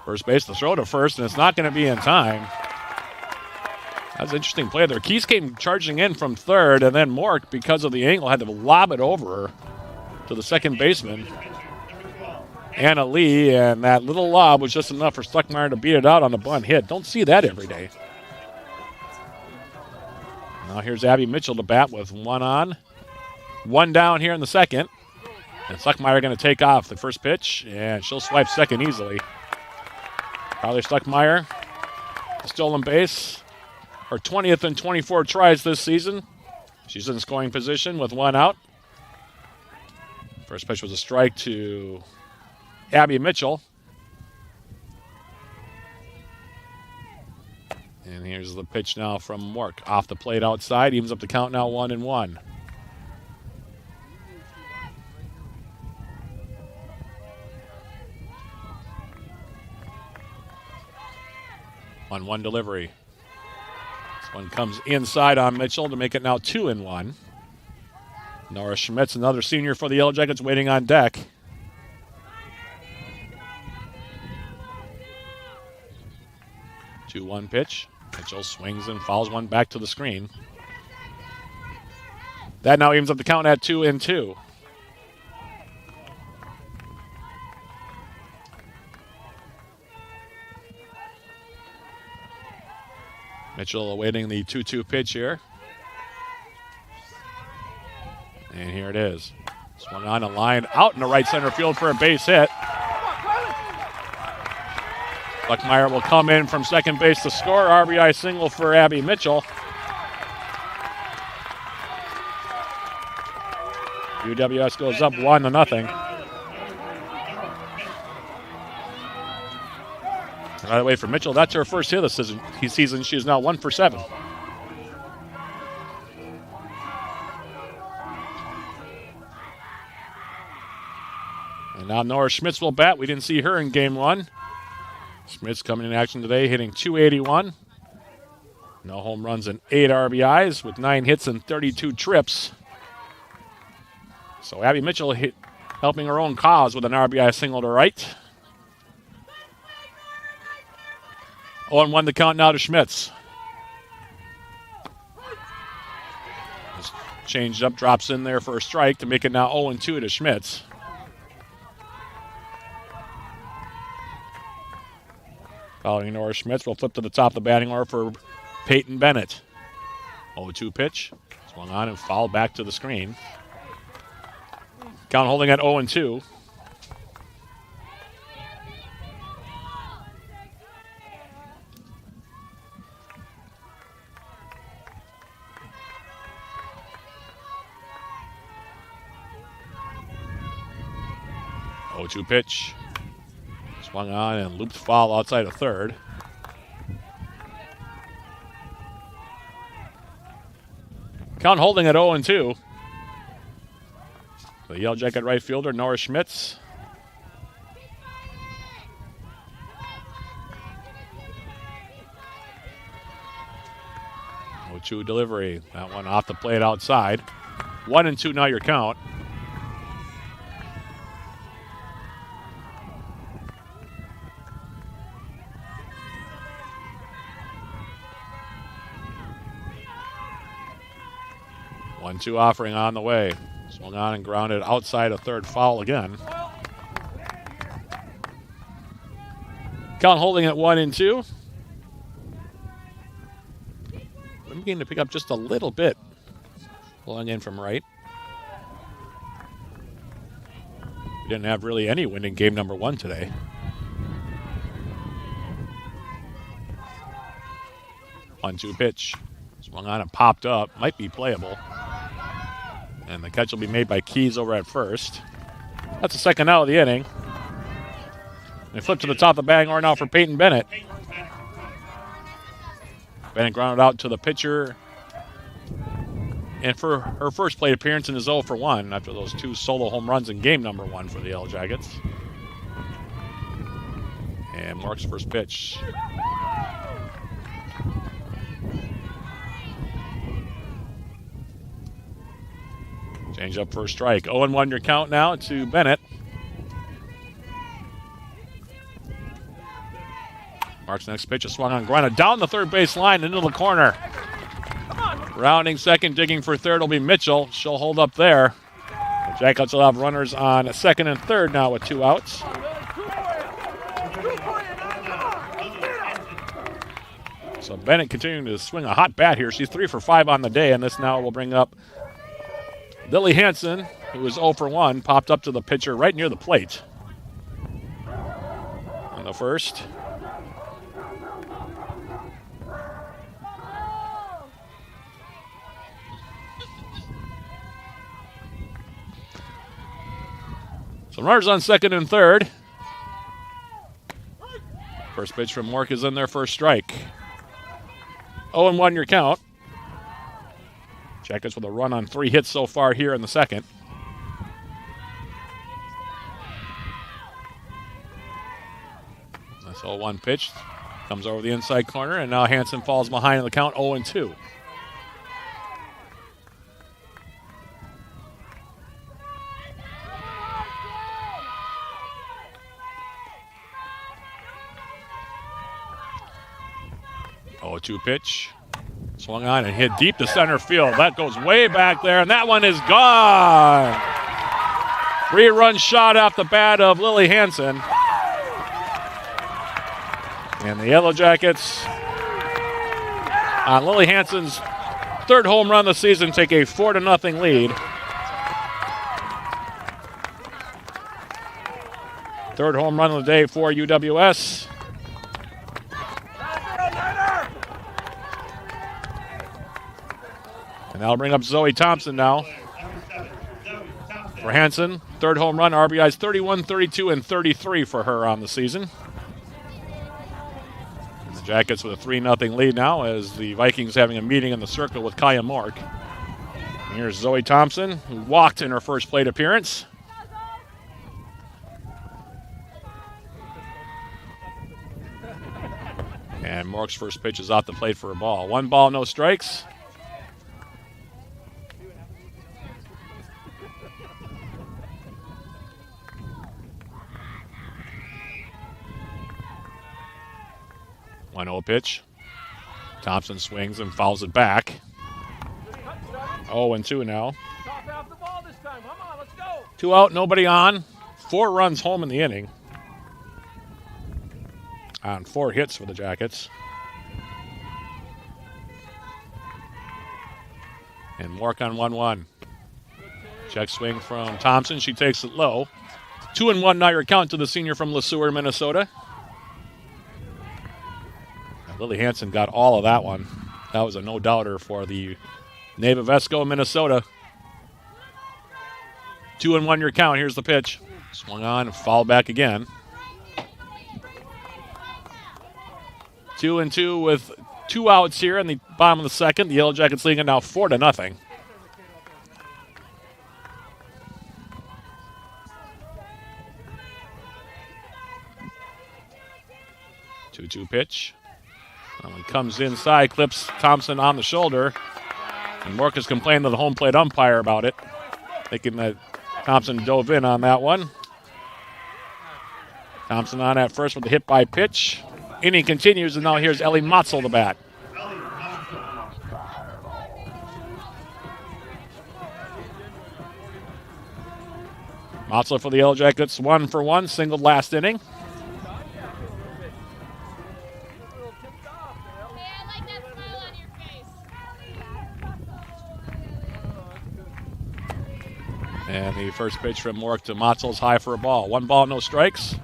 first base. The throw to first, and it's not going to be in time. That's an interesting play there. Keys came charging in from third, and then Mork, because of the angle, had to lob it over to the second baseman, Anna Lee, and that little lob was just enough for Stuckmeyer to beat it out on the bunt hit. Don't see that every day. Now here's Abby Mitchell to bat with 1 on. One down here in the second. And Stuckmeyer going to take off the first pitch, and she'll swipe second easily. Carly Stuckmeyer, stolen base. Her 20th and 24 tries this season. She's in scoring position with one out. First pitch was a strike to Abby Mitchell. And here's the pitch now from Mork. Off the plate outside, evens up the count now 1-1. 1-1 delivery. This one comes inside on Mitchell to make it now 2-1. Nora Schmitz, another senior for the Yellow Jackets, waiting on deck. Two-one pitch. Mitchell swings and fouls one back to the screen. That now evens up the count at 2-2. Mitchell awaiting the 2-2 pitch here. And here it is. Swung on a line out in the right center field for a base hit. Stuckmeyer will come in from second base to score. RBI single for Abby Mitchell. UWS goes up 1-0. By the way, for Mitchell, that's her first hit this season. She is now 1 for 7. And now Nora Schmitz will bat. We didn't see her in game one. Schmitz coming in action today, hitting .281. No home runs and 8 RBIs with 9 hits and 32 trips. So Abby Mitchell helping her own cause with an RBI single to right. 0-1 the count now to Schmitz. Just changed up, drops in there for a strike to make it now 0-2 to Schmitz. Following Nora Schmitz, we'll flip to the top of the batting order for Peyton Bennett. 0-2 pitch. Swung on and fouled back to the screen. Count holding at 0-2. .2 pitch. Swung on and looped foul outside of third. Count holding at 0-2. The Yellow Jacket right fielder, Nora Schmitz. .2 delivery. That one off the plate outside. 1-2 now your count. One-two offering on the way. Swung on and grounded outside of third, foul again. Count holding at 1-2. I'm beginning to pick up just a little bit. Pulling in from right. We didn't have really any wind in game number 1 today. 1-2 pitch. Swung on and popped up. Might be playable. And the catch will be made by Keys over at first. That's the second out of the inning. They flip to the top of the batting order now for Peyton Bennett. Bennett grounded out to the pitcher. And for her first plate appearance in his 0 for 1 after those 2 solo home runs in game number 1 for the Yellow Jackets. And Mark's first pitch. Change up for a strike. 0-1 your count now to Bennett. Mark's next pitch is swung on, grounded down the third base line into the corner. Rounding second, digging for third will be Mitchell. She'll hold up there. The Jackets will have runners on second and third now with 2 outs. So Bennett continuing to swing a hot bat here. She's 3 for 5 on the day, and this now will bring up Lily Hansen, who was 0 for 1, popped up to the pitcher right near the plate on the first. So runners on second and third. First pitch from Mork is in their first strike. 0-1 your count. Jackets with a run on 3 hits so far here in the second. This 0-1 pitch comes over the inside corner, and now Hansen falls behind in the count 0-2. Two pitch. Swung on and hit deep to center field. That goes way back there, and that one is gone. 3-run shot off the bat of Lily Hansen. And the Yellow Jackets, on Lily Hansen's third home run of the season, take a 4-0 lead. Third home run of the day for UWS. And that'll bring up Zoe Thompson now. For Hansen, third home run, RBIs 31, 32, and 33 for her on the season. And the Jackets with a 3-0 lead now as the Vikings having a meeting in the circle with Kaya Mork. And here's Zoe Thompson, who walked in her first plate appearance. And Mork's first pitch is off the plate for a ball. 1 ball, no strikes. One 0 pitch. Thompson swings and fouls it back. 0-2 now. 2 out, nobody on. 4 runs home in the inning. On 4 hits for the Jackets. And Mork on 1-1. Check swing from Thompson. She takes it low. 2-1 now your count to the senior from LeSueur, Minnesota. Lily Hansen got all of that one. That was a no-doubter for the Nave of Esco, Minnesota. 2-1 your count. Here's the pitch. Swung on and fouled back again. 2-2 with 2 outs here in the bottom of the second. The Yellow Jackets leading it now 4-0. Two pitch. Well, he comes inside, clips Thompson on the shoulder. And Mork has complained to the home plate umpire about it, thinking that Thompson dove in on that one. Thompson on at first with the hit by pitch. Inning continues, and now here's Ellie Motzel the bat. Motzel for the Yellow Jackets, 1 for 1, singled last inning. And the first pitch from Mork to Motzel's high for a ball. 1 ball, no strikes.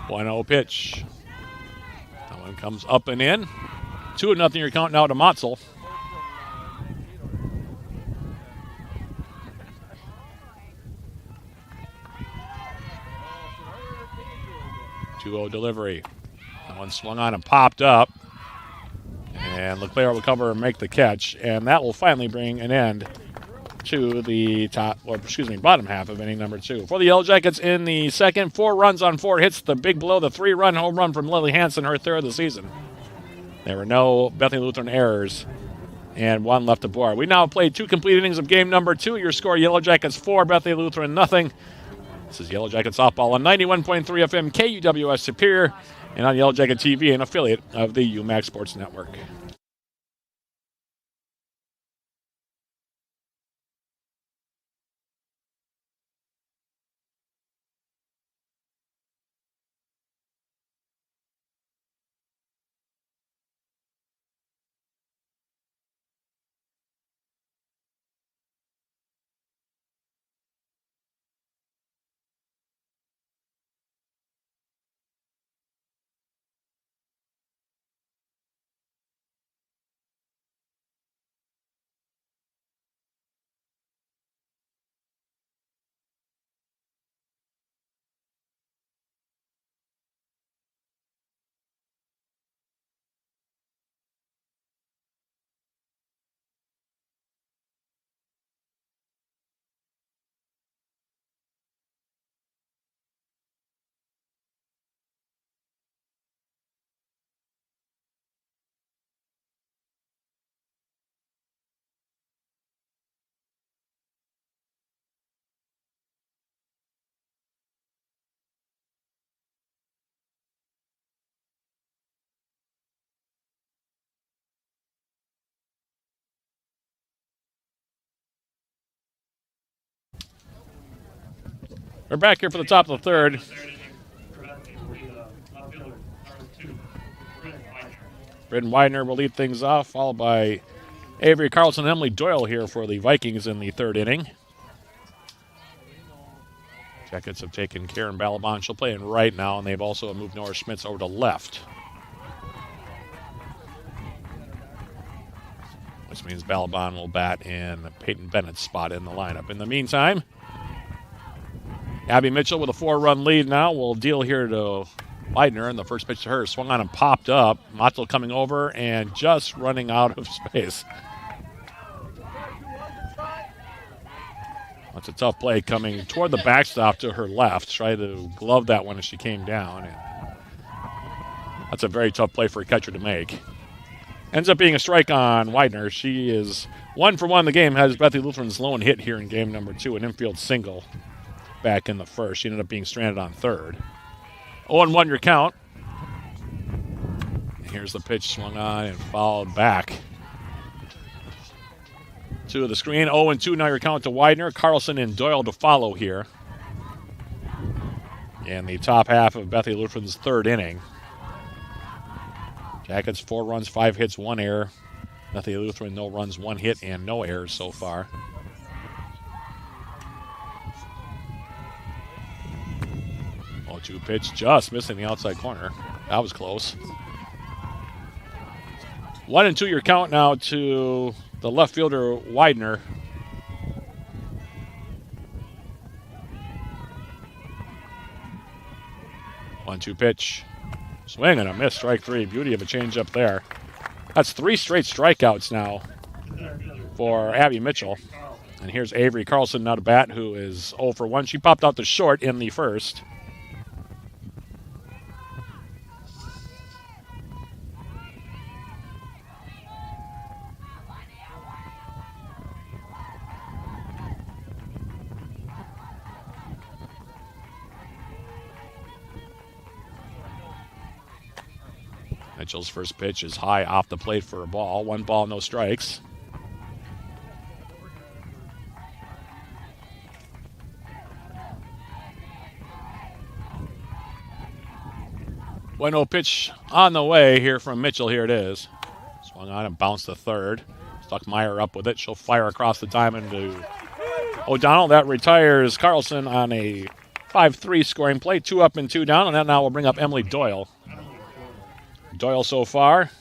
One 0 pitch. That one comes up and in. 2-0 your count now to Motzel. Delivery. That one swung on and popped up. And Leclerc will cover and make the catch. And that will finally bring an end to the bottom half of inning number 2. For the Yellow Jackets in the second, 4 runs on 4 hits. The big blow, the 3-run home run from Lily Hansen, her third of the season. There were no Bethany Lutheran errors and 1 left aboard. We now played 2 complete innings of game number 2. Your score, Yellow Jackets 4, Bethany Lutheran nothing. This is Yellow Jacket Softball on 91.3 FM KUWS Superior and on Yellow Jacket TV, an affiliate of the UMAC Sports Network. We're back here for the top of the third. Britton Widener will lead things off, followed by Avery Carlson and Emily Doyle here for the Vikings in the third inning. Jackets have taken Karen Balaban. She'll play in right now, and they've also moved Nora Schmitz over to left. Which means Balaban will bat in Peyton Bennett's spot in the lineup. In the meantime, Abby Mitchell with a 4-run lead now will deal here to Widener, and the first pitch to her swung on and popped up. Motzel coming over and just running out of space. That's a tough play coming toward the backstop to her left. Tried to glove that one as she came down. And that's a very tough play for a catcher to make. Ends up being a strike on Widener. She is 1 for 1 in the game. Has Bethany Lutheran's lone hit here in game number 2, an infield single back in the first. She ended up being stranded on third. 0-1 your count. And here's the pitch swung on and fouled back to the screen. 0-2 now your count to Widener. Carlson and Doyle to follow here. And the top half of Bethany Lutheran's third inning. Jackets 4 runs, 5 hits, 1 error. Bethany Lutheran, no runs, 1 hit, and no errors so far. Oh, 2 pitch just missing the outside corner. That was close. 1-2 your count now to the left fielder, Widener. One-two pitch. Swing and a miss, strike 3. Beauty of a changeup there. That's 3 straight strikeouts now for Abby Mitchell. And here's Avery Carlson now to bat, who is 0 for 1. She popped out to short in the first. Mitchell's first pitch is high off the plate for a ball. 1 ball, no strikes. Bueno pitch on the way here from Mitchell. Here it is. Swung on and bounced to third. Stuckmeyer up with it. She'll fire across the diamond to O'Donnell. That retires Carlson on a 5-3 scoring play. 2 up and 2 down. And that now will bring up Emily Doyle. Doyle so far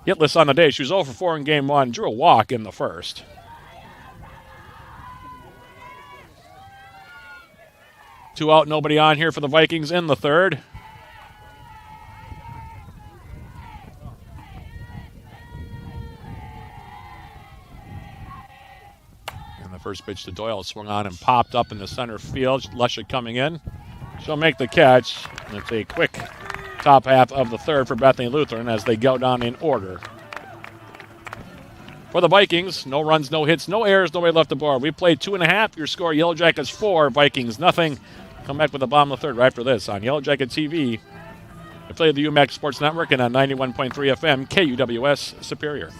hitless on the day. She was 0 for 4 in game 1. Drew a walk in the first. Two out, nobody on here for the Vikings in the third. And the first pitch to Doyle swung on and popped up in the center field. Lesha coming in. She'll make the catch. And it's a quick top half of the third for Bethany Lutheran as they go down in order. For the Vikings, no runs, no hits, no errors, nobody left the board. We played 2.5. Your score, Yellow Jackets 4, Vikings nothing. Come back with the bottom of the third right after this on Yellow Jacket TV. Affiliate of the UMAC Sports Network and on 91.3 FM, KUWS Superior.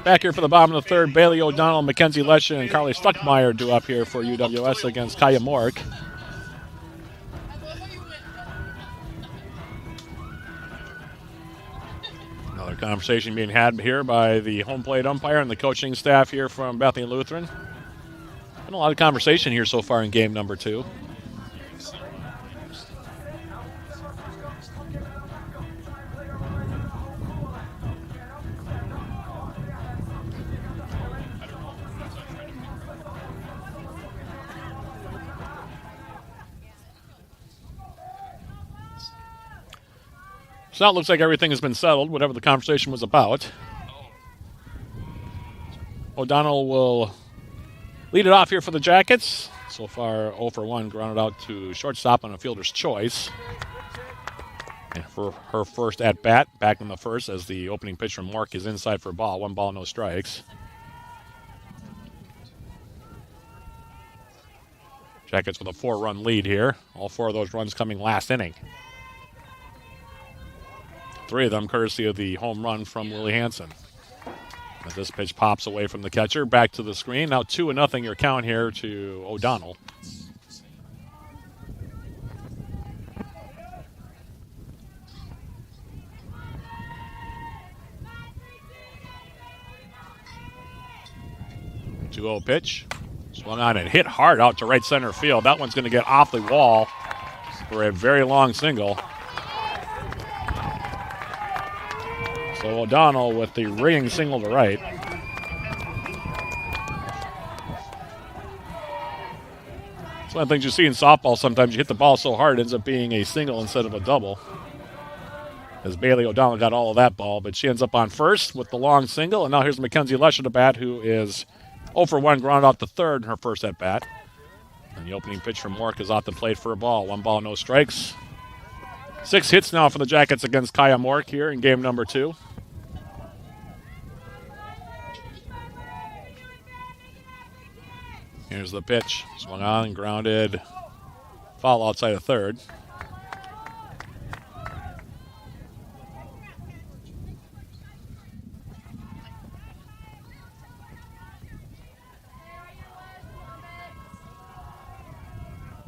Back here for the bottom of the third, Bailey O'Donnell, Mackenzie Lesha, and Carly Stuckmeyer do up here for UWS against Kaya Mork. Another conversation being had here by the home plate umpire and the coaching staff here from Bethany Lutheran. Been a lot of conversation here so far in game number 2. So now it looks like everything has been settled, whatever the conversation was about. O'Donnell will lead it off here for the Jackets. So far, 0 for 1, grounded out to shortstop on a fielder's choice. And for her first at-bat, back in the first, as the opening pitch from Mark is inside for a ball. 1 ball, no strikes. Jackets with a 4-run lead here. All 4 of those runs coming last inning. 3 of them courtesy of the home run from Willie Hansen. As this pitch pops away from the catcher, back to the screen. Now 2-0 your count here to O'Donnell. Two-0 pitch. Swung on and hit hard out to right center field. That one's going to get off the wall for a very long single. So O'Donnell with the ringing single to right. It's one of the things you see in softball sometimes. You hit the ball so hard it ends up being a single instead of a double. As Bailey O'Donnell got all of that ball, but she ends up on first with the long single. And now here's Mackenzie Lesher to bat, who is 0 for 1, grounded out to third in her first at bat. And the opening pitch from Mork is off the plate for a ball. 1 ball, no strikes. 6 hits now for the Jackets against Kaya Mork here in game number 2. Here's the pitch. Swung on and grounded. Foul outside of third.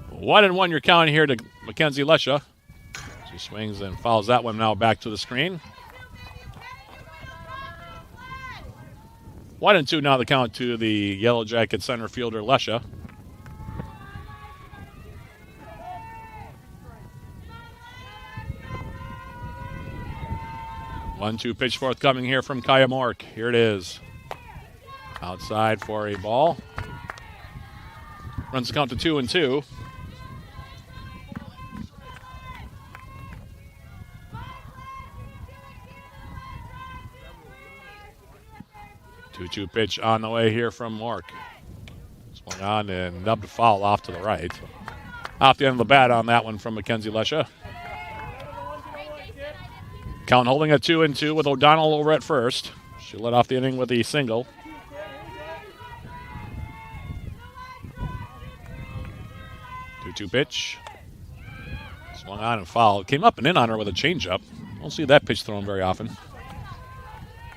One and one your count here to Mackenzie Lesha. She swings and fouls that one now back to the screen. 1-2 now the count to the Yellow Jacket center fielder Lesha. One-two pitch forthcoming here from Kaya Mork. Here it is. Outside for a ball. Runs the count to 2-2. 2-2 pitch on the way here from Mork. Swung on and nubbed foul off to the right. Off the end of the bat on that one from Mackenzie Lesha. Count holding at 2-2 with O'Donnell over at first. She led off the inning with a single. Two pitch. Swung on and fouled. Came up and in on her with a changeup. Don't see that pitch thrown very often.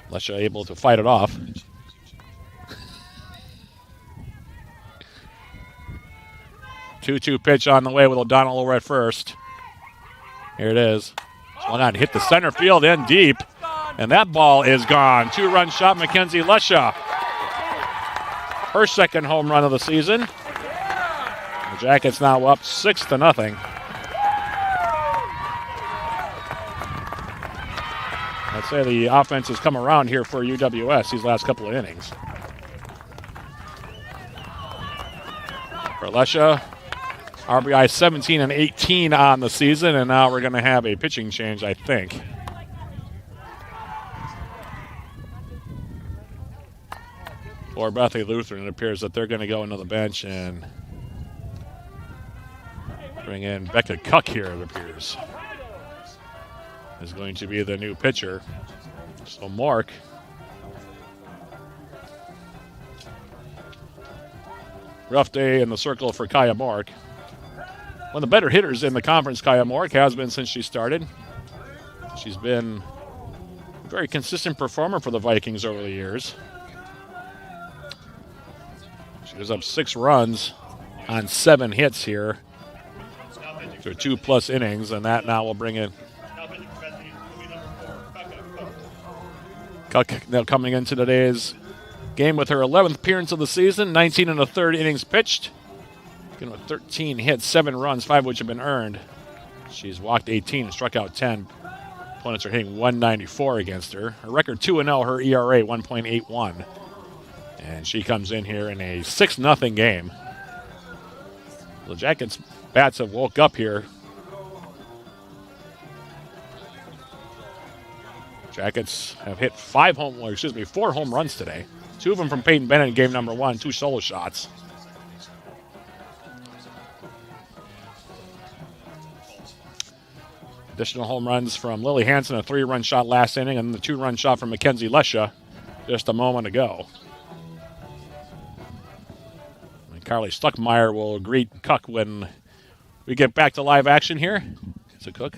Lesha able to fight it off. 2-2 pitch on the way with O'Donnell over at first. Here it is. Swung on, hit the center field in deep. And that ball is gone. 2-run shot, Mackenzie Lesha. Her second home run of the season. The Jackets now up 6-0. I'd say the offense has come around here for UWS these last couple of innings. For Lesha, RBI 17 and 18 on the season, and now we're going to have a pitching change, I think. For Bethany Lutheran, it appears that they're going to go into the bench and bring in Becca Cuck here, it appears. Is going to be the new pitcher. So Mark. Rough day in the circle for Kaya Mark. One of the better hitters in the conference, Kaya Mark, has been since she started. She's been a very consistent performer for the Vikings over the years. She was up 6 runs on 7 hits here. So 2+ innings, and that now will bring in Cuck now coming into today's game with her 11th appearance of the season, 19 1/3 innings pitched. Getting with 13 hits, 7 runs, 5 of which have been earned. She's walked 18 and struck out 10. Opponents are hitting 194 against her. Her record 2-0, her ERA 1.81. And she comes in here in a 6-0 game. The Jackets bats have woke up here. Jackets have hit 4 home runs today. 2 of them from Peyton Bennett in game number 1, 2 solo shots. Additional home runs from Lily Hansen, a 3-run shot last inning, and the 2-run shot from Mackenzie Lesha just a moment ago. And Carly Stuckmeyer will greet Cook when we get back to live action here. Is it Cook?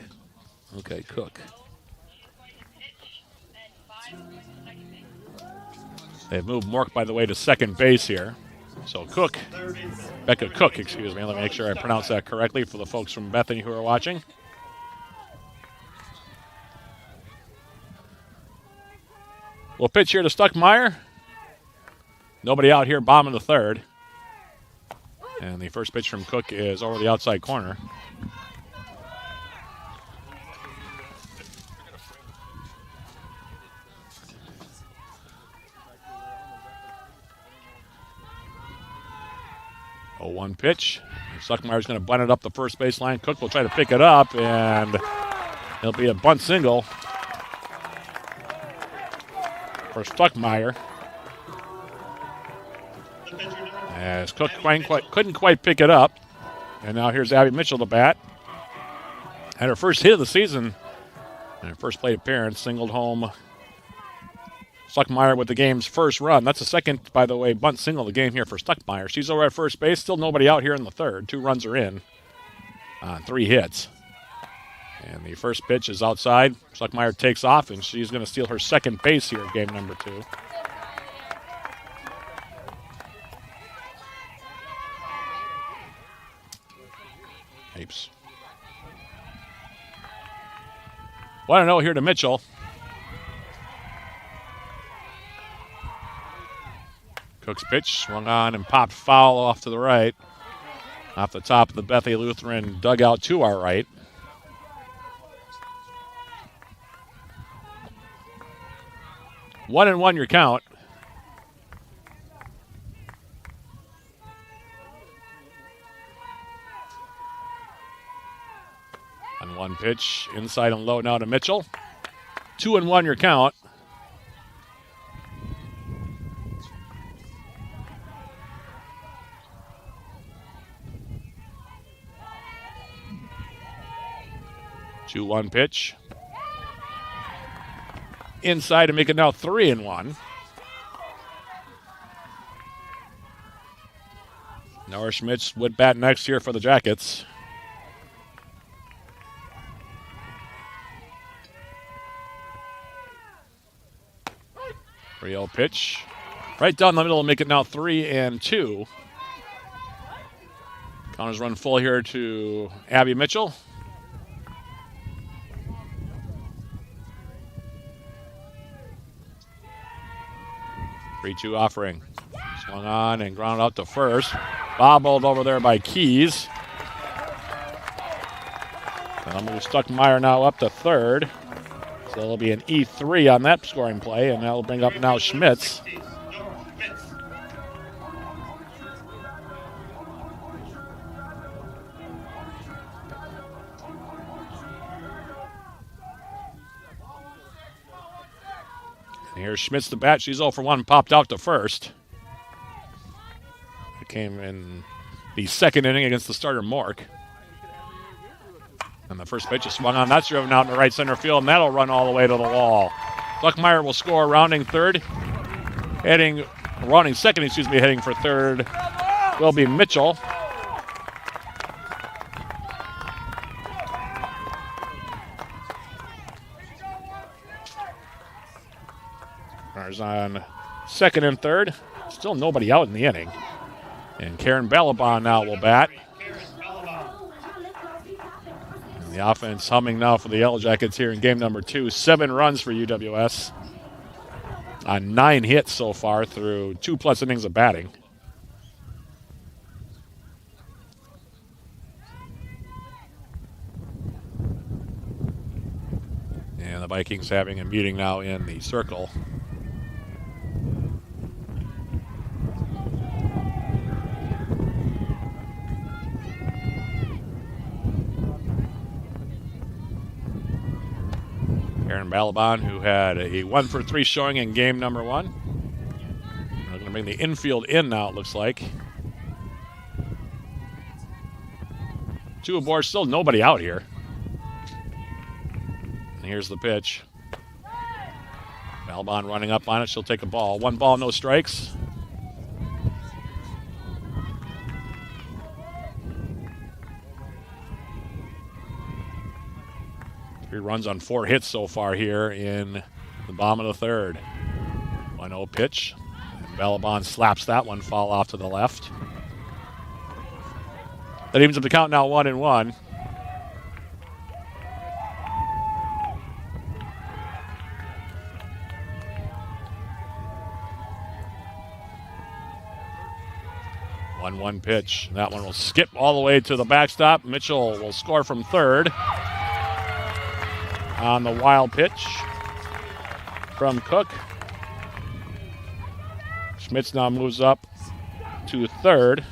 Okay, Cook. They've moved Mork, by the way, to second base here. So Becca Cook, excuse me. Let me make sure I pronounce that correctly for the folks from Bethany who are watching. We'll pitch here to Stuckmeyer. Nobody out here, bottom of the third. And the first pitch from Cook is over the outside corner. Oh, 1 pitch. Stuckmeyer's going to bunt it up the first baseline. Cook will try to pick it up, and it'll be a bunt single for Stuckmeyer. As Cook couldn't quite pick it up. And now here's Abby Mitchell to bat. Had her first hit of the season in her first plate appearance. Singled home Stuckmeyer with the game's first run. That's the second, by the way, bunt single of the game here for Stuckmeyer. She's over at first base. Still nobody out here in the third. 2 runs are in on 3 hits. And the first pitch is outside. Stuckmeyer takes off, and she's going to steal her second base here in game number 2. Apes. 1-0 here to Mitchell. Cook's pitch swung on and popped foul off to the right. Off the top of the Bethany Lutheran dugout to our right. One and one your count. On 1 pitch, inside and low now to Mitchell. 2-1 your count. Two 1 pitch. Inside to make it now 3-1. Nora Schmitz would bat next here for the Jackets. 3-0 pitch. Right down the middle and make it now 3-2. Counters run full here to Abby Mitchell. Three-2 offering. Swung on and grounded out to first. Bobbled over there by Keys. And I'm going to Stuckmeyer now up to third. So it'll be an E3 on that scoring play, and that'll bring up now Schmitz. And here's Schmitz to bat. She's 0 for 1, popped out to first. It came in the second inning against the starter Mork. And the first pitch is swung on. That's driven out in the right center field, and that'll run all the way to the wall. Stuckmeyer will score, rounding second, heading for third will be Mitchell. Runners on second and third. Still nobody out in the inning. And Karen Ballabon now will bat. The offense humming now for the Yellow Jackets here in game number 2. 7 runs for UWS on 9 hits so far through 2+ innings of batting. And the Vikings having a meeting now in the circle. Karen Balaban, who had a 1-for-3 showing in game number 1. We're going to bring the infield in now, it looks like. 2 aboard, still nobody out here. And here's the pitch. Balaban running up on it. She'll take a ball. 1 ball, no strikes. Three runs on 4 hits so far here in the bottom of the 3rd. 1-0 pitch. And Balaban slaps that one, foul off to the left. That evens up the count now 1-1. One pitch. That one will skip all the way to the backstop. Mitchell will score from 3rd on the wild pitch from Cook. Schmitz now moves up to 3rd.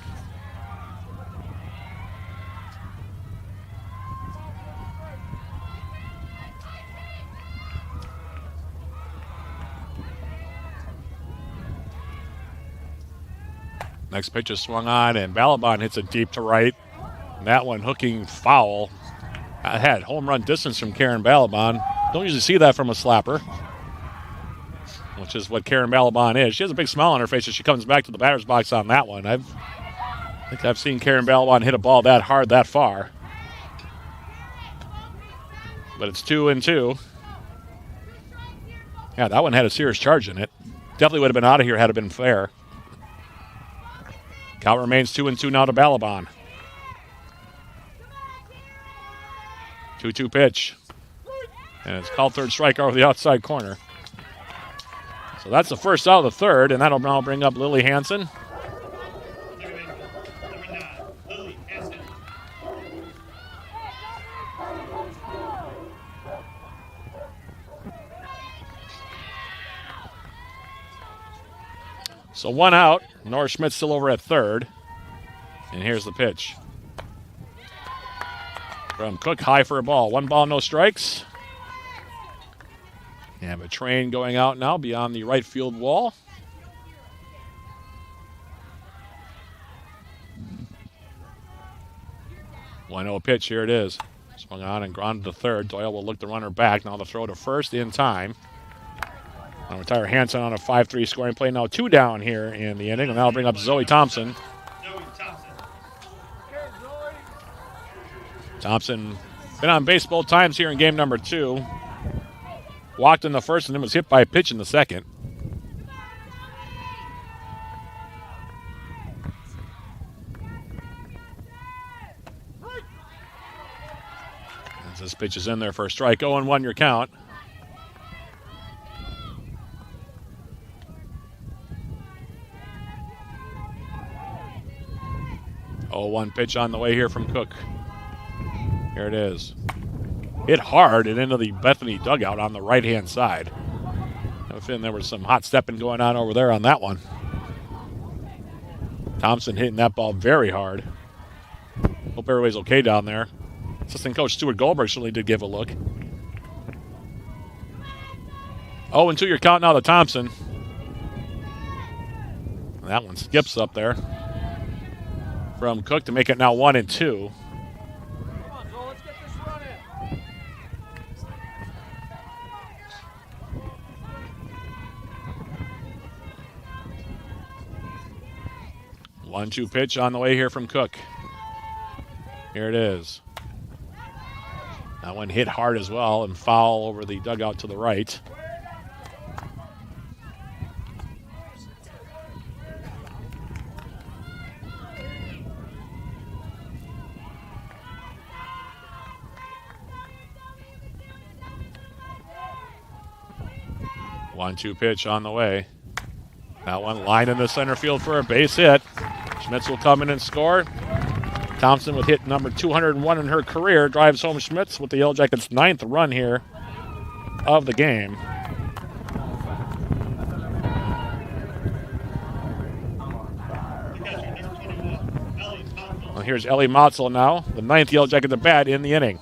Next pitch is swung on, and Balaban hits it deep to right. And that one hooking foul. I had home run distance from Karen Balaban. Don't usually see that from a slapper, which is what Karen Balaban is. She has a big smile on her face as she comes back to the batter's box on that one. I think I've seen Karen Balaban hit a ball that hard that far. But it's 2-2. Yeah, that one had a serious charge in it. Definitely would have been out of here had it been fair. Count remains 2-2 now to Balaban. 2-2 pitch. And it's called 3rd strike over the outside corner. So that's the first out of the 3rd, and that'll now bring up Lily Hansen. So 1 out. Nora Schmidt still over at 3rd. And here's the pitch. From Cook, high for a ball. 1 ball, no strikes. You have a train going out now beyond the right field wall. One 1-0 pitch, here it is. Swung on and grounded to 3rd. Doyle will look the runner back. Now the throw to 1st in time. I'll retire Hansen on a 5-3 scoring play. Now 2 down here in the inning. And that'll bring up Zoe Thompson. Thompson been on base both times here in game number 2. Walked in the 1st and then was hit by a pitch in the 2nd. As this pitch is in there for a strike. 0-1 your count. One pitch on the way here from Cook. Here it is. Hit hard and into the Bethany dugout on the right-hand side. I have a feeling there was some hot stepping going on over there on that one. Thompson hitting that ball very hard. Hope everybody's okay down there. Assistant coach Stuart Goldberg certainly did give a look. 0-2 your count now to Thompson. That one skips up there from Cook to make it now 1-2. Come on, Joel, let's get this running. 1-2 pitch on the way here from Cook. Here it is. That one hit hard as well and foul over the dugout to the right. One-two pitch on the way. That one lined in the center field for a base hit. Schmitz will come in and score. Thompson with hit number 201 in her career drives home Schmitz with the Yellow Jackets' 9th run here of the game. Well, here's Ellie Motzel now, the 9th Yellow Jacket to bat in the inning.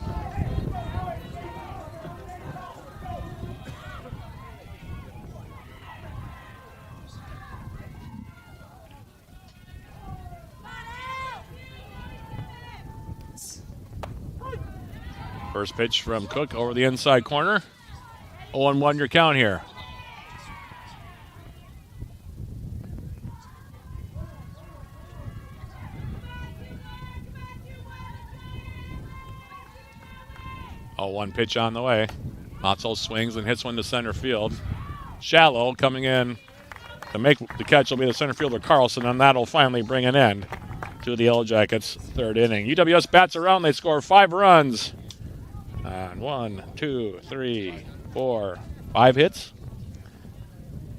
First pitch from Cook over the inside corner. 0-1 your count here. Oh, one pitch on the way. Matzo swings and hits one to center field. Shallow coming in to make the catch will be the center fielder Carlson, and that'll finally bring an end to the Yellow Jackets' third inning. UWS bats around. They score 5 runs. And 1, 2, 3, 4, 5 hits.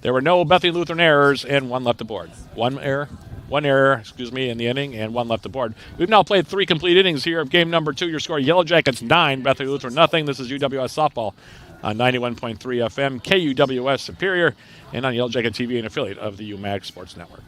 There were no Bethany Lutheran errors and 1 left aboard. One error in the inning, and 1 left aboard. We've now played 3 complete innings here of game number 2. Your score, Yellow Jackets 9, Bethany Lutheran nothing. This is UWS Softball on 91.3 FM, KUWS Superior, and on Yellow Jacket TV, an affiliate of the UMAG Sports Network.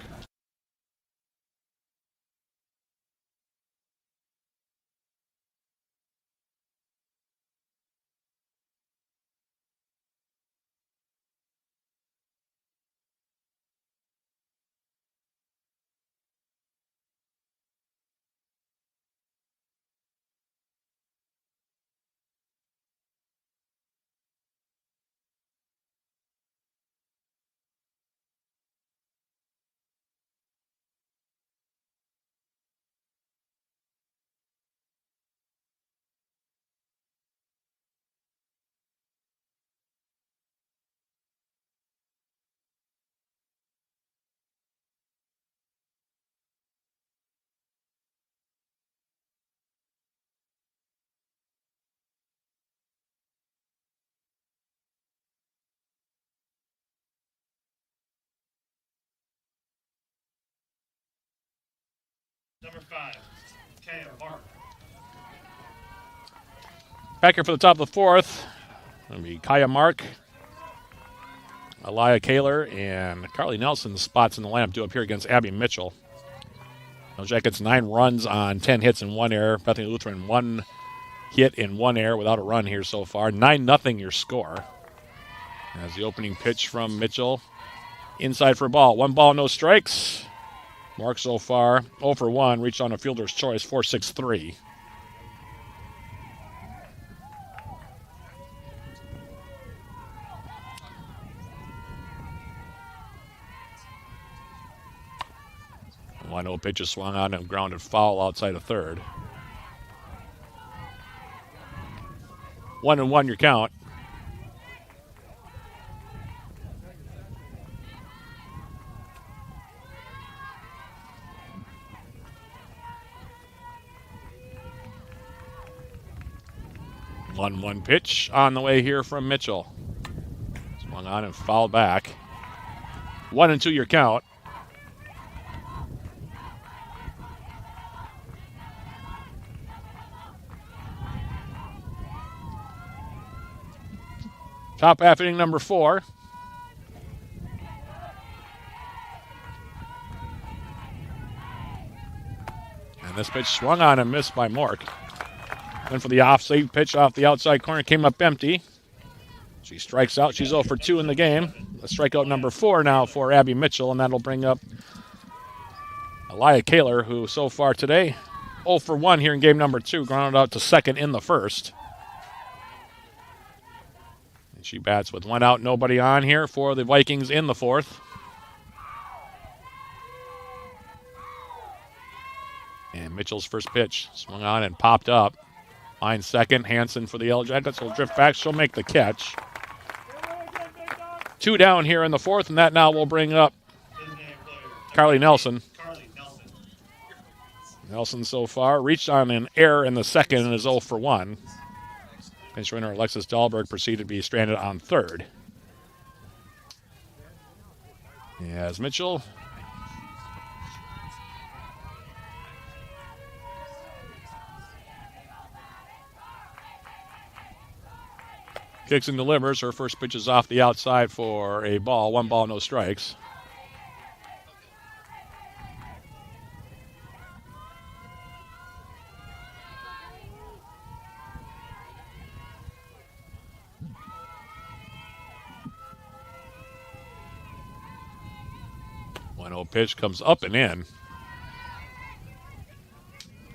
Number 5, Kaya Mark. Back here for the top of the 4th. It'll be Kaya Mark, Elia Kaler, and Carly Nelson's spots in the lineup do appear against Abby Mitchell. Yellow Jackets 9 runs on 10 hits and 1 error. Bethany Lutheran 1 hit and 1 error without a run here so far. 9-0 your score. As the opening pitch from Mitchell. Inside for a ball. 1 ball, no strikes. Mark so far 0 for 1, reached on a fielder's choice, 4.63. One 0 pitch is swung on and grounded foul outside of third. 1-1 your count. One pitch on the way here from Mitchell. Swung on and fouled back. 1-2 your count. Top half inning number 4. And this pitch swung on and missed by Mork. Went for the offside pitch off the outside corner, came up empty. She strikes out. She's 0 for 2 in the game. A strikeout number 4 now for Abby Mitchell, and that'll bring up Elia Kaler, who so far today 0 for 1 here in game number 2, grounded out to second in the first. And she bats with 1 out, nobody on here for the Vikings in the 4th. And Mitchell's first pitch swung on and popped up. Line second, Hansen for the Yellow Jackets will drift back. She'll make the catch. 2 down here in the 4th, and that now will bring up Carly Nelson. Nelson so far reached on an error in the second and is 0 for 1. Pinch runner Alexis Dahlberg proceeded to be stranded on third. As Mitchell kicks and delivers. Her first pitch is off the outside for a ball. 1 ball, no strikes. One 0 pitch comes up and in.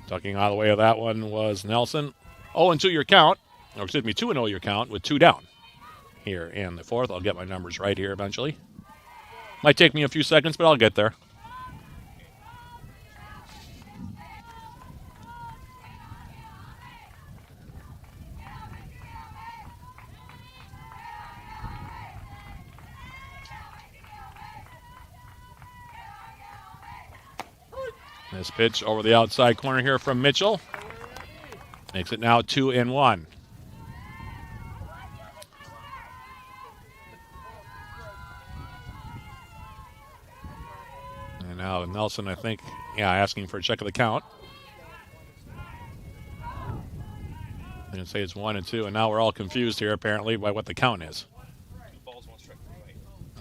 Tucking out of the way of that one was Nelson. 0-2 your count, or excuse me, 2-0 your count with 2 down here in the fourth. I'll get my numbers right here eventually. Might take me a few seconds, but I'll get there. This pitch over the outside corner here from Mitchell. Makes it now 2-1. And now Nelson, I think, asking for a check of the count. I'm going to say it's 1-2, and now we're all confused here, apparently, by what the count is.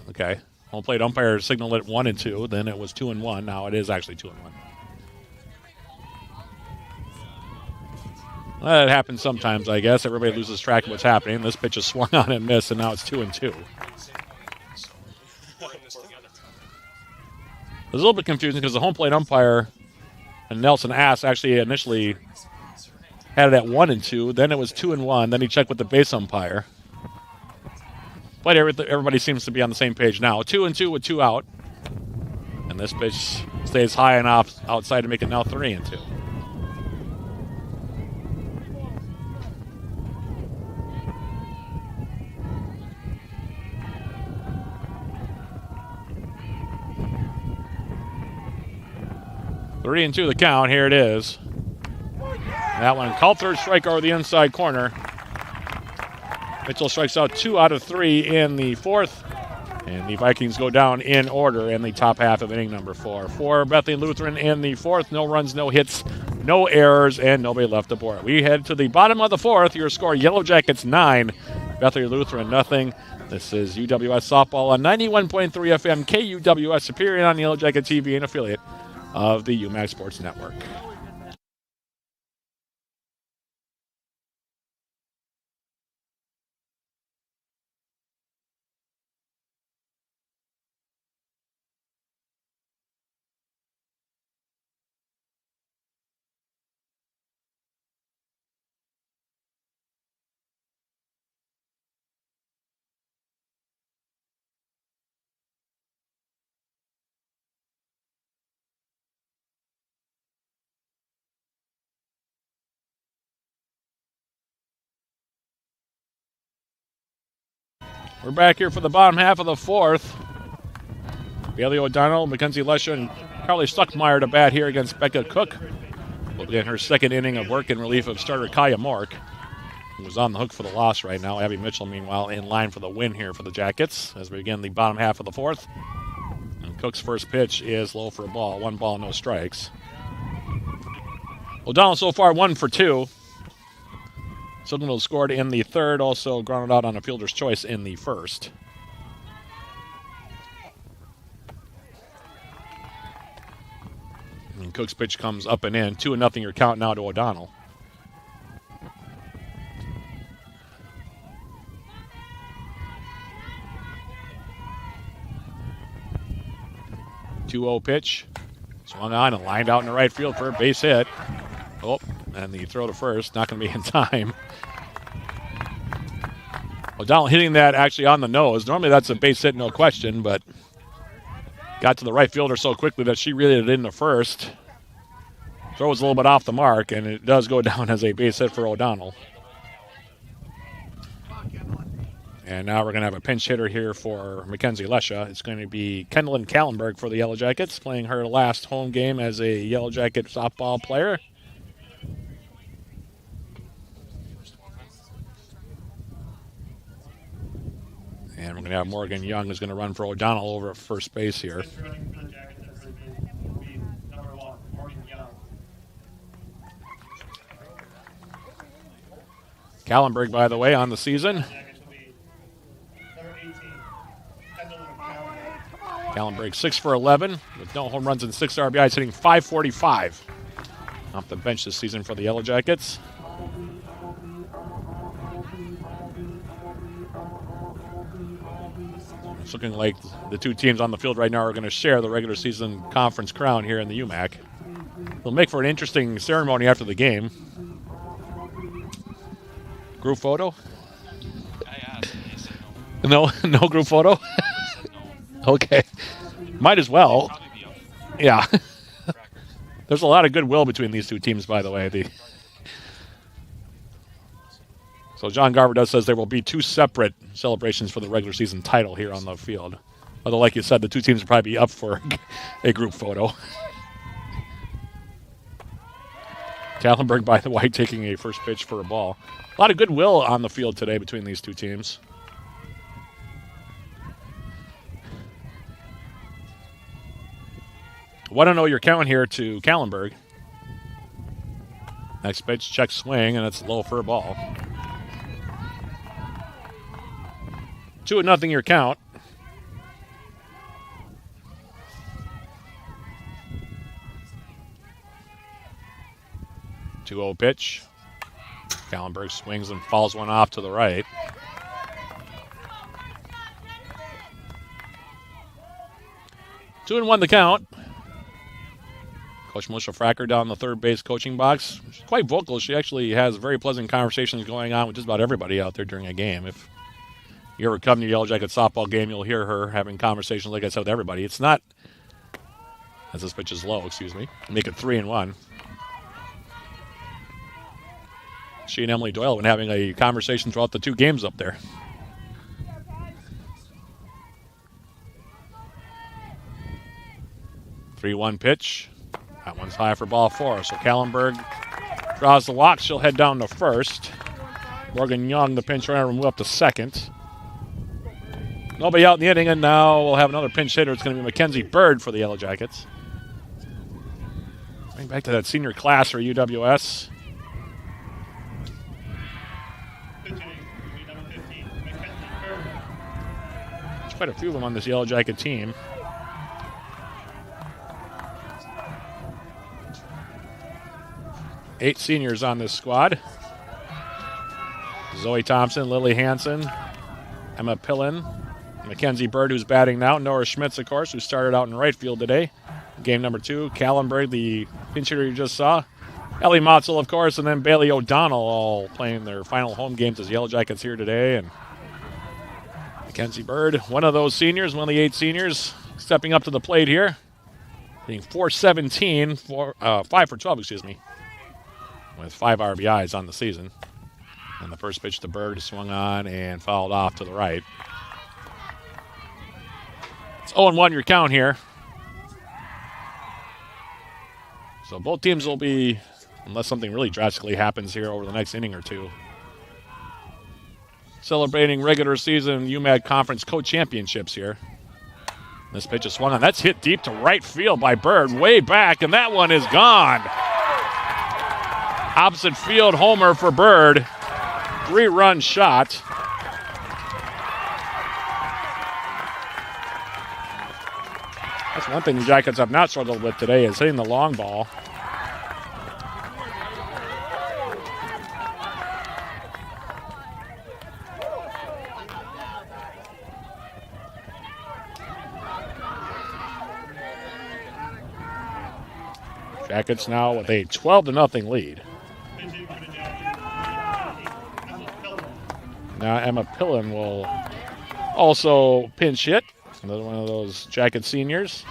Okay. Home plate umpire signaled it 1-2, then it was 2-1. Now it is actually 2-1. Well, that happens sometimes, I guess. Everybody loses track of what's happening. This pitch is swung on and missed, and now it's 2-2. It was a little bit confusing because the home plate umpire and Nelson Ass actually initially had it at 1-2. Then it was 2-1. Then he checked with the base umpire. But everybody seems to be on the same page now. 2-2 with 2 out. And this pitch stays high enough outside to make it now 3-2. Three and 2 the count. Here it is. That one called third strike over the inside corner. Mitchell strikes out 2 out of 3 in the fourth. And the Vikings go down in order in the top half of inning number 4. For Bethany Lutheran in the fourth, no runs, no hits, no errors, and nobody left aboard. We head to the bottom of the fourth. Your score, Yellow Jackets 9, Bethany Lutheran nothing. This is UWS Softball on 91.3 FM, KUWS Superior on Yellow Jacket TV, an affiliate of the UMAC Sports Network. We're back here for the bottom half of the fourth. Bailey O'Donnell, Mackenzie Lesha, and Carly Stuckmeyer to bat here against Becca Cook. Will begin her second inning of work in relief of starter Kaya Mork, who was on the hook for the loss right now. Abby Mitchell, meanwhile, in line for the win here for the Jackets as we begin the bottom half of the fourth. And Cook's first pitch is low for a ball. 1 ball, no strikes. O'Donnell so far 1 for 2. Signal scored in the third, also grounded out on a fielder's choice in the first. And Cook's pitch comes up and in. 2-0 your count now to O'Donnell. (2-0) pitch. Swung on and lined out in the right field for a base hit. Oh, and the throw to first, not going to be in time. O'Donnell hitting that actually on the nose. Normally that's a base hit, no question, but got to the right fielder so quickly that she reeled it in the first. Throw was a little bit off the mark, and it does go down as a base hit for O'Donnell. And now we're going to have a pinch hitter here for Mackenzie Lesha. It's going to be Kendallyn Kallenberg for the Yellow Jackets, playing her last home game as a Yellow Jacket softball player. And we're going to have Morgan Young, who's going to run for O'Donnell over at first base here. Kallenberg, by the way, on the season. Kallenberg 6 for 11 with no home runs and 6 RBIs, hitting .545 off the bench this season for the Yellow Jackets. It's looking like the two teams on the field right now are going to share the regular season conference crown here in the UMAC. It'll make for an interesting ceremony after the game. Group photo? No group photo? Okay. Might as well. Yeah. There's a lot of goodwill between these two teams, by the way. So John Garver says there will be 2 separate celebrations for the regular season title here on the field. Although, like you said, the two teams will probably be up for a group photo. Kallenberg, by the way, taking a first pitch for a ball. A lot of goodwill on the field today between these two teams. Want to know your count here to Kallenberg. Next pitch, check swing, and it's low for a ball. 2-0 your count. Two-0 pitch. Kallenberg swings and fouls one off to the right. Two and one the count. Coach Melissa Fracker down in the third base coaching box. She's quite vocal. She actually has very pleasant conversations going on with just about everybody out there during a game. If you ever come to Yellow Jacket softball game, you'll hear her having conversations, like I said, with everybody. It's not, as this pitch is low, make it 3-1. She and Emily Doyle have been having a conversation throughout the two games up there. Three-one pitch. That one's high for ball 4. So Kallenberg draws the walk. She'll head down to first. Morgan Young, the pinch runner, will move up to second. Nobody out in the inning, and now we'll have another pinch hitter. It's going to be Mackenzie Bird for the Yellow Jackets. Going back to that senior class for UWS. There's quite a few of them on this Yellow Jacket team. Eight seniors on this squad. Zoe Thompson, Lily Hansen, Emma Pillen, Mackenzie Bird, who's batting now, Nora Schmitz, of course, who started out in right field today. Game number 2, Kallenberg, the pinch hitter you just saw, Ellie Motzel, of course, and then Bailey O'Donnell, all playing their final home games as Yellow Jackets here today. And Mackenzie Bird, one of those seniors, one of the 8 seniors, stepping up to the plate here, being 4-17, 5 for 12, with 5 RBIs on the season. And the first pitch to Bird swung on and fouled off to the right. It's 0-1 your count here. So both teams will be, unless something really drastically happens here over the next inning or two, celebrating regular season UMAC Conference co-championships here. This pitch is swung on. That's hit deep to right field by Bird, way back, and that one is gone. Opposite field homer for Bird. 3-run shot. That's one thing the Jackets have not struggled with today, is hitting the long ball. Jackets now with a 12-0 lead. Now Emma Pillen will also pinch hit. Another one of those Jacket seniors.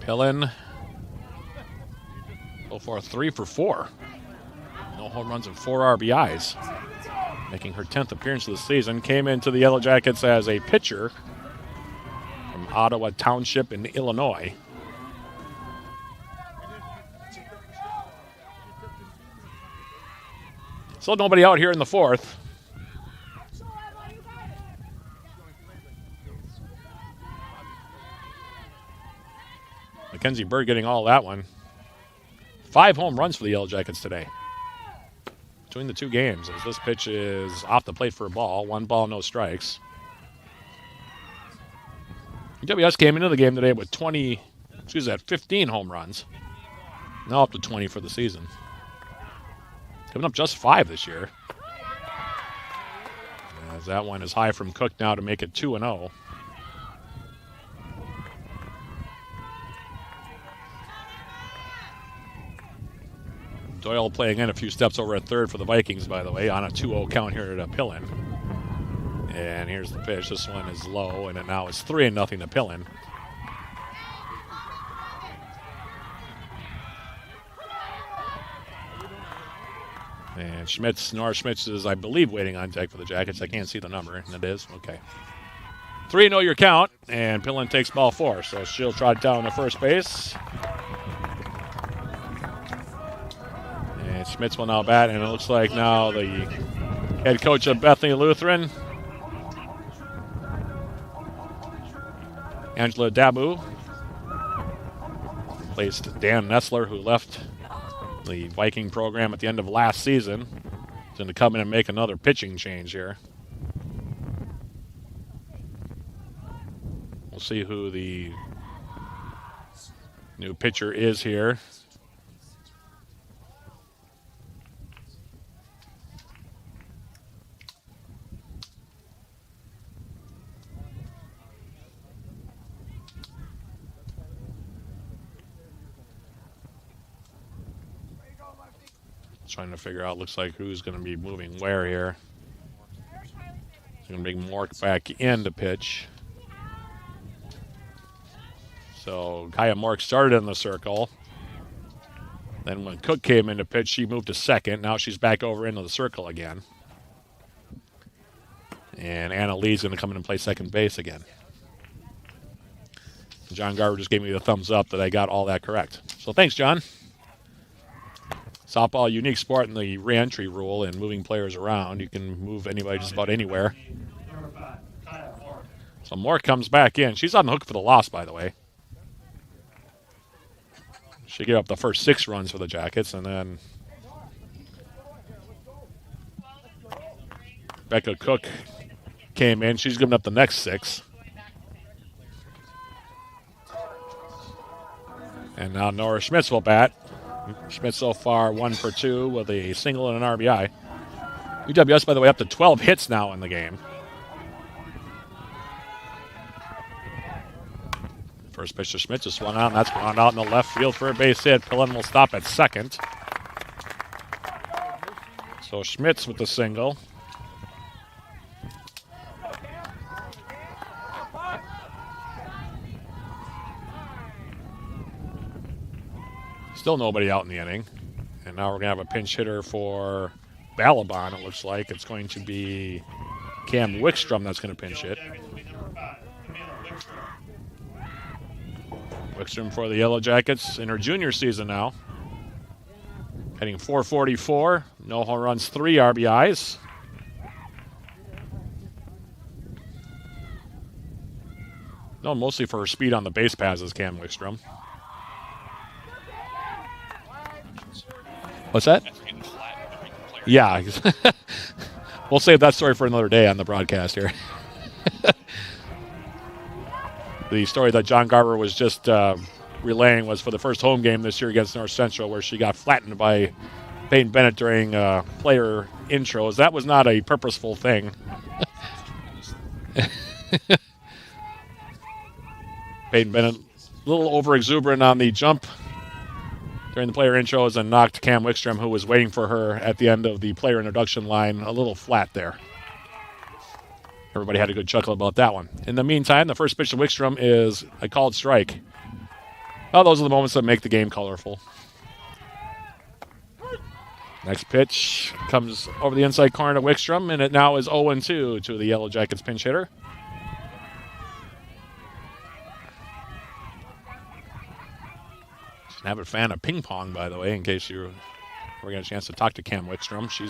Pillen go for a 3 for 4. No home runs and 4 RBIs. Making her 10th appearance of the season. Came into the Yellow Jackets as a pitcher from Ottawa Township in Illinois. Still nobody out here in the 4th. Mackenzie Bird getting all that one. 5 home runs for the Yellow Jackets today between the two games, as this pitch is off the plate for a ball. 1 ball, no strikes. UWS came into the game today with 15 home runs. Now up to 20 for the season. Coming up just 5 this year. As that one is high from Cook now to make it 2-0. Doyle playing in a few steps over at third for the Vikings, by the way, on a 2-0 count here at Pillin. And here's the pitch. This one is low, and now it's 3-0 to Pillin. And Nora Schmitz is, I believe, waiting on deck for the Jackets. I can't see the number, and it is. Okay. 3-0 your count, and Pillin takes ball 4. So she'll trot down to first base. And Schmitz will now bat, and it looks like now the head coach of Bethany Lutheran, Angela Dabu, placed Dan Nessler, who left the Viking program at the end of last season. He's going to come in and make another pitching change here. We'll see who the new pitcher is here. Trying to figure out, looks like who's going to be moving where here. He's going to bring Mork back in to pitch. So Kaya Mork started in the circle. Then when Cook came in to pitch, she moved to second. Now she's back over into the circle again. And Anna Lee's going to come in and play second base again. John Garber just gave me the thumbs up that I got all that correct. So thanks, John. Softball, a unique sport in the re-entry rule and moving players around. You can move anybody just about anywhere. So Moore comes back in. She's on the hook for the loss, by the way. She gave up the first 6 runs for the Jackets, and then Becca Cook came in. She's given up the next 6. And now Nora Schmitz will bat. Schmitz so far 1 for 2 with a single and an RBI. UWS, by the way, up to 12 hits now in the game. First pitch to Schmitz is swung out, and that's ground out in the left field for a base hit. Pillin will stop at second. So Schmitz with the single. Still nobody out in the inning. And now we're going to have a pinch hitter for Balaban, it looks like. It's going to be Cam Wickstrom that's going to pinch hit. Wickstrom for the Yellow Jackets in her junior season now. Hitting .444, no home runs, 3 RBIs. Known mostly for her speed on the base passes, Cam Wickstrom. What's that? Yeah. We'll save that story for another day on the broadcast here. The story that John Garber was just relaying was for the first home game this year against North Central, where she got flattened by Peyton Bennett during player intros. That was not a purposeful thing. Peyton Bennett, a little over-exuberant on the jump during the player intros and knocked Cam Wickstrom, who was waiting for her at the end of the player introduction line, a little flat there. Everybody had a good chuckle about that one. In the meantime, the first pitch to Wickstrom is a called strike. Well, those are the moments that make the game colorful. Next pitch comes over the inside corner to Wickstrom, and it now is 0-2 to the Yellow Jackets pinch hitter. An avid fan of ping pong, by the way, in case you ever get a chance to talk to Cam Wickstrom. She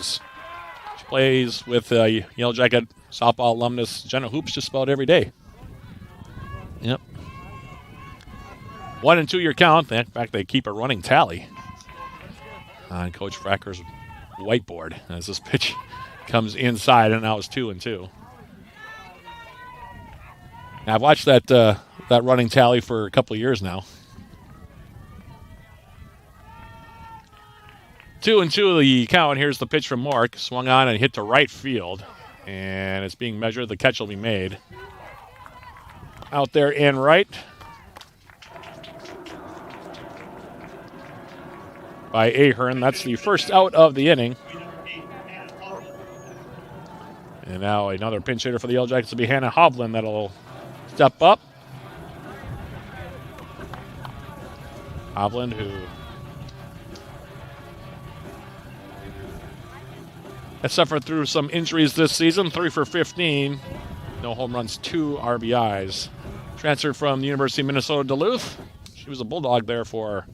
plays with Yellow Jacket softball alumnus Jenna Hoops just about every day. Yep. 1-2 your count. In fact, they keep a running tally on Coach Fracker's whiteboard as this pitch comes inside, and now it's 2-2. Now, I've watched that running tally for a couple of years now. 2-2 the count. Here's the pitch from Mork. Swung on and hit to right field. And it's being measured. The catch will be made. Out there in right. by Ahern. That's the first out of the inning. And now another pinch hitter for the Yellow Jackets will be Hannah Hovland that'll step up. Hovland, who has suffered through some injuries this season, 3 for 15. No home runs, 2 RBIs. Transferred from the University of Minnesota Duluth. She was a Bulldog there for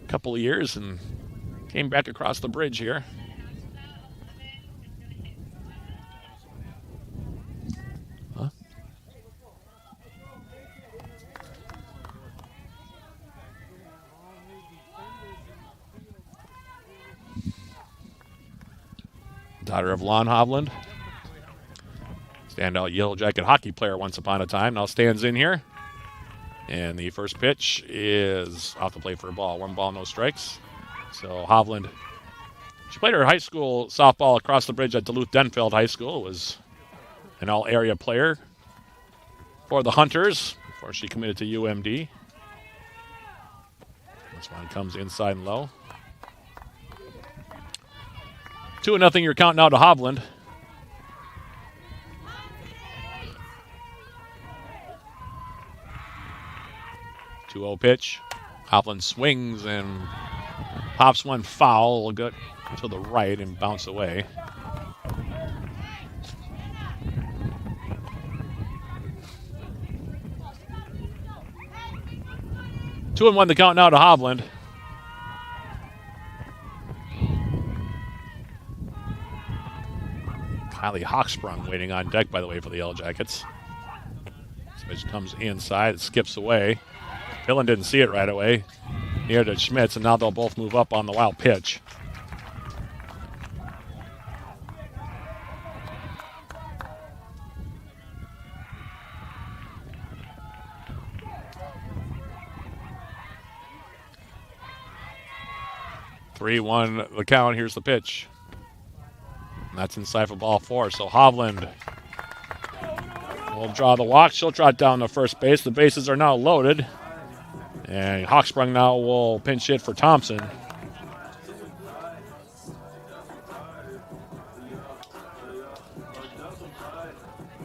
a couple of years and came back across the bridge here. Daughter of Lon Hovland. Standout Yellow Jacket hockey player once upon a time. Now stands in here. And the first pitch is off the plate for a ball. 1 ball, no strikes. So Hovland, she played her high school softball across the bridge at Duluth-Denfeld High School. Was an all-area player for the Hunters before she committed to UMD. This one comes inside and low. 2-0 your count now to Hovland. Two-0 pitch. Hovland swings and pops one foul. Will go to the right and bounce away. Two and 1 the count now to Hovland. Kylie Hawksprung waiting on deck, by the way, for the Yellow Jackets. This pitch comes inside, it skips away. Pillen didn't see it right away. Near to Schmitz, and now they'll both move up on the wild pitch. Three, 1 the count. Here's the pitch. And that's inside for ball 4. So Hovland will draw the walk. She'll trot down to first base. The bases are now loaded. And Hawksprung now will pinch hit for Thompson.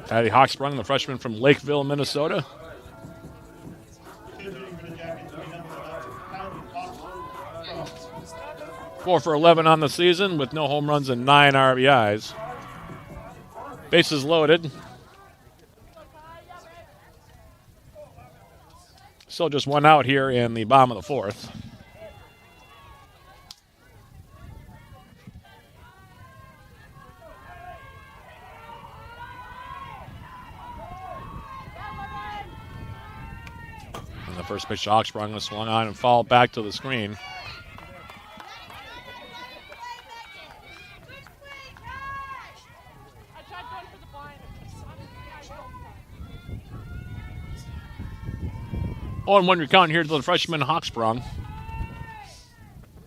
Patty Hawksprung, the freshman from Lakeville, Minnesota. Four for 11 on the season with no home runs and 9 RBIs. Bases loaded. Still just 1 out here in the bottom of the 4th. And the first pitch to Hawksprung was swung on and fouled back to the screen. Oh, and 1 your count here to the freshman Hawksprung.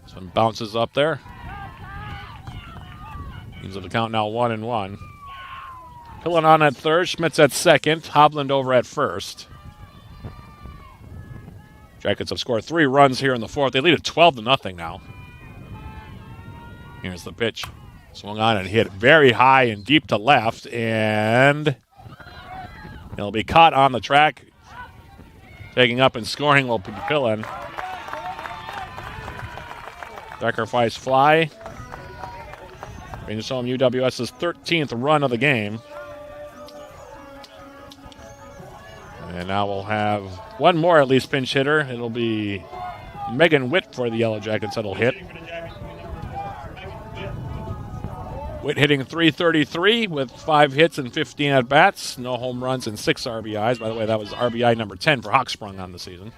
This one bounces up there. Means the count now 1-1. Pillen on at third, Schmitz at second, Hovland over at first. Jackets have scored 3 runs here in the 4th. They lead at 12-0 now. Here's the pitch. Swung on and hit very high and deep to left, and it'll be caught on the track. Taking up and scoring will be Pillen. Sacrifice fly. Brings home UWS's 13th run of the game. And now we'll have 1 more at least pinch hitter. It'll be Megan Witt for the Yellow Jackets that'll hit. Witt hitting .333 with 5 hits and 15 at-bats. No home runs and 6 RBIs. By the way, that was RBI number 10 for Hawksprung on the season.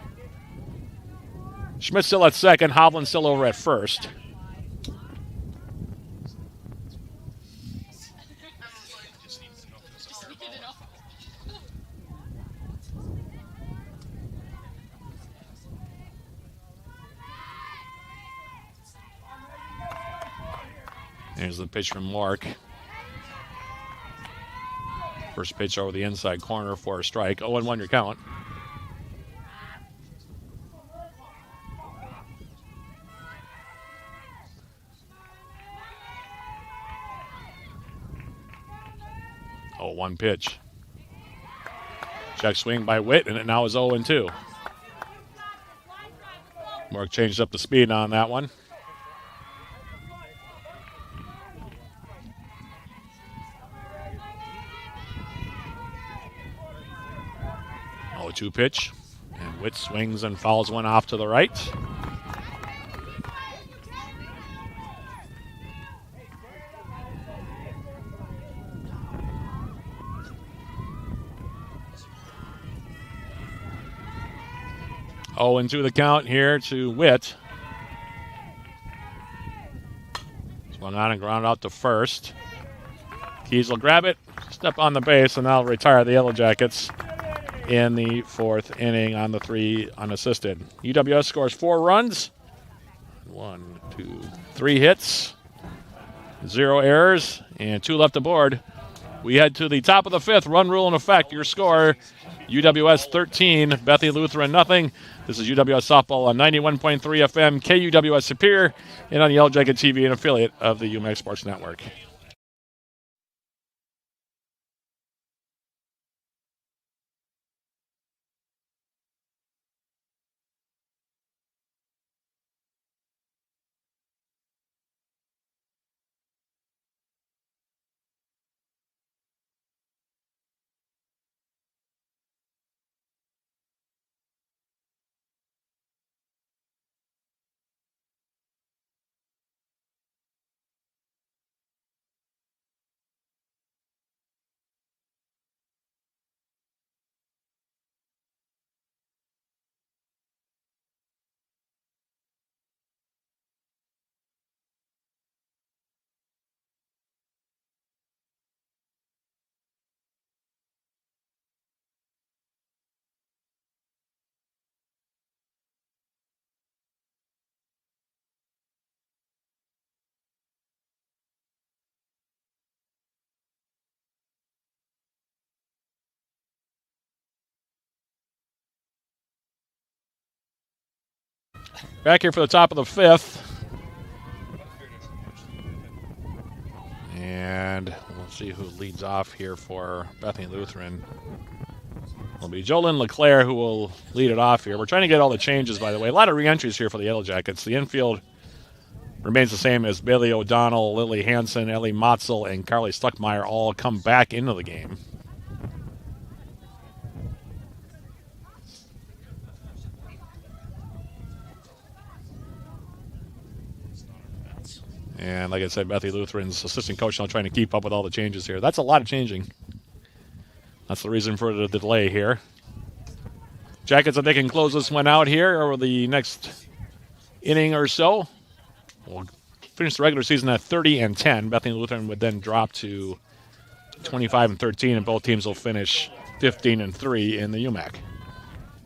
Schmidt still at second. Hovland still over at first. Here's the pitch from Mark. First pitch over the inside corner for a strike. 0-1 your count. pitch. Check swing by Witt, and it now is 0-2. Mark changed up the speed on that one. Oh, 2 pitch. And Witt swings and fouls one off to the right. Oh, into the count here to Witt. Swung on and ground out to first. Keys will grab it, step on the base, and that'll retire the Yellow Jackets in the 4th inning on the 3 unassisted. UWS scores 4 runs. 1, 2, 3 hits, 0 errors, and 2 left aboard. We head to the top of the 5th. Run rule in effect. Your score, UWS 13, Bethany Lutheran nothing. This is UWS Softball on 91.3 FM, KUWS Superior, and on Yellow Jacket TV, an affiliate of the UMAC Sports Network. Back here for the top of the 5th. And we'll see who leads off here for Bethany Lutheran. It'll be Jolynn LeClaire who will lead it off here. We're trying to get all the changes, by the way. A lot of re-entries here for the Yellow Jackets. The infield remains the same as Bailey O'Donnell, Lily Hansen, Ellie Motzel, and Carly Stuckmeyer all come back into the game. And like I said, Bethany Lutheran's assistant coach now trying to keep up with all the changes here. That's a lot of changing. That's the reason for the delay here. Jackets, if they can close this one out here over the next inning or so, we'll finish the regular season at 30-10. Bethany Lutheran would then drop to 25-13, and both teams will finish 15-3 in the UMAC.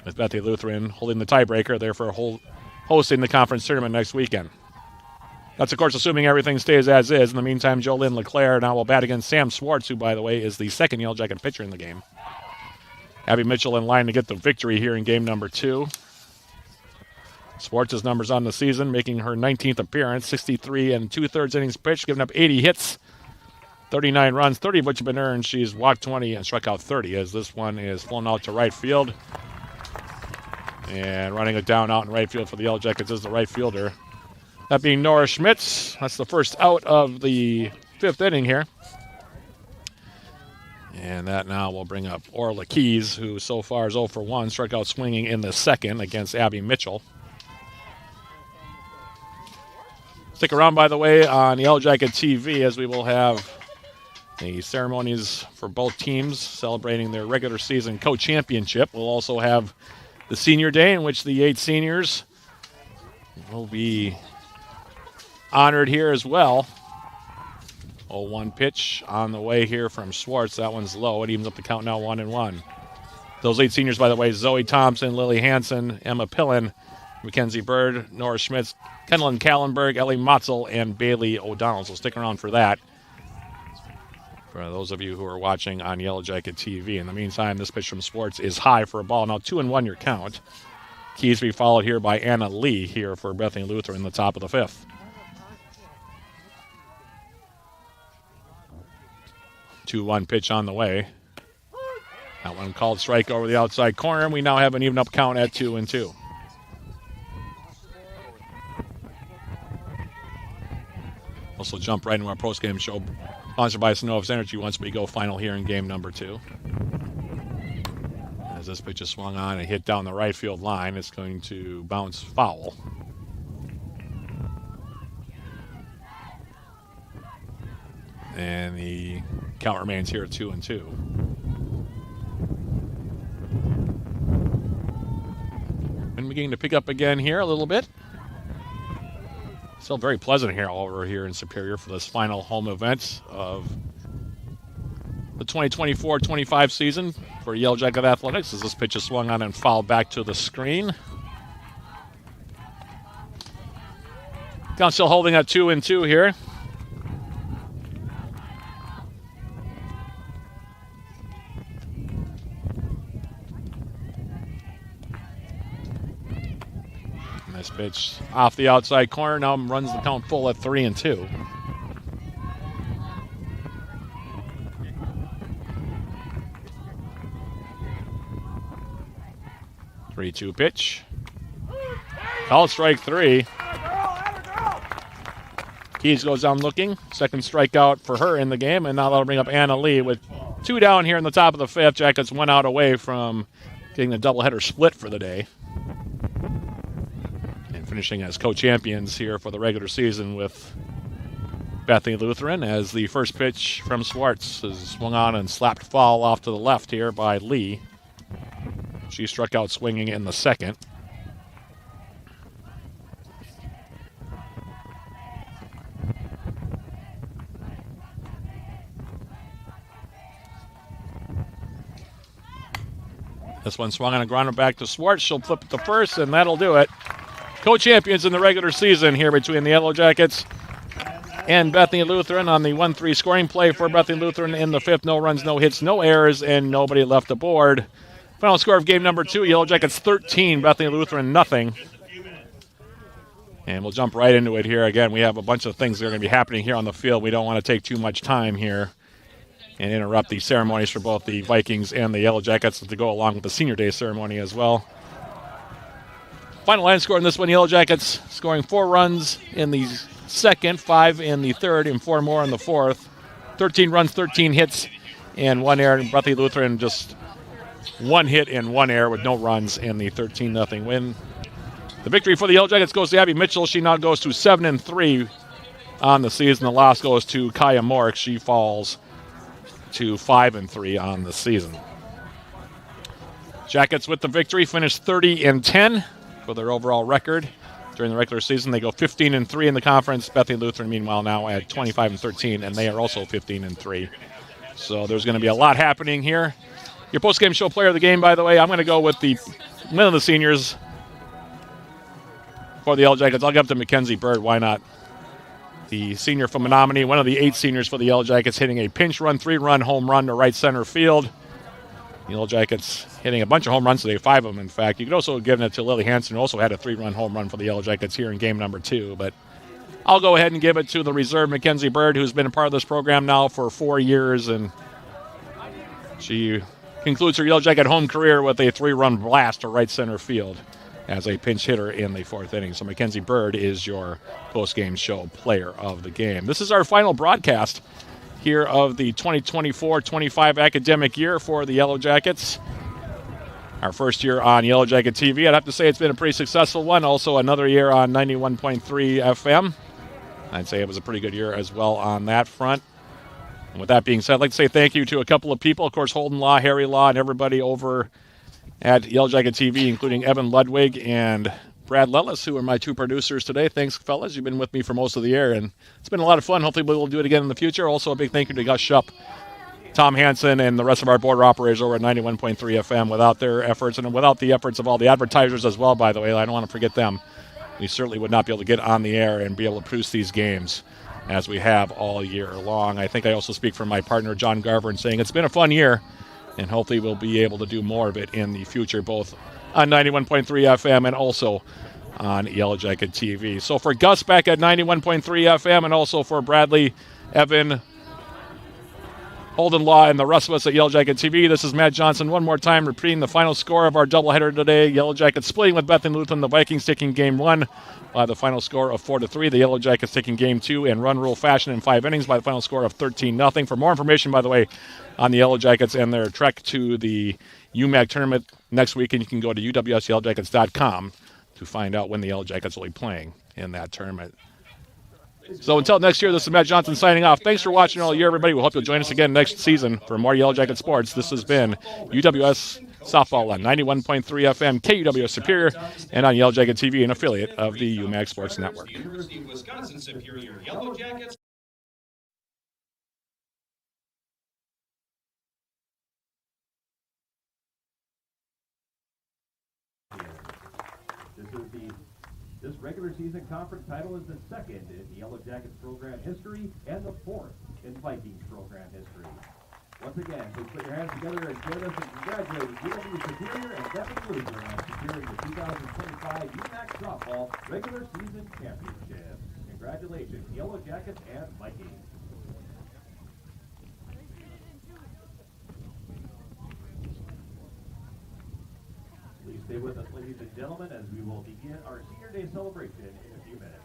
With Bethany Lutheran holding the tiebreaker, therefore hosting the conference tournament next weekend. That's, of course, assuming everything stays as is. In the meantime, Jolynn LeClaire now will bat against Sam Swartz, who, by the way, is the second Yellow Jacket pitcher in the game. Abby Mitchell in line to get the victory here in game number 2. Swartz's numbers on the season, making her 19th appearance, 63 2/3 innings pitched, giving up 80 hits, 39 runs, 30 of which have been earned. She's walked 20 and struck out 30 as this one is flown out to right field. And running it down out in right field for the Yellow Jackets is the right fielder. That being Nora Schmitz. That's the first out of the 5th inning here. And that now will bring up Orla Keys, who so far is 0 for 1, struck out swinging in the 2nd against Abby Mitchell. Stick around, by the way, on Yellow Jacket TV, as we will have the ceremonies for both teams celebrating their regular season co-championship. We'll also have the Senior Day, in which the 8 seniors will be honored here as well. 0-1 pitch on the way here from Swartz. That one's low. It evens up the count now 1-1. Those 8 seniors, by the way, Zoe Thompson, Lily Hansen, Emma Pillen, Mackenzie Bird, Nora Schmitz, Kendallin Kallenberg, Ellie Motzel, and Bailey O'Donnell. So stick around for that. For those of you who are watching on Yellow Jacket TV. In the meantime, this pitch from Swartz is high for a ball. Now 2-1 your count. Keys be followed here by Anna Lee here for Bethany Lutheran in the top of the 5th. 2-1 pitch on the way. That one called strike over the outside corner. We now have an even up count at 2-2. Also jump right into our postgame show, sponsored by Synovus Energy once we go final here in game number 2. As this pitch is swung on and hit down the right field line, it's going to bounce foul. And the count remains here at 2-2. And beginning to pick up again here a little bit. Still very pleasant here over here in Superior for this final home event of the 2024-25 season for Yellow Jacket Athletics as this pitch is swung on and fouled back to the screen. Count still holding at 2-2 here. This pitch off the outside corner now runs the count full at 3-2. 3-2 pitch. Called strike 3. Keys goes down looking. Second strikeout for her in the game, and now that'll bring up Anna Lee with 2 down here in the top of the 5th. Jackets 1 out away from getting the doubleheader split for the day. Finishing as co-champions here for the regular season with Bethany Lutheran as the first pitch from Swartz is swung on and slapped foul off to the left here by Lee. She struck out swinging in the second. This one swung on a grounder back to Swartz. She'll flip it to first, and that'll do it. Co-champions in the regular season here between the Yellow Jackets and Bethany Lutheran on the 1-3 scoring play for Bethany Lutheran in the 5th. No runs, no hits, no errors, and nobody left aboard. Final score of game number 2, Yellow Jackets 13, Bethany Lutheran nothing. And we'll jump right into it here. Again, we have a bunch of things that are going to be happening here on the field. We don't want to take too much time here and interrupt the ceremonies for both the Vikings and the Yellow Jackets to go along with the Senior Day ceremony as well. Final line score in this one, Yellow Jackets scoring 4 runs in the 2nd, 5 in the 3rd, and 4 more in the 4th. 13 runs, 13 hits, and 1 error. And Bethany Lutheran just 1 hit and 1 error with no runs in the 13-0 win. The victory for the Yellow Jackets goes to Abby Mitchell. She now goes to 7-3 on the season. The loss goes to Kaya Mork. She falls to 5-3 on the season. Jackets with the victory finished 30-10 for their overall record during the regular season. They go 15-3 in the conference. Bethany Lutheran, meanwhile, now at 25-13, and they are also 15-3. So there's going to be a lot happening here. Your post-game show player of the game, by the way, I'm going to go with one of the seniors for the Yellow Jackets. I'll give up to Mackenzie Bird. Why not? The senior from Menominee, one of the 8 seniors for the Yellow Jackets, hitting a pinch run, 3-run home run to right center field. Yellow Jackets hitting a bunch of home runs today, 5 of them, in fact. You could also give it to Lily Hansen, who also had a 3-run home run for the Yellow Jackets here in game number 2. But I'll go ahead and give it to the reserve, Mackenzie Bird, who's been a part of this program now for 4 years, and she concludes her Yellow Jacket home career with a 3-run blast to right center field as a pinch hitter in the 4th inning. So Mackenzie Bird is your post-game show player of the game. This is our final broadcast here of the 2024-25 academic year for the Yellow Jackets. Our first year on Yellow Jacket TV. I'd have to say it's been a pretty successful one. Also another year on 91.3 FM. I'd say it was a pretty good year as well on that front. And with that being said, I'd like to say thank you to a couple of people. Of course, Holden Law, Harry Law, and everybody over at Yellow Jacket TV, including Evan Ludwig and Brad Lellis, who are my 2 producers today. Thanks, fellas. You've been with me for most of the year, and it's been a lot of fun. Hopefully we'll do it again in the future. Also, a big thank you to Gus Shupp, Tom Hansen, and the rest of our border operators over at 91.3 FM. Without their efforts, and without the efforts of all the advertisers as well, by the way, I don't want to forget them, we certainly would not be able to get on the air and be able to produce these games as we have all year long. I think I also speak for my partner, John Garver, in saying it's been a fun year, and hopefully we'll be able to do more of it in the future, both on 91.3 FM and also on Yellow Jacket TV. So for Gus back at 91.3 FM and also for Bradley, Evan, Holden Law, and the rest of us at Yellow Jacket TV. This is Matt Johnson one more time repeating the final score of our doubleheader today. Yellow Jackets splitting with Bethany Lutheran. The Vikings taking game 1 by the final score of 4-3. The Yellow Jackets taking game 2 in run rule fashion in 5 innings by the final score of 13-0. For more information, by the way, on the Yellow Jackets and their trek to the UMAC tournament next weekend, you can go to uwssyellowjackets.com to find out when the Yellow Jackets will be playing in that tournament. So until next year, this is Matt Johnson signing off. Thanks for watching all year, everybody. We hope you'll join us again next season for more Yellow Jacket sports. This has been UWS Softball on 91.3 FM, KUWS Superior, and on Yellow Jacket TV, an affiliate of the UMAC Sports Network. University of Wisconsin Superior Yellow Jackets. This regular season conference title is the second in the Yellow Jackets program history and the fourth in Vikings program history. Once again, please put your hands together and join us in congratulating UW Superior and Bethany Lutheran on securing the 2025 UMAC Softball Regular Season Championship. Congratulations, Yellow Jackets and Vikings. Please stay with us, ladies and gentlemen, as we will begin our Senior Day celebration in a few minutes.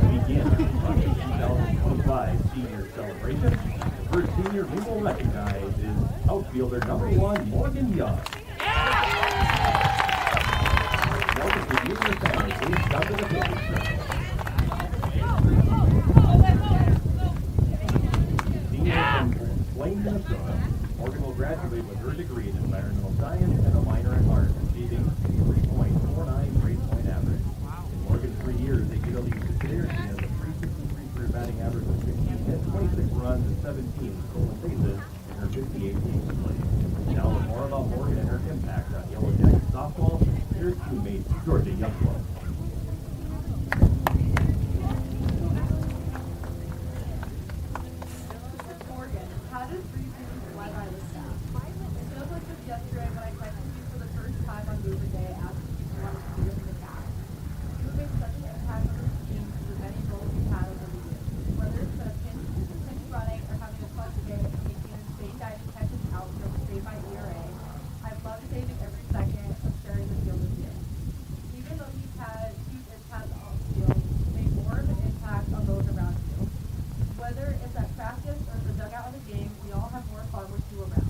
begin the 2025 senior celebration. The first senior we will recognize is outfielder number 1, Morgan Young. Welcome to you and your family. Please come to the pitching circle. Senior from Plain, Minnesota, Morgan will graduate with her degree in environmental science and a minor in art, achieving a 3.49 grade point average. In Morgan's 3 years at UW Superior, she has a 363 career batting average of 15 hits, 26 runs, and 17 stolen bases in her 58 games played. Now with more about Morgan and her impact on Yellow Jackets softball, here's teammate Georgia Youngblood. Morgan, how did 3 seasons fly by this staff? It feels like just yesterday when I texted you for the first time on Movement Day asking if you wanted to be in the cast. You have made such an impact on this team through the many roles you've had over the years. Whether it's been a pinch running or having a clutch game and making an insane diving catch and outfield to save my ERA, I've loved saving every second of sharing the field with you. Even though you've had huge impacts on the field, you've made more of an impact on those around you. Whether it's at practice or the dugout of the game, we all have more fun with you around.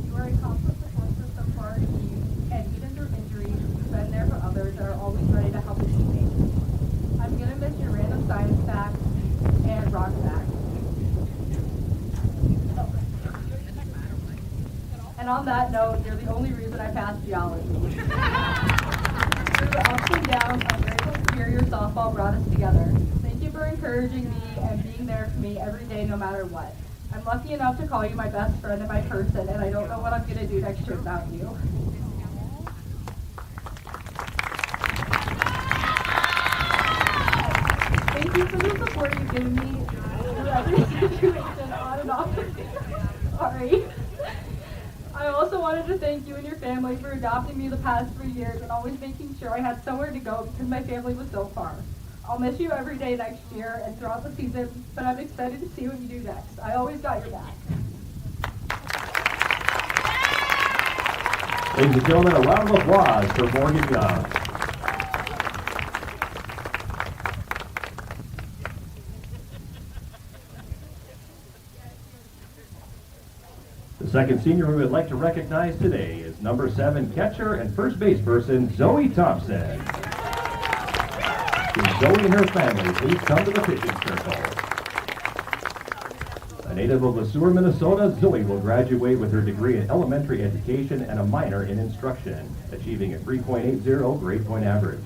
You are a constant support system for our team, and even through injuries, you've been there for others that are always ready to help a teammate. I'm going to miss your random science facts and rock facts. And on that note, you're the only reason I passed geology. Through the ups and downs, I'm grateful Superior softball brought us together. Thank you for encouraging me and being there for me every day, no matter what. I'm lucky enough to call you my best friend and my person, and I don't know what I'm going to do next year without you. Thank you for the support you've given me through every situation, on and off the field. Sorry. I also wanted to thank you and your family for adopting me the past 3 years and always making sure I had somewhere to go because my family was so far. I'll miss you every day next year and throughout the season, but I'm excited to see what you do next. I always got your back. Ladies and gentlemen, a round of applause for Morgan Young. The second senior we would like to recognize today is number 7 catcher and first base person Zoe Thompson. Can Zoe and her family please come to the pitching circle? A native of LeSueur, Minnesota, Zoe will graduate with her degree in elementary education and a minor in instruction, achieving a 3.80 grade point average.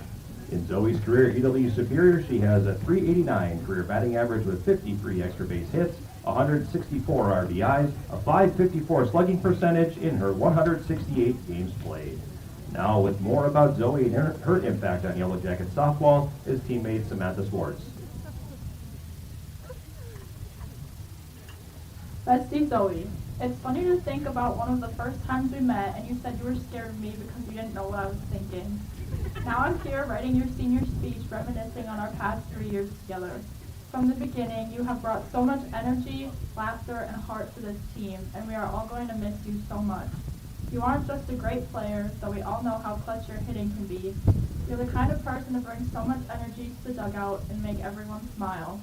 In Zoe's career at UW Superior, she has a 389 career batting average with 53 extra base hits, 164 RBIs, a 554 slugging percentage in her 168 games played. Now, with more about Zoe and her impact on Yellow Jacket softball, is teammate Samantha Swartz. Bestie Zoe, it's funny to think about one of the first times we met and you said you were scared of me because you didn't know what I was thinking. Now I'm here writing your senior speech reminiscing on our past 3 years together. From the beginning, you have brought so much energy, laughter, and heart to this team, and we are all going to miss you so much. You aren't just a great player, though we all know how clutch your hitting can be. You're the kind of person to bring so much energy to the dugout and make everyone smile.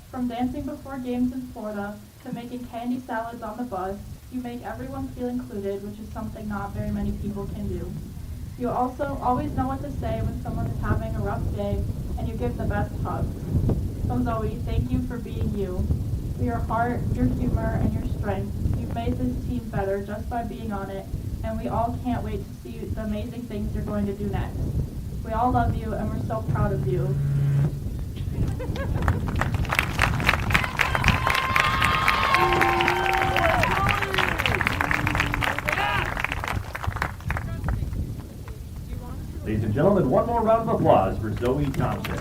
From dancing before games in Florida to making candy salads on the bus, you make everyone feel included, which is something not very many people can do. You also always know what to say when someone is having a rough day, and you give the best hugs. So Zoe, thank you for being you. For your heart, your humor, and your strength, you've made this team better just by being on it, and we all can't wait to see the amazing things you're going to do next. We all love you, and we're so proud of you. Ladies and gentlemen, one more round of applause for Zoe Thompson.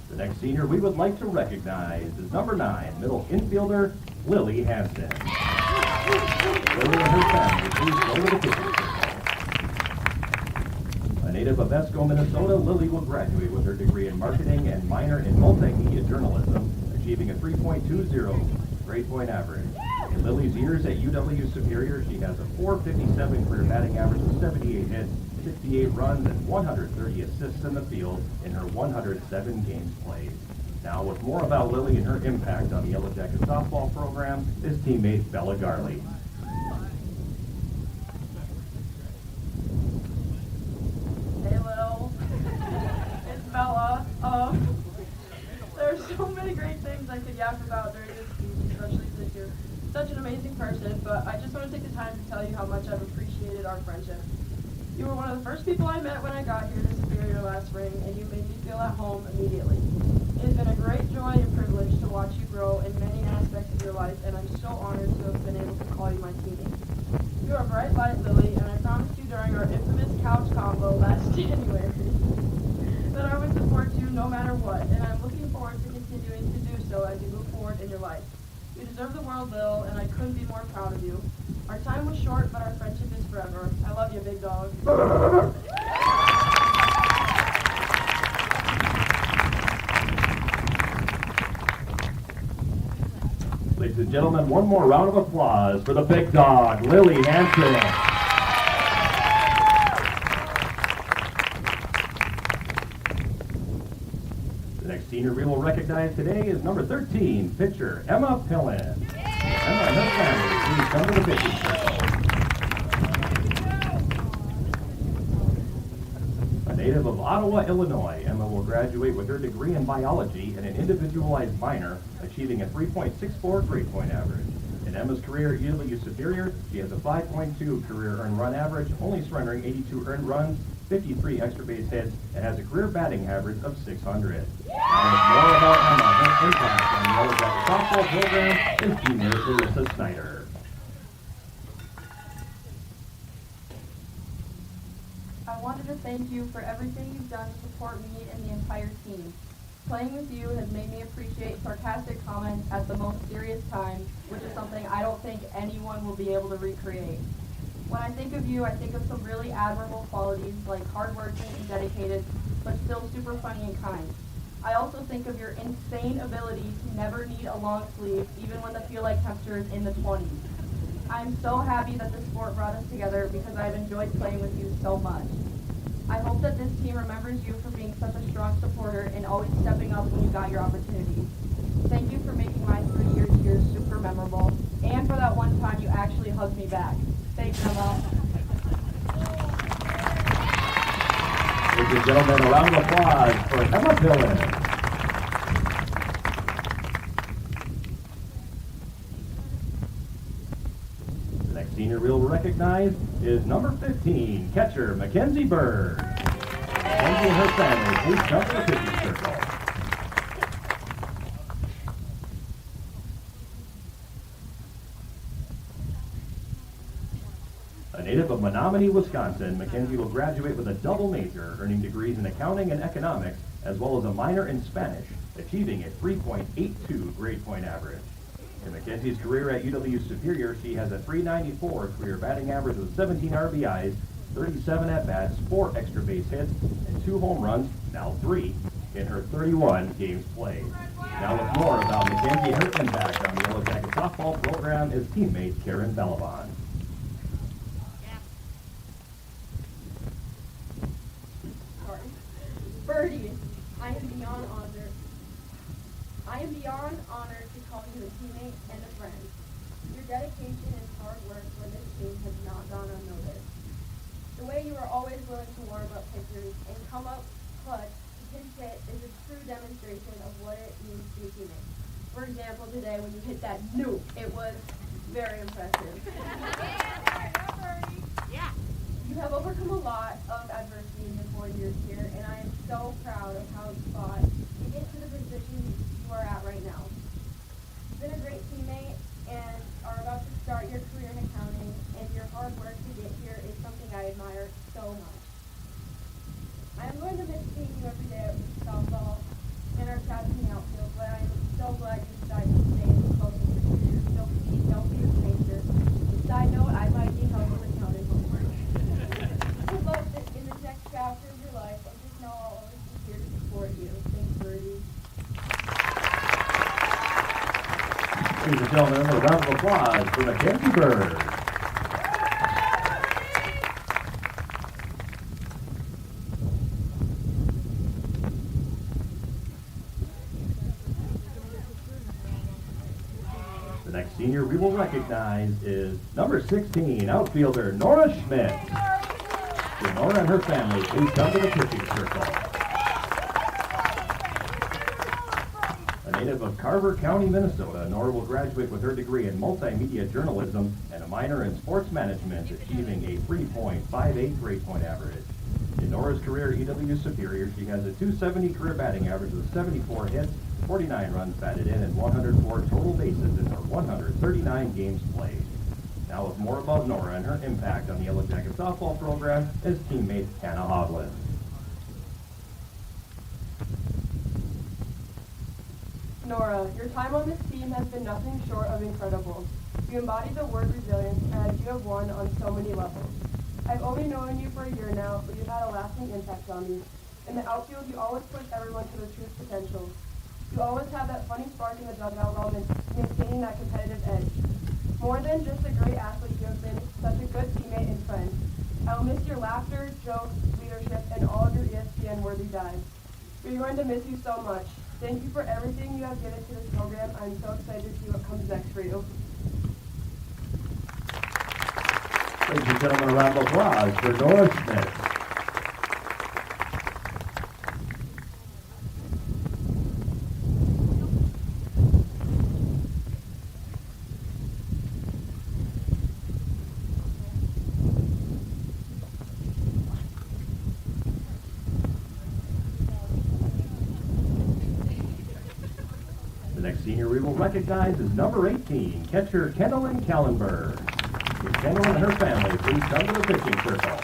The next senior we would like to recognize is number 9, middle infielder Lily Hansen. Lily and her family please go to the pitching circle. A native of Esco, Minnesota, Lily will graduate with her degree in marketing and minor in multimedia journalism, achieving a 3.20 grade point average. In Lily's years at UW Superior, she has a .457 career batting average with 78 hits, 68 runs, and 130 assists in the field in her 107 games played. Now, with more about Lily and her impact on the Yellow Jacket softball program, is teammate Bella Garley. Hey, Lil. It's Bella. There's so many great things I could yap about during this speech, especially since you're such an amazing person, but I just want to take the time to tell you how much I've appreciated our friendship. You were one of the first people I met when I got here to Superior last spring, and you made me feel at home immediately. It has been a great joy and privilege to watch you grow in many aspects of your life, and I'm so honored to have been able to call you my teammate. You are a bright light, Lily, and I promised you during our infamous couch combo last January that I would support you no matter what, and I'm looking forward to continuing to do so as you move forward in your life. You deserve the world, Lil, and I couldn't be more proud of you. Our time was short, but our friendship is forever. I love you, big dog. Ladies and gentlemen, one more round of applause for the big dog, Lily Hansen. The next senior we will recognize today is number 13, pitcher Emma Pillen. Emma and her family, please come to the pitching circle. A native of Ottawa, Illinois, Emma will graduate with her degree in biology and an individualized minor, achieving a 3.64 grade point average. In Emma's career at UW Superior, she has a 5.2 career earned run average, only surrendering 82 earned runs, 53 extra base hits, and has a career batting average of 600. Now, more about Emma, her impact on the Yellow Jacket softball program is teammate Larissa Snyder. I wanted to thank you for everything you've done to support me and the entire team. Playing with you has made me appreciate sarcastic comments at the most serious times, which is something I don't think anyone will be able to recreate. When I think of you, I think of some really admirable qualities like hardworking and dedicated, but still super funny and kind. I also think of your insane ability to never need a long sleeve, even when the feel-like temperature is in the 20s. I'm so happy that this sport brought us together because I've enjoyed playing with you so much. I hope that this team remembers you for being such a strong supporter and always stepping up when you got your opportunities. Thank you for making my 3 years here super memorable, and for that one time you actually hugged me back. Thanks, Emma. Ladies and gentlemen, a round of applause for Emma Pillen. The next senior we'll recognize is number 15, catcher Mackenzie Bird. Mackenzie and her family, please come to the pitching circle. A native of Menominee, Wisconsin, Mackenzie will graduate with a double major, earning degrees in accounting and economics, as well as a minor in Spanish, achieving a 3.82 grade point average. In Mackenzie's career at UW Superior, she has a .394 career batting average with 17 RBIs, 37 at-bats, 4 extra base hits, and 2 home runs, now 3, in her 31 games played. Now with more about Mackenzie and her impact on the Yellow Jacket softball program is teammate Karen Bellavon. Birdie, I am beyond honored to call you a teammate and a friend. Your dedication and hard work for this team has not gone unnoticed. The way you are always willing to warm up pitchers and come up clutch to pinch hit is a true demonstration of what it means to be a teammate. For example, today when you hit that nuke, it was very impressive. Yeah. You have overcome a lot of adversity in your 4 years here, and I am so proud of how you fought to get to the position you are at right now. You've been a great teammate and are about to start your career in accounting, and your hard work to get here is something I admire so much. I am going to miss seeing you every day at softball and our chats in the outfield, but I am so glad you decided to stay in the close to your career, so please don't be a stranger. Side note, I might need help with accounting homework. Good luck in the next chapter. Ladies and gentlemen, a round of applause for Mackenzie Bird. The next senior we will recognize is number 16, outfielder Nora Schmidt. To Nora and her family, please come to the pitching circle. A native of Carver County, Minnesota, Nora will graduate with her degree in multimedia journalism and a minor in sports management, achieving a 3.58 grade point average. In Nora's career at EW Superior, she has a .270 career batting average with 74 hits, 49 runs batted in, and 104 total bases in her 139 games played. Now with more about Nora and her impact on the Yellow Jacket softball program is teammate Hannah Hovland. Nora, your time on this team has been nothing short of incredible. You embody the word resilience, as you have won on so many levels. I've only known you for a year now, but you've had a lasting impact on me. In the outfield, you always push everyone to their true potential. You always have that funny spark in the dugout while maintaining that competitive edge. More than just a great athlete, you have been such a good teammate and friend. I'll miss your laughter, jokes, leadership, and all of your ESPN-worthy dives. We're going to miss you so much. Thank you for everything you have given to this program. I'm so excited to see what comes next for you. Ladies and gentlemen, a round of applause for Nora Schmidt. The next senior we will recognize is number 18, catcher Kendallyn Kallenberg. With Kendall and her family, please come to the pitching circle.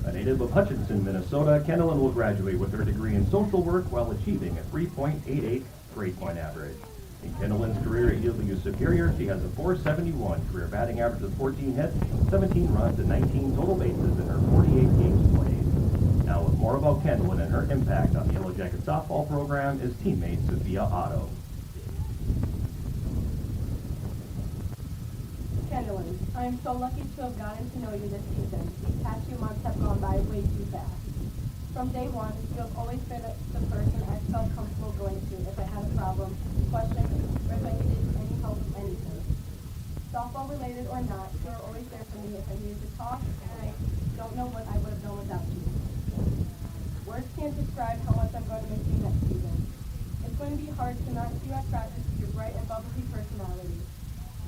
A native of Hutchinson, Minnesota, Kendallyn will graduate with her degree in social work while achieving a 3.88 grade point average. In Kendallyn's career at EW Superior, she has a .471 career batting average with 14 hits, 17 runs, and 19 total bases in her 48 games played. Now with more about Kendallyn and her impact on the Yellow Jacket softball program is teammate Sophia Otto. Kendallyn, I am so lucky to have gotten to know you this season. These past few months have gone by way too fast. From day one, you have always been the person I felt comfortable going to if I had a problem, question, or if I needed any help with anything. Softball related or not, you are always there for me if I needed to talk, and I don't know what I would have done without you. Words can't describe how much I'm going to miss you next season. It's going to be hard to not see you at practice with your bright and bubbly personality.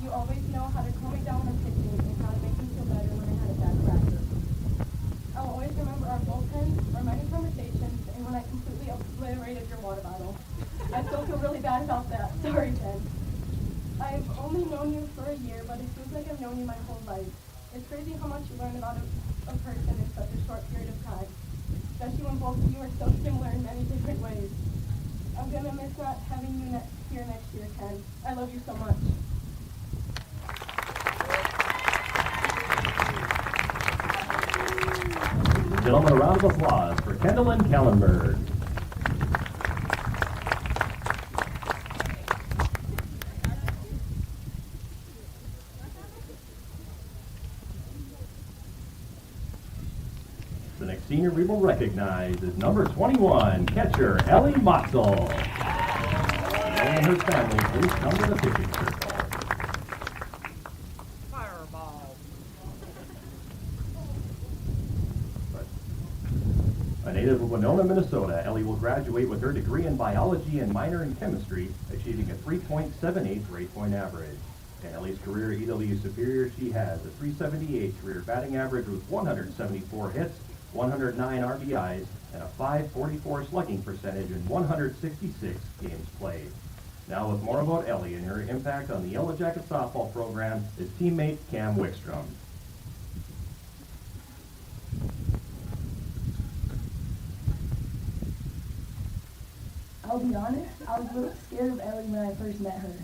You always know how to calm me down when pitching and how to make me feel better when I had a bad practice. I'll always remember our bullpen, our many conversations, and when I completely obliterated your water bottle. I still feel really bad about that. Sorry, Ken. I've only known you for a year, but it feels like I've known you my whole life. It's crazy how much you learn about a person in such a short period of time, especially when both of you are so similar in many different ways. I'm going to miss not having you here next year, Ken. I love you so much. Gentlemen, a round of applause for Kendallyn Kallenberg. The next senior we will recognize is number 21, catcher Ellie Motzel. Ellie and her family, please come to the pitching circle. A native of Winona, Minnesota, Ellie will graduate with her degree in biology and minor in chemistry, achieving a 3.78 grade point average. In Ellie's career at EW Superior, she has a 378 career batting average with 174 hits, 109 RBIs, and a .544 slugging percentage in 166 games played. Now with more about Ellie and her impact on the Yellow Jacket softball program is teammate Cam Wickstrom. I'll be honest, I was a little scared of Ellie when I first met her.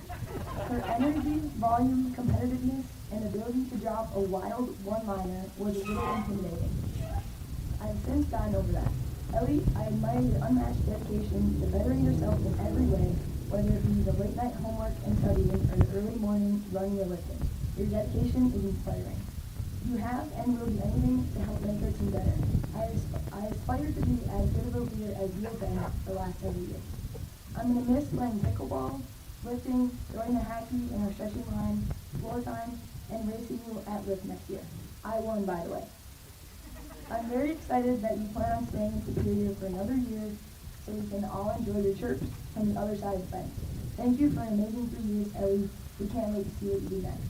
Her energy, volume, competitiveness, and ability to drop a wild one-liner was a little intimidating. I have since gotten over that. Ellie, I admire admire your unmatched dedication to bettering yourself in every way, whether it be the late night homework and studying or the early morning running or lifting. Your dedication is inspiring. You have and will do anything to help make our team better. I aspire to be as good of a leader as you have been the last several years. I'm going to miss playing pickleball, lifting, throwing the hacky in our stretching line, floor time, and racing you at lift next year. I won, by the way. I'm very excited that you plan on staying in Superior for another year so we can all enjoy your chirps from the other side of the fence. Thank you for an amazing 3 years, Ellie. We can't wait to see what you do next.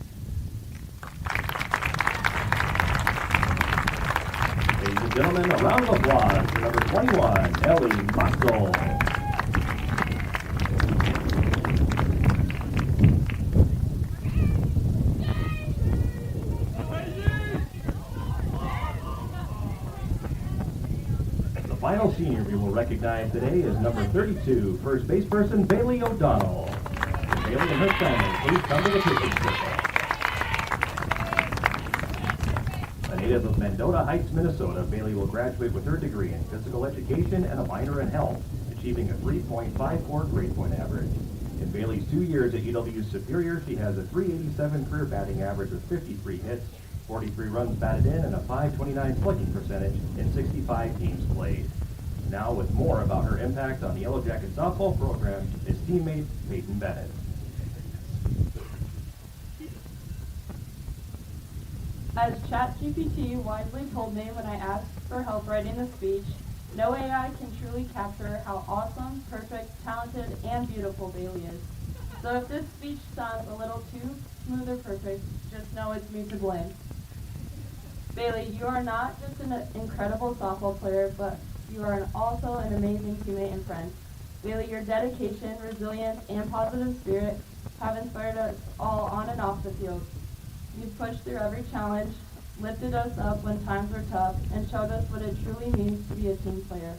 Ladies and gentlemen, a round of applause for number 21, Ellie Muxel. The final senior we will recognize today is number 32, first base person Bailey O'Donnell. Bailey and her family, please come to the pitching circle. A native of Mendota Heights, Minnesota, Bailey will graduate with her degree in physical education and a minor in health, achieving a 3.54 grade point average. In Bailey's 2 years at UW Superior, she has a .387 career batting average with 53 hits, 43 runs batted in, and a .529 slugging percentage in 65 games played. Now with more about her impact on the Yellow Jacket softball program is teammate Peyton Bennett. As ChatGPT wisely told me when I asked for help writing the speech, no AI can truly capture how awesome, perfect, talented, and beautiful Bailey is. So if this speech sounds a little too smooth or perfect, just know it's me to blame. Bailey, you are not just an incredible softball player, but you are also an amazing teammate and friend. Bailey, your dedication, resilience, and positive spirit have inspired us all on and off the field. You've pushed through every challenge, lifted us up when times were tough, and showed us what it truly means to be a team player.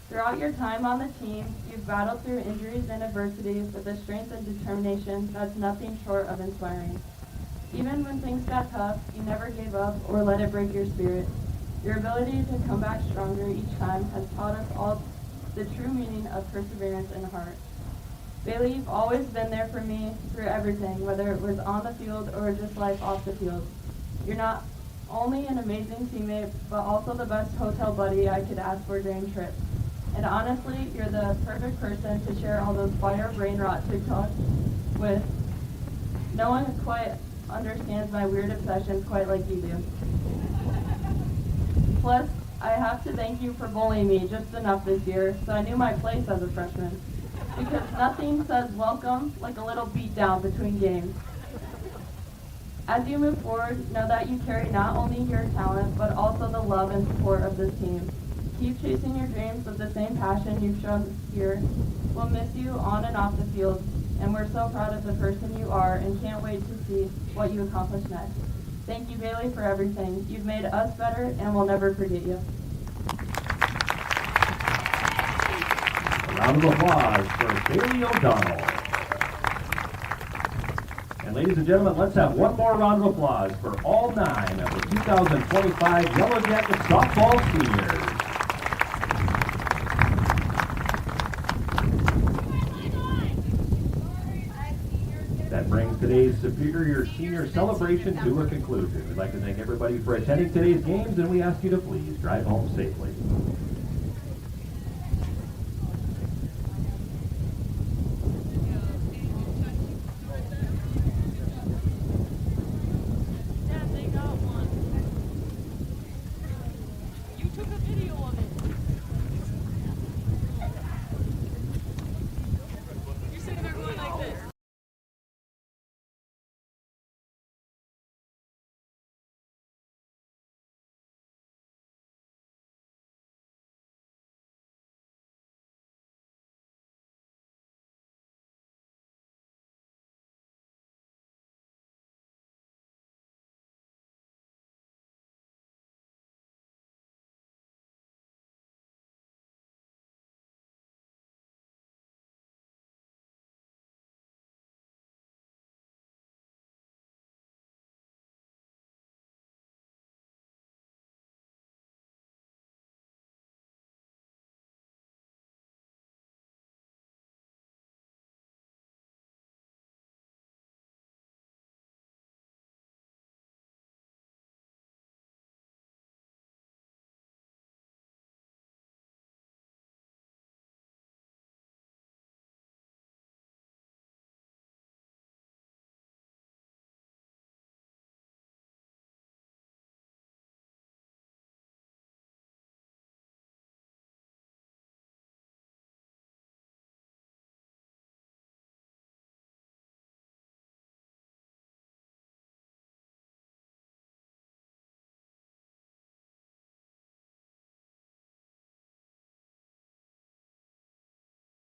Throughout your time on the team, you've battled through injuries and adversity with a strength and determination that's nothing short of inspiring. Even when things got tough, you never gave up or let it break your spirit. Your ability to come back stronger each time has taught us all the true meaning of perseverance and heart. Bailey, you've always been there for me through everything, whether it was on the field or just life off the field. You're not only an amazing teammate, but also the best hotel buddy I could ask for during trips. And honestly, you're the perfect person to share all those fire brain rot TikToks with. No one quite understands my weird obsessions quite like you do. Plus, I have to thank you for bullying me just enough this year, so I knew my place as a freshman. Because nothing says welcome like a little beatdown between games. As you move forward, know that you carry not only your talent, but also the love and support of this team. Keep chasing your dreams with the same passion you've shown here. We'll miss you on and off the field, and we're so proud of the person you are and can't wait to see what you accomplish next. Thank you, Bailey, for everything. You've made us better, and we'll never forget you. A round of applause for Bailey O'Donnell. And ladies and gentlemen, let's have one more round of applause for all 9 of the 2025 Yellow Jacket softball seniors. That brings today's Superior Senior Celebration to a conclusion. We'd like to thank everybody for attending today's games, and we ask you to please drive home safely.